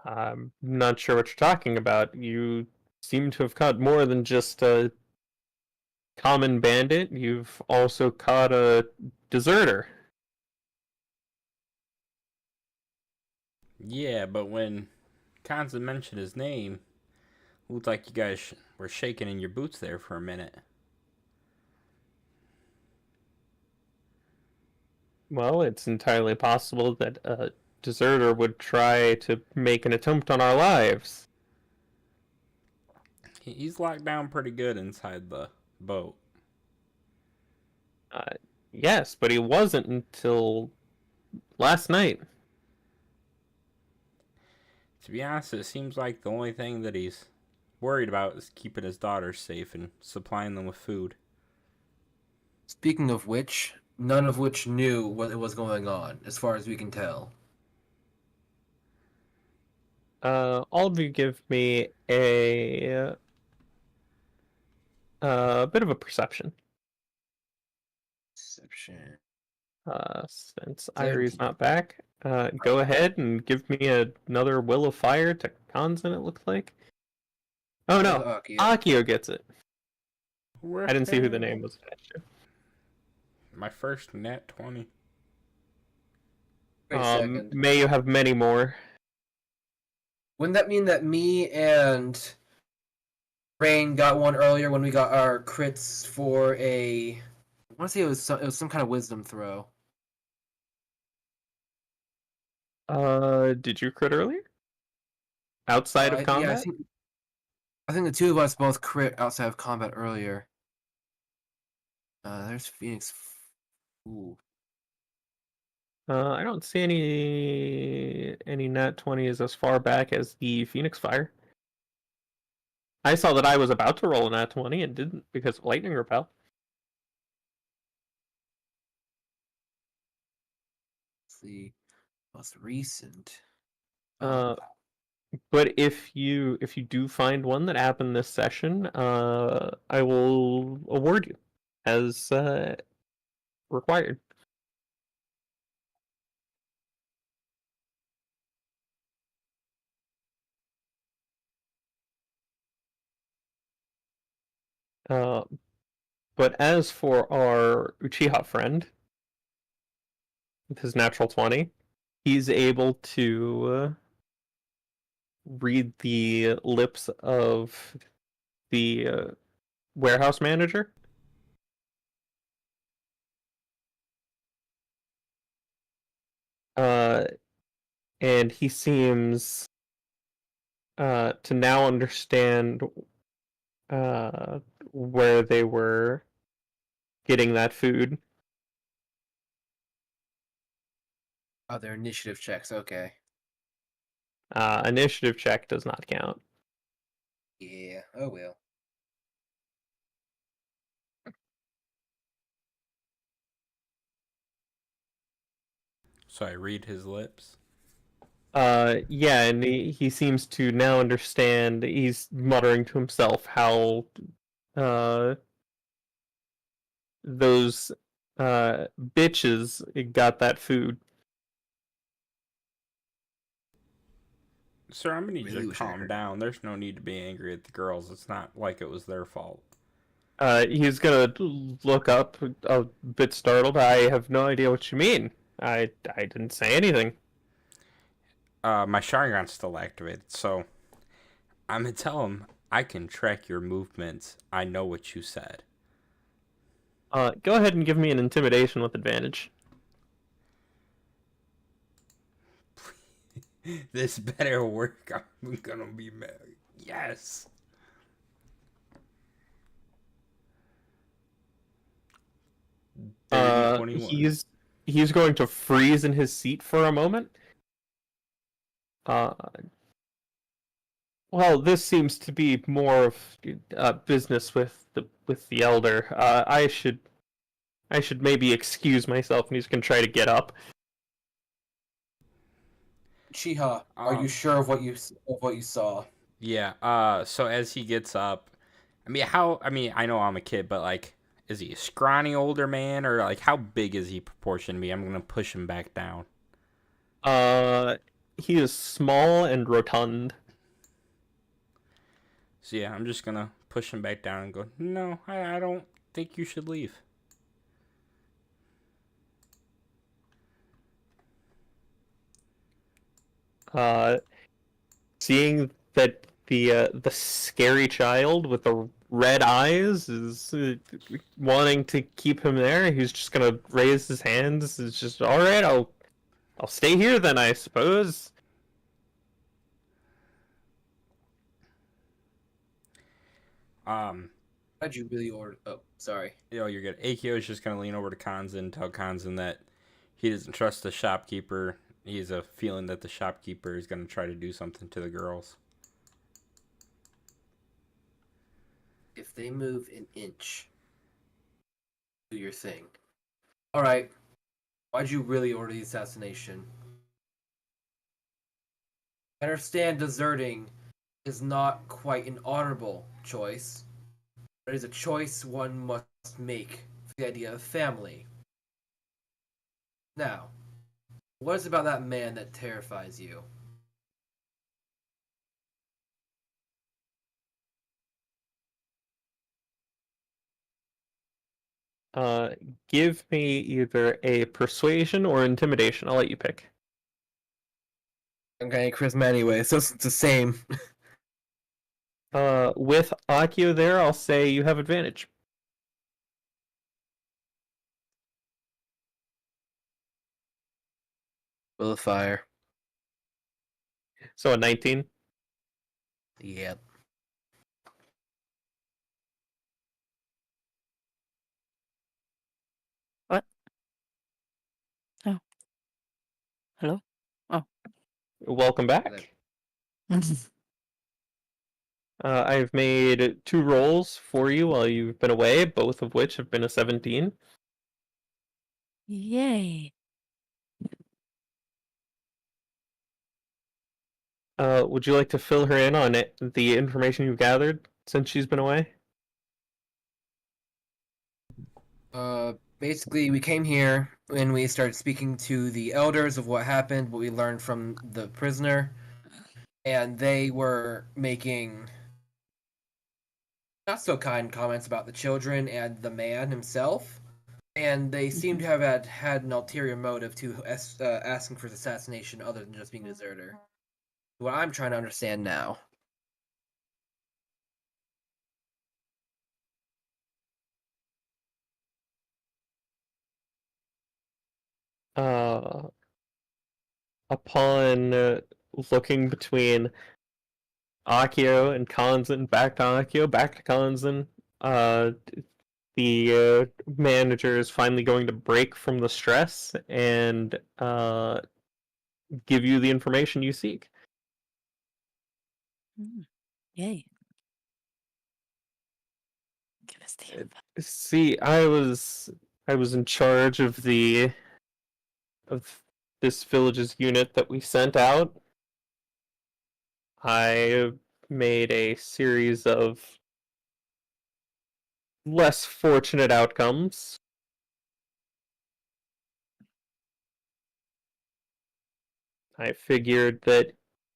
I'm not sure what you're talking about. You seem to have caught more than just a common bandit. You've also caught a deserter. Yeah, but when Kanza mentioned his name, it looked like you guys were shaking in your boots there for a minute. Well, it's entirely possible that a deserter would try to make an attempt on our lives. He's locked down pretty good inside the boat. Uh, yes, but he wasn't until last night. To be honest, it seems like the only thing that he's worried about is keeping his daughters safe and supplying them with food. Speaking of which, none of which knew what was going on, as far as we can tell. All of you give me a bit of a perception. Perception. Since Irie's not back, go yeah. ahead and give me another Will of Fire to Kanzan, it looks like. Oh no, Akio. Akio gets it. Where I didn't see who the name was attached to. My first nat 20. Wait a second. May you have many more. Wouldn't that mean that me and Rain got one earlier when we got our crits for a? I want to say it was some kind of wisdom throw. Did you crit earlier? Outside of combat? Yeah, I think the two of us both crit outside of combat earlier. There's Phoenix. Ooh. I don't see any nat 20s as far back as the Phoenix Fire. I saw that I was about to roll a nat 20 and didn't because of lightning repel. Let's see, most recent. Uh, but if you do find one that happened this session, I will award you as required. Uh, but as for our Uchiha friend, with his natural 20, he's able to read the lips of the warehouse manager. And he seems to now understand where they were getting that food. Other initiative checks. Okay. Initiative check does not count. Yeah. Oh well. So I read his lips. Yeah, and he seems to now understand. He's muttering to himself how uh, those bitches got that food. Sir, I'm gonna need you Really to wish I calm heard. down. There's no need to be angry at the girls. It's not like it was their fault. He's gonna look up a bit startled. I have no idea what you mean. I didn't say anything. My Sharingan's still activated, so I'm gonna tell him I can track your movements. I know what you said. Go ahead and give me an intimidation with advantage. This better work. I'm gonna be mad. Yes. Dirty 21. He's going to freeze in his seat for a moment. Uh, well, this seems to be more of business with the elder. I should maybe excuse myself, and he's gonna try to get up. Chiha, are you sure of what you saw? Yeah. So as he gets up, I mean, I know I'm a kid, but like, is he a scrawny older man, or like, how big is he proportion to me? I'm gonna push him back down. Uh, he is small and rotund. So yeah, I'm just gonna push him back down and go, no, I don't think you should leave. Uh, Seeing that the scary child with the red eyes is wanting to keep him there, he's just gonna raise his hands. It's just all right. I'll stay here then, I suppose. How'd you really order? Oh, sorry. You're good. Akio is just gonna lean over to Kanzan and tell Kanzan that he doesn't trust the shopkeeper. He has a feeling that the shopkeeper is gonna try to do something to the girls. If they move an inch, do your thing. All right. Why'd you really order the assassination? I understand deserting is not quite an honorable choice, but it is a choice one must make for the idea of family. Now, what is it about that man that terrifies you? Uh, Give me either a persuasion or intimidation. I'll let you pick. I'm getting charisma anyway, so it's the same. With Akio there, I'll say you have advantage. Will of fire. So a 19. Yep. What? Oh. Hello? Oh. Welcome back. I've made 2 rolls for you while you've been away, both of which have been a 17. Yay. Would you like to fill her in on the information you've gathered since she's been away? Basically, we came here and we started speaking to the elders of what happened, what we learned from the prisoner, and they were making not so kind comments about the children and the man himself, and they seem to have had an ulterior motive to asking for his assassination other than just being a deserter. What I'm trying to understand now. Upon looking between Akio and Kanzen, back to Akio, back to Kanzen, the manager is finally going to break from the stress and give you the information you seek. Yay. Give us the info. See, I was in charge of this village's unit that we sent out. I made a series of less fortunate outcomes. I figured that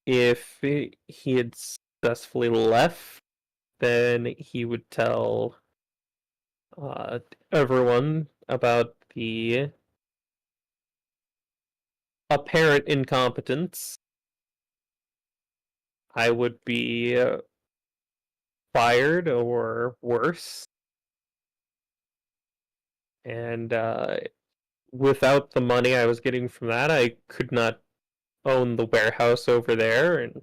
if he had successfully left, then he would tell everyone about the apparent incompetence. I would be fired or worse. And without the money I was getting from that, I could not own the warehouse over there and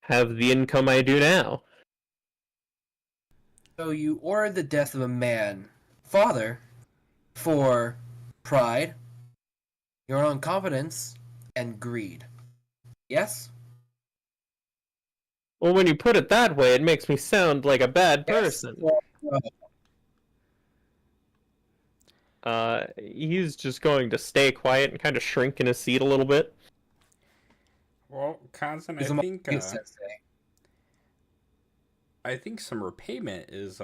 have the income I do now. So you ordered the death of a man, father, for pride, your own competence, and greed. Yes? Well, when you put it that way, it makes me sound like a bad Yes. person. He's just going to stay quiet and kind of shrink in his seat a little bit. Well, Kanzen, I think some repayment is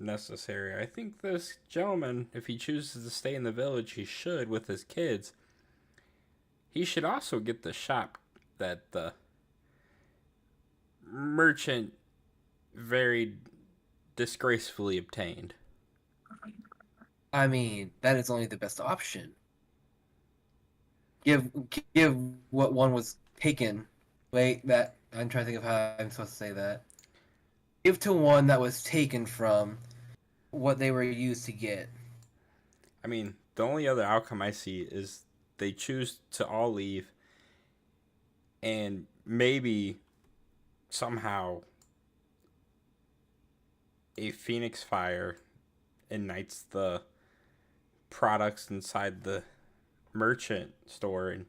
necessary. I think this gentleman, if he chooses to stay in the village, he should with his kids. He should also get the shop that the merchant very disgracefully obtained. I mean, that is only the best option. Give what one was taken. Wait, that I'm trying to think of how I'm supposed to say that. Give to one that was taken from what they were used to get. I mean, the only other outcome I see is they choose to all leave, and maybe somehow a phoenix fire ignites the products inside the merchant store and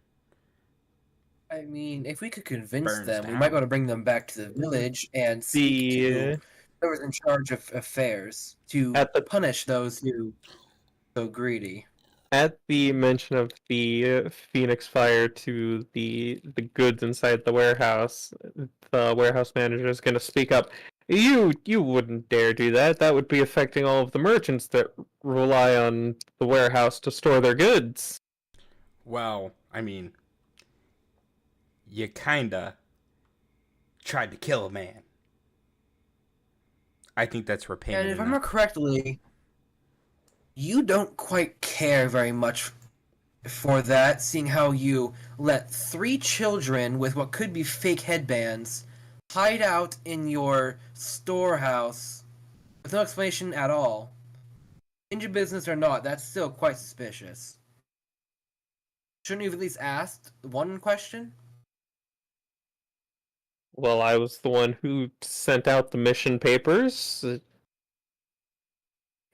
I mean, if we could convince burns them, we down. might be able to bring them back to the village and speak to whoever's in charge of affairs to punish those who are so greedy. At the mention of the Phoenix fire to the goods inside the warehouse manager is going to speak up. You wouldn't dare do that. That would be affecting all of the merchants that rely on the warehouse to store their goods. Well, I mean, you kinda tried to kill a man. I think that's repayment. And if I remember correctly, you don't quite care very much for that, seeing how you let 3 children with what could be fake headbands hide out in your storehouse with no explanation at all. Ninja business or not, that's still quite suspicious. Shouldn't you have at least asked one question? Well, I was the one who sent out the mission papers. I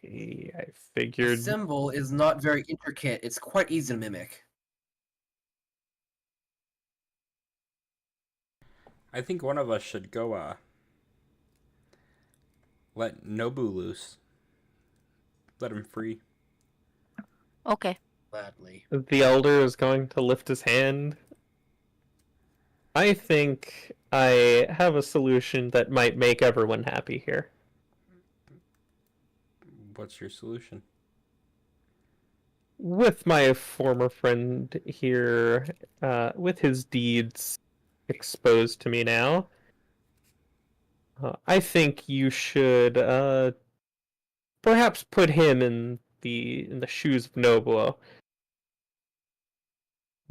The figured. symbol is not very intricate, it's quite easy to mimic. I think one of us should go let Nobu loose. Let him free. Okay. Gladly. The elder is going to lift his hand. I think I have a solution that might make everyone happy here. What's your solution? With my former friend here, with his deeds exposed to me now, I think you should perhaps put him in the shoes of Nobuo.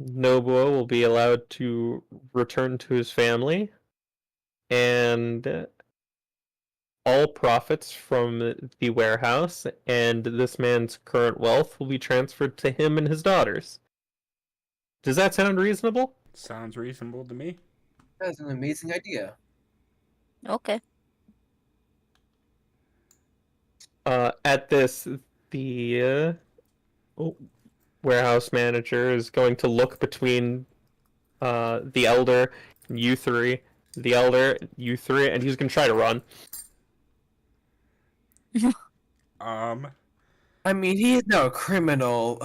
Nobuo will be allowed to return to his family, and all profits from the warehouse and this man's current wealth will be transferred to him and his daughters. Does that sound reasonable? Sounds reasonable to me. That's an amazing idea. Okay. At this, the warehouse manager is going to look between the elder and you three, the elder, you three, and he's going to try to run. I mean, he is now a criminal.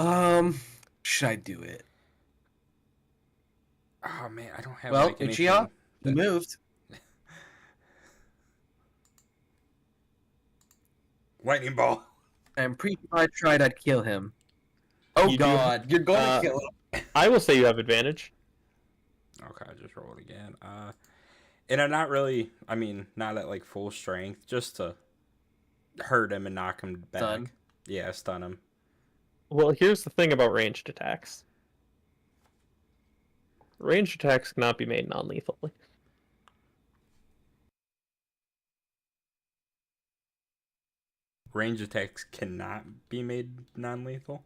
Should I do it? Oh man, I don't have Well, like anything. Uchiha, he that- moved. Lightning ball. I'm pretty sure I tried, I'd kill him. Oh You do- God, you're going to kill him. I will say you have advantage. Okay, I just rolled again. And I'm not really. I mean, not at like full strength, just to hurt him and knock him back. Stun? Yeah, stun him. Well, here's the thing about ranged attacks. Ranged attacks cannot be made non-lethally. Range attacks cannot be made non-lethal.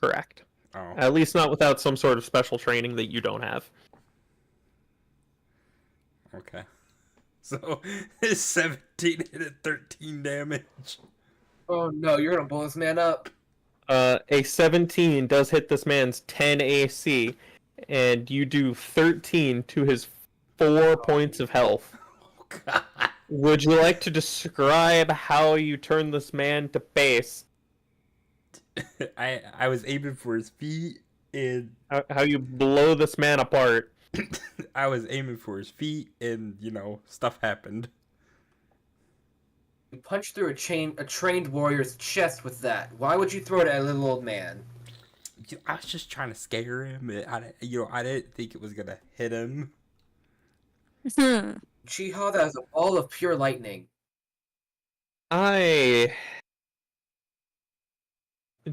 Correct. Oh, At least not without some sort of special training that you don't have. okay. So it's 17 hit at 13 damage. Oh no, you're gonna blow this man up. A 17 does hit this man's 10 AC, and you do 13 to his 4 points of health. Oh god. Would you like to describe how you turn this man to base? I was aiming for his feet and How you blow this man apart? I was aiming for his feet and stuff happened. You punched through a trained warrior's chest with that. Why would you throw it at a little old man? I was just trying to scare him. I didn't think it was gonna hit him. Chiha, that was a ball of pure lightning. I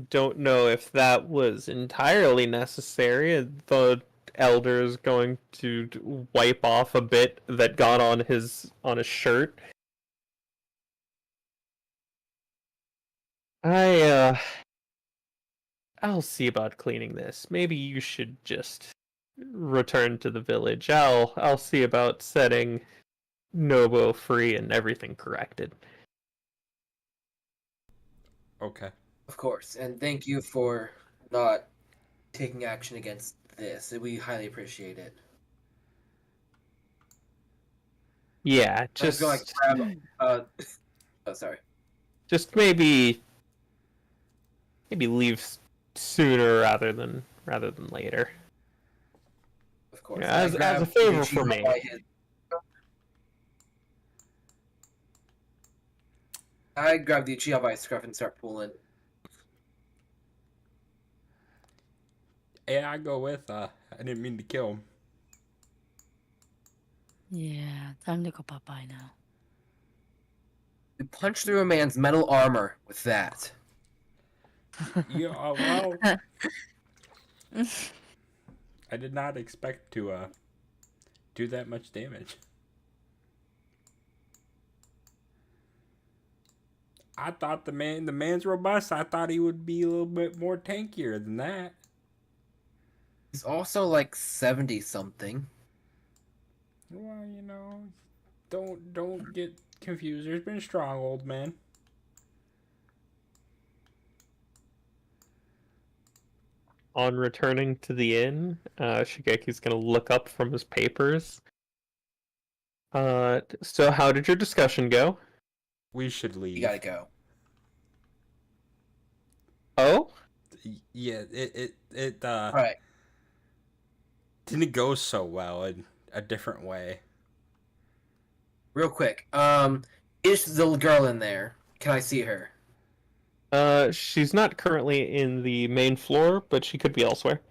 don't know if that was entirely necessary. The elder is going to wipe off a bit that got on his shirt. I'll see about cleaning this. Maybe you should just return to the village. I'll see about setting Nobo free and everything corrected. Okay. Of course, and thank you for not taking action against this. We highly appreciate it. Yeah, I was just gonna grab. Oh, sorry. just maybe leave sooner rather than later. Of course. Yeah, I as a grabbed favor Uchiha for me. by his- I grabbed the Uchiha by his scruff and start pulling. Yeah, I go with. I didn't mean to kill him. Yeah, time to go bye-bye now. You punch through a man's metal armor with that. Yeah, well, I did not expect to do that much damage. I thought the man's robust. I thought he would be a little bit more tankier than that. He's also like 70 something. Well, don't get confused. There's been strong old men. On returning to the inn, Shigeki's gonna look up from his papers So how did your discussion go? We should You leave. gotta go. Oh? Yeah, it All right. didn't go so well in a different way. Real quick. Is the little girl in there? Can I see her? She's not currently in the main floor, but she could be elsewhere.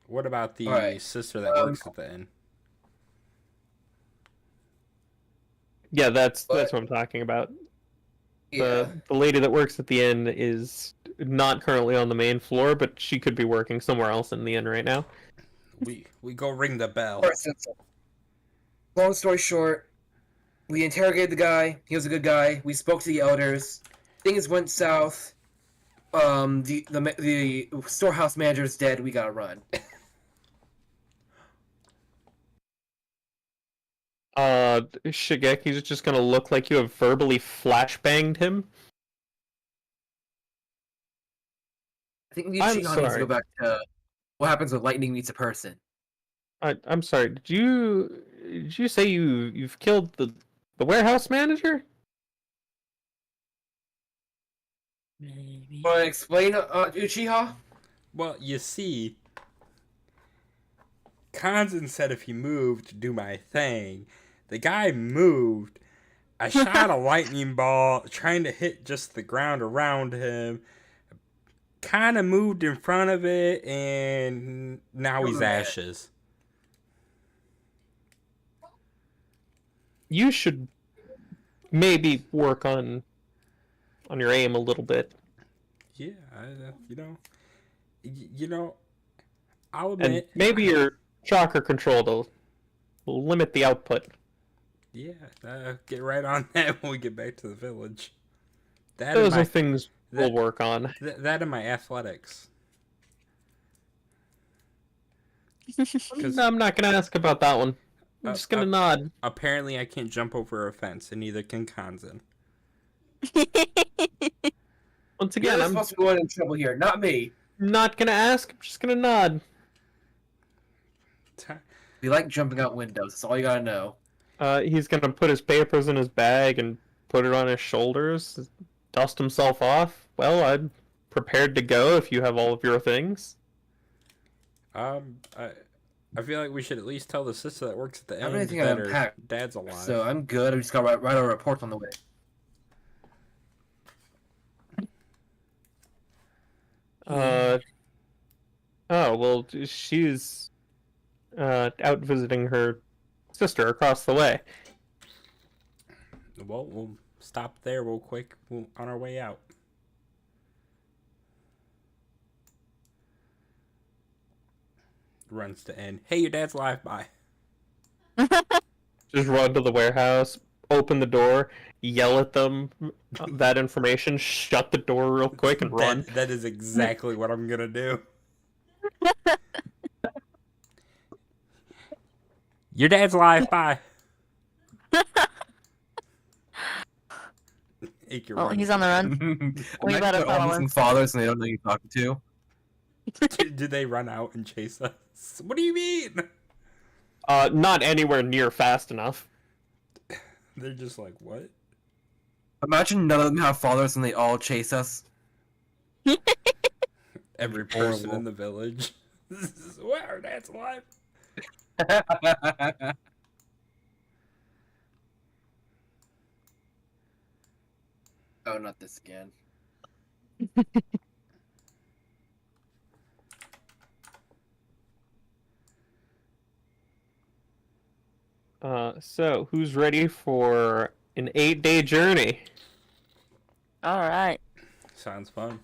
What about the Alright. sister that works at the inn? Yeah, that's But- what I'm talking about. Yeah. The lady that works at the inn is not currently on the main floor, but she could be working somewhere else in the inn right now. We go ring the bell. Alright, so long story short, we interrogated the guy. He was a good guy. We spoke to the elders. Things went south. The storehouse manager's dead. We gotta run. Shigeki's just gonna look like you have verbally flashbanged him. I think we I'm needs to sorry. go back to what happens when lightning meets a person. I'm sorry. Did you say you've killed the warehouse manager? Maybe. Want to explain, Uchiha? Well, you see, Kanzan said if he moved to do my thing. The guy moved. I shot a lightning ball trying to hit just the ground around him. Kind of moved in front of it, and now he's ashes. You should maybe work on your aim a little bit. Yeah, you know, I'll And admit. maybe your chakra control to limit the output. Yeah, get right on that when we get back to the village. That Those and are things we'll that- work on. that and my athletics. 'Cause I'm not gonna ask about that one. I'm just gonna nod. apparently I can't jump over a fence, and neither can Kanzan. Once You're again, I'm supposed to be going in trouble here, not me. not gonna ask. I'm just gonna nod. We like jumping out windows. That's all you gotta know. He's gonna put his papers in his bag and put it on his shoulders, dust himself off. Well, I'm prepared to go if you have all of your things. I feel like we should at least tell the sister that works at the I have inn anything that to her unpack, dad's alive. So I'm good. I just gotta write a report on the way. Oh, well, she's out visiting her sister across the way. Well, we'll stop there real quick on our way out. Runs to inn. Hey, your dad's alive. Bye. Just run to the warehouse, open the door, yell at them that information, shut the door real quick, and run. That is exactly what I'm gonna do. Your dad's alive. Bye. Ike Oh, runs. he's on the run. We Imagine better they're all follow missing him. fathers and they don't know who you're talking to. Did they run out and chase us? What do you mean? Not anywhere near fast enough. They're just like, what? Imagine none of them have fathers and they all chase us. Every person Horrible. in the village. Wow, our dad's alive. Oh, not this again. So who's ready for an 8-day journey? All right. Sounds fun.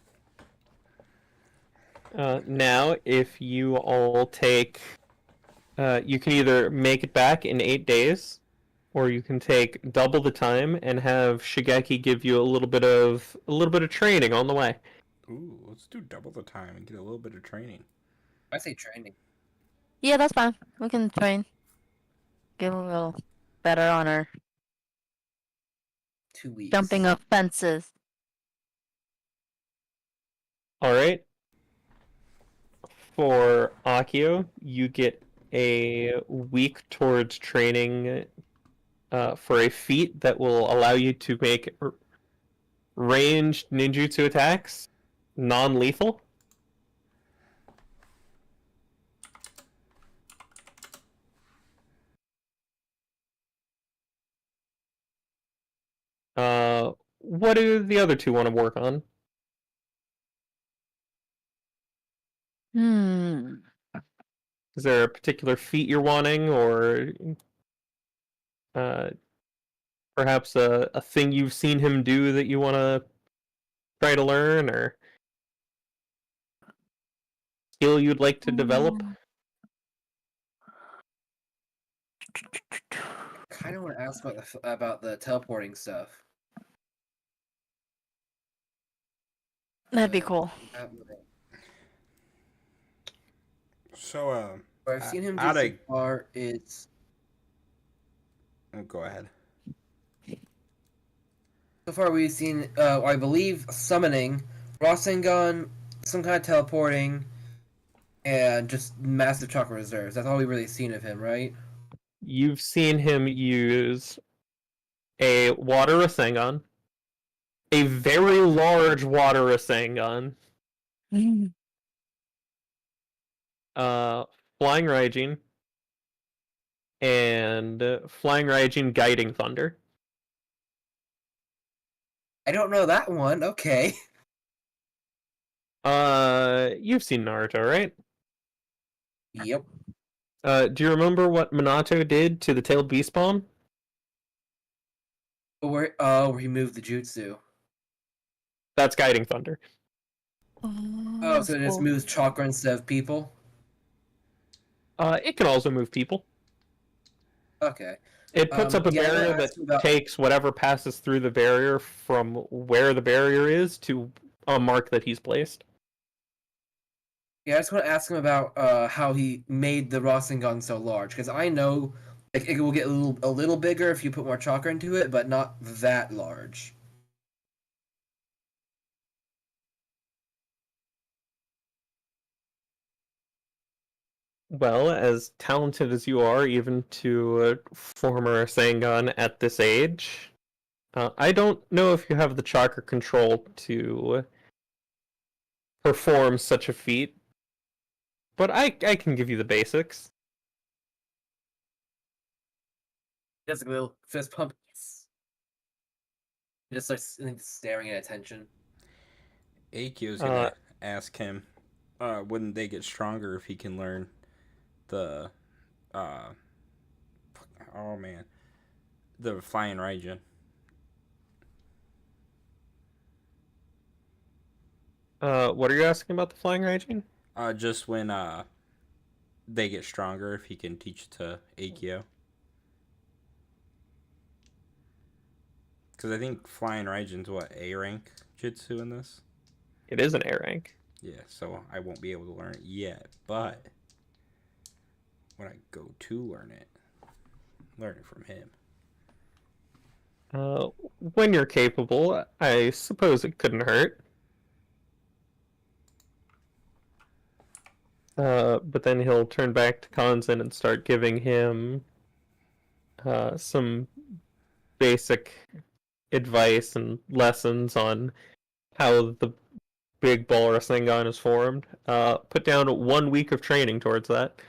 Now, if you all take, you can either make it back in 8 days, or you can take double the time and have Shigeki give you a little bit of training on the way. Ooh, let's do double the time and get a little bit of training. I say training. Yeah, that's fine. We can train. Get a little better on our 2 weeks. jumping up fences. All right. For Akio, you get a week towards training for a feat that will allow you to make ranged ninjutsu attacks non-lethal. What do the other two want to work on? Hmm. Is there a particular feat you're wanting, or uh, perhaps a thing you've seen him do that you want to try to learn, or skill you'd like to develop? Kind of want to ask about the teleporting stuff. That'd be cool. So, What I've seen him do out so of far is go ahead. so far we've seen I believe summoning, Rasengan, some kind of teleporting, and just massive chakra reserves. That's all we've really seen of him, right? You've seen him use a water Rasengan, a very large water Rasengan, Flying Raijin, and Flying Raijin Guiding Thunder. I don't know that one. Okay. You've seen Naruto, right? Yep. Do you remember what Minato did to the tailed beast bomb? Where he moved the jutsu. That's Guiding Thunder. Oh, so it just moves chakra instead of people? It can also move people. Okay. It puts up a yeah, I wanna barrier ask that you about- takes whatever passes through the barrier from where the barrier is to a mark that he's placed. Yeah, I just want to ask him about how he made the Rasengan so large, because I know like it will get a little bigger if you put more chakra into it, but not that large. Well, as talented as you are, even to a former Rasengan at this age, I don't know if you have the chakra control to perform such a feat, but I can give you the basics. Just a little fist pump. Yes. He just starts staring at attention. Aikio's gonna ask him, wouldn't they get stronger if he can learn the, oh man, the Flying Raijin? What are you asking about the Flying Raijin? Just when, they get stronger, if he can teach it to Aikio. Because I think Flying Raijin's what, A rank jutsu in this? It is an A rank. Yeah, so I won't be able to learn it yet, but when I go to learn it from him. When you're capable, I suppose it couldn't hurt. But then he'll turn back to Kanzen and start giving him some basic advice and lessons on how the big ball Rasengan is formed. Put down 1 week of training towards that.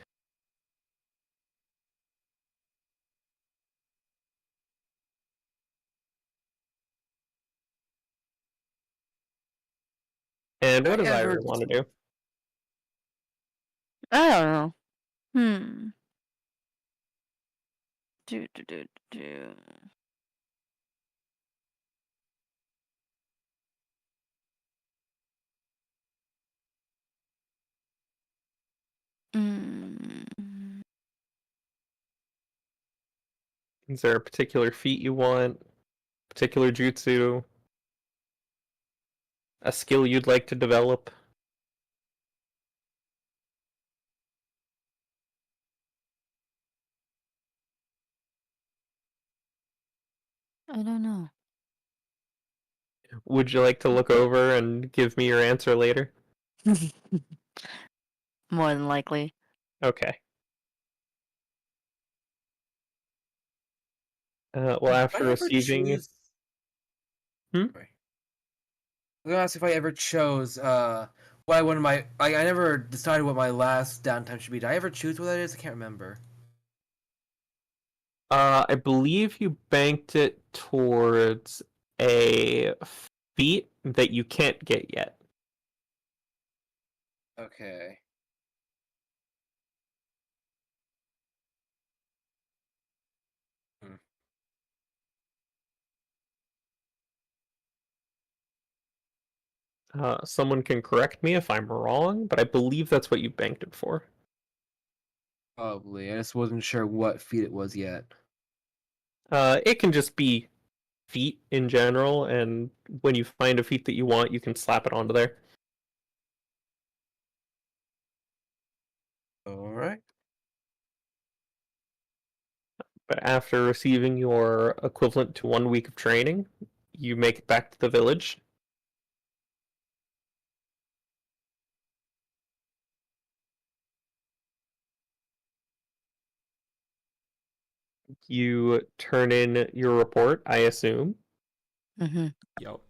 And what does Ira want to do? I don't know. Hmm. Do. Mm. Is there a particular feat you want? Particular jutsu? A skill you'd like to develop? I don't know. Would you like to look over and give me your answer later? More than likely. Okay. Well, Did I after ever receiving, choose... Hmm? Sorry. I was gonna ask if I ever chose what I wanted my. I never decided what my last downtime should be. Did I ever choose what that is? I can't remember. I believe you banked it towards a feat that you can't get yet. Okay. Someone can correct me if I'm wrong, but I believe that's what you banked it for. Probably. I just wasn't sure what feat it was yet. It can just be feat in general, and when you find a feat that you want, you can slap it onto there. All right. But after receiving your equivalent to 1 week of training, you make it back to the village. You turn in your report, I assume. Mm-hmm. Yup.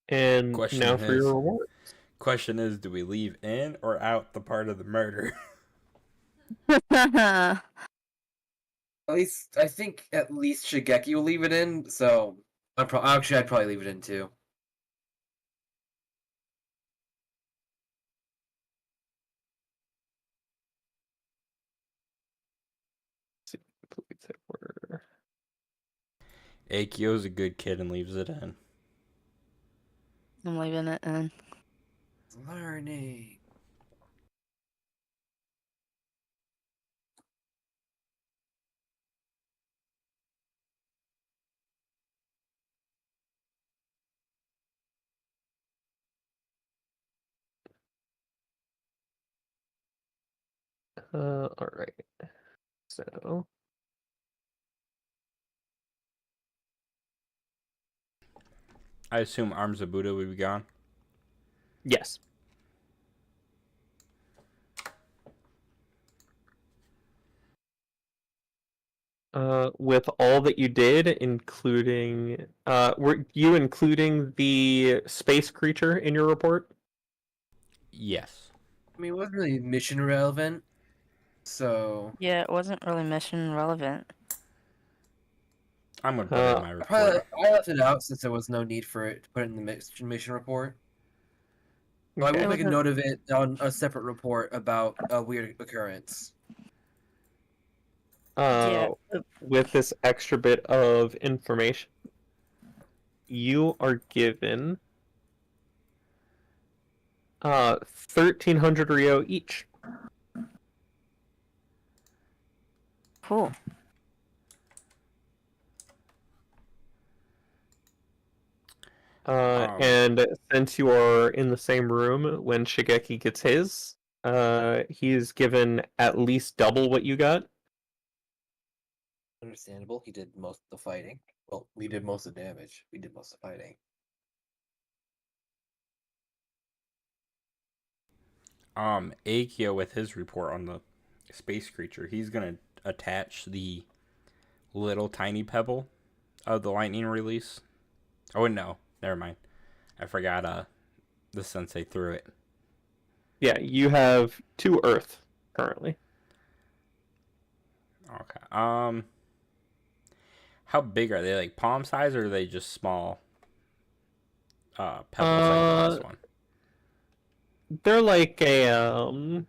And Question now for is, your reward. do we leave in or out the part of the murder? At least I think at least Shigeki will leave it in. So actually I'd probably leave it in too. Aikio's a good kid and leaves it in. I'm leaving it in. Learning. All right. So I assume Arms of Buddha would be gone. yes. With all that you did, including, were you including the space creature in your report? Yes. I mean, it wasn't really mission relevant. So Yeah, it wasn't really mission relevant. I'm gonna put it in my report. I left it out since there was no need for it to put it in the mission report. So I Okay. will It make a was note of it on a separate report about a weird occurrence. yeah. With this extra bit of information, you are given 1,300 Rio each. Cool. And since you are in the same room when Shigeki gets his, he's given at least double what you got. Understandable. He did most of the fighting. Well, we did most of the damage. We did most of the fighting. Aikio with his report on the space creature, he's gonna attach the little tiny pebble of the lightning release. Oh no, never mind. I forgot. The sensei threw it. Yeah, you have 2 Earth currently. Okay. How big are they? Like palm size, or are they just small? Pebbles like the last one. They're like a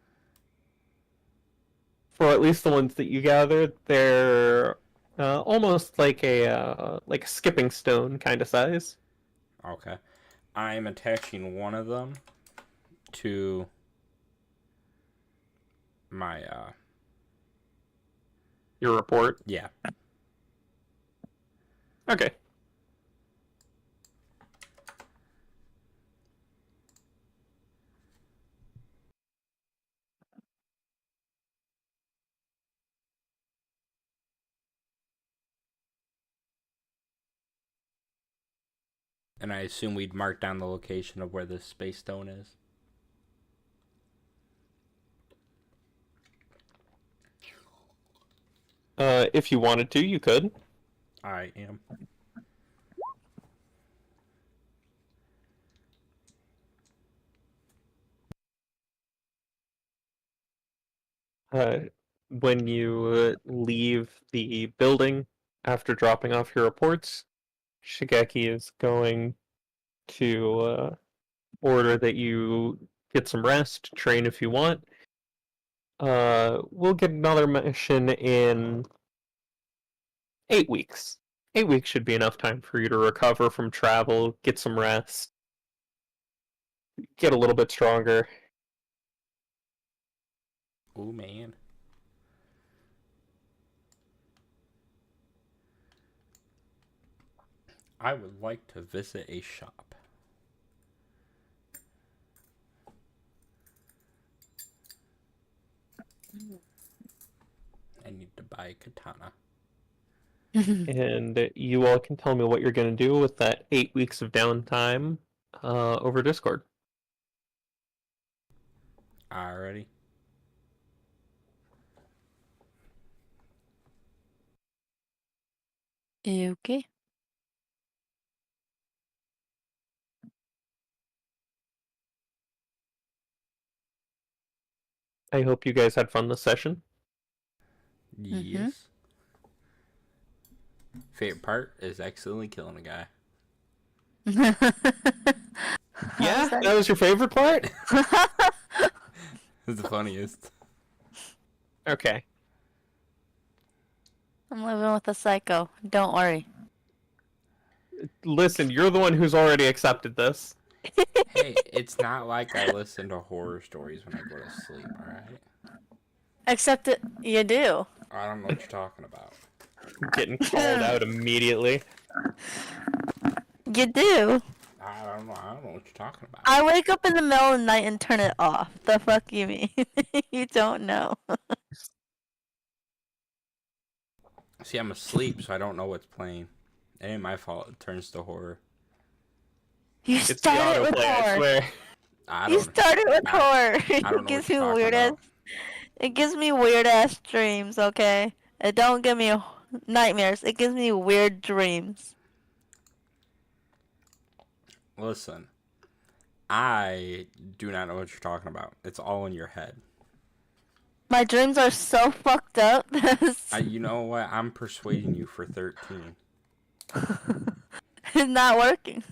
for at least the ones that you gathered, they're almost like a skipping stone kind of size. Okay. I'm attaching one of them to my Your report. yeah. Okay. And I assume we'd mark down the location of where this space stone is. If you wanted to, you could. I am. When you leave the building after dropping off your reports, Shigeki is going to order that you get some rest, train if you want. We'll get another mission in 8 weeks. 8 weeks should be enough time for you to recover from travel, get some rest, get a little bit stronger. Oh man. I would like to visit a shop. I need to buy a katana. And you all can tell me what you're going to do with that 8 weeks of downtime over Discord. Alrighty. Okay. I hope you guys had fun this session. Yes. Favorite part is accidentally killing a guy. Yeah, that was your favorite part? It's the funniest. Okay. I'm living with a psycho. Don't worry. Listen, you're the one who's already accepted this. Hey, it's not like I listen to horror stories when I go to sleep, alright? Except that you do. I don't know what you're talking about. Getting called out immediately. You do. I don't know what you're talking about. I wake up in the middle of the night and turn it off. The fuck you mean? You don't know. See, I'm asleep, so I don't know what's playing. It ain't my fault it turns to horror. You It's the started with autoplay, I horror. swear. I You don't started with I- horror. I don't It know gives what you're me talking weird ass. about. It gives me weird ass dreams. Okay, it don't give me nightmares. It gives me weird dreams. Listen, I do not know what you're talking about. It's all in your head. My dreams are so fucked up. You know what? I'm persuading you for 13. It's not working.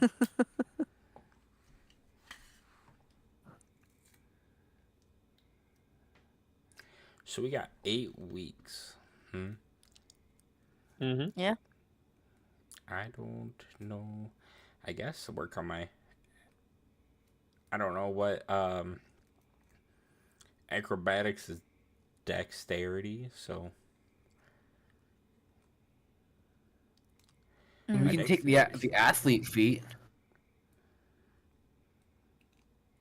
So we got 8 weeks. Mm-hmm. Yeah. I don't know. I guess work on my. I don't know what acrobatics is dexterity, so We I can think take the athlete feat.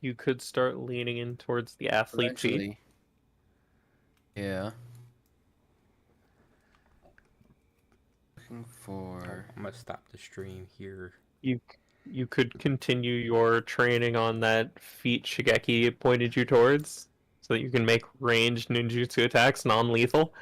You could start leaning in towards the athlete feat. Eventually. Yeah. Looking for. I'm gonna stop the stream here. You could continue your training on that feat Shigeki pointed you towards, so that you can make ranged ninjutsu attacks non-lethal.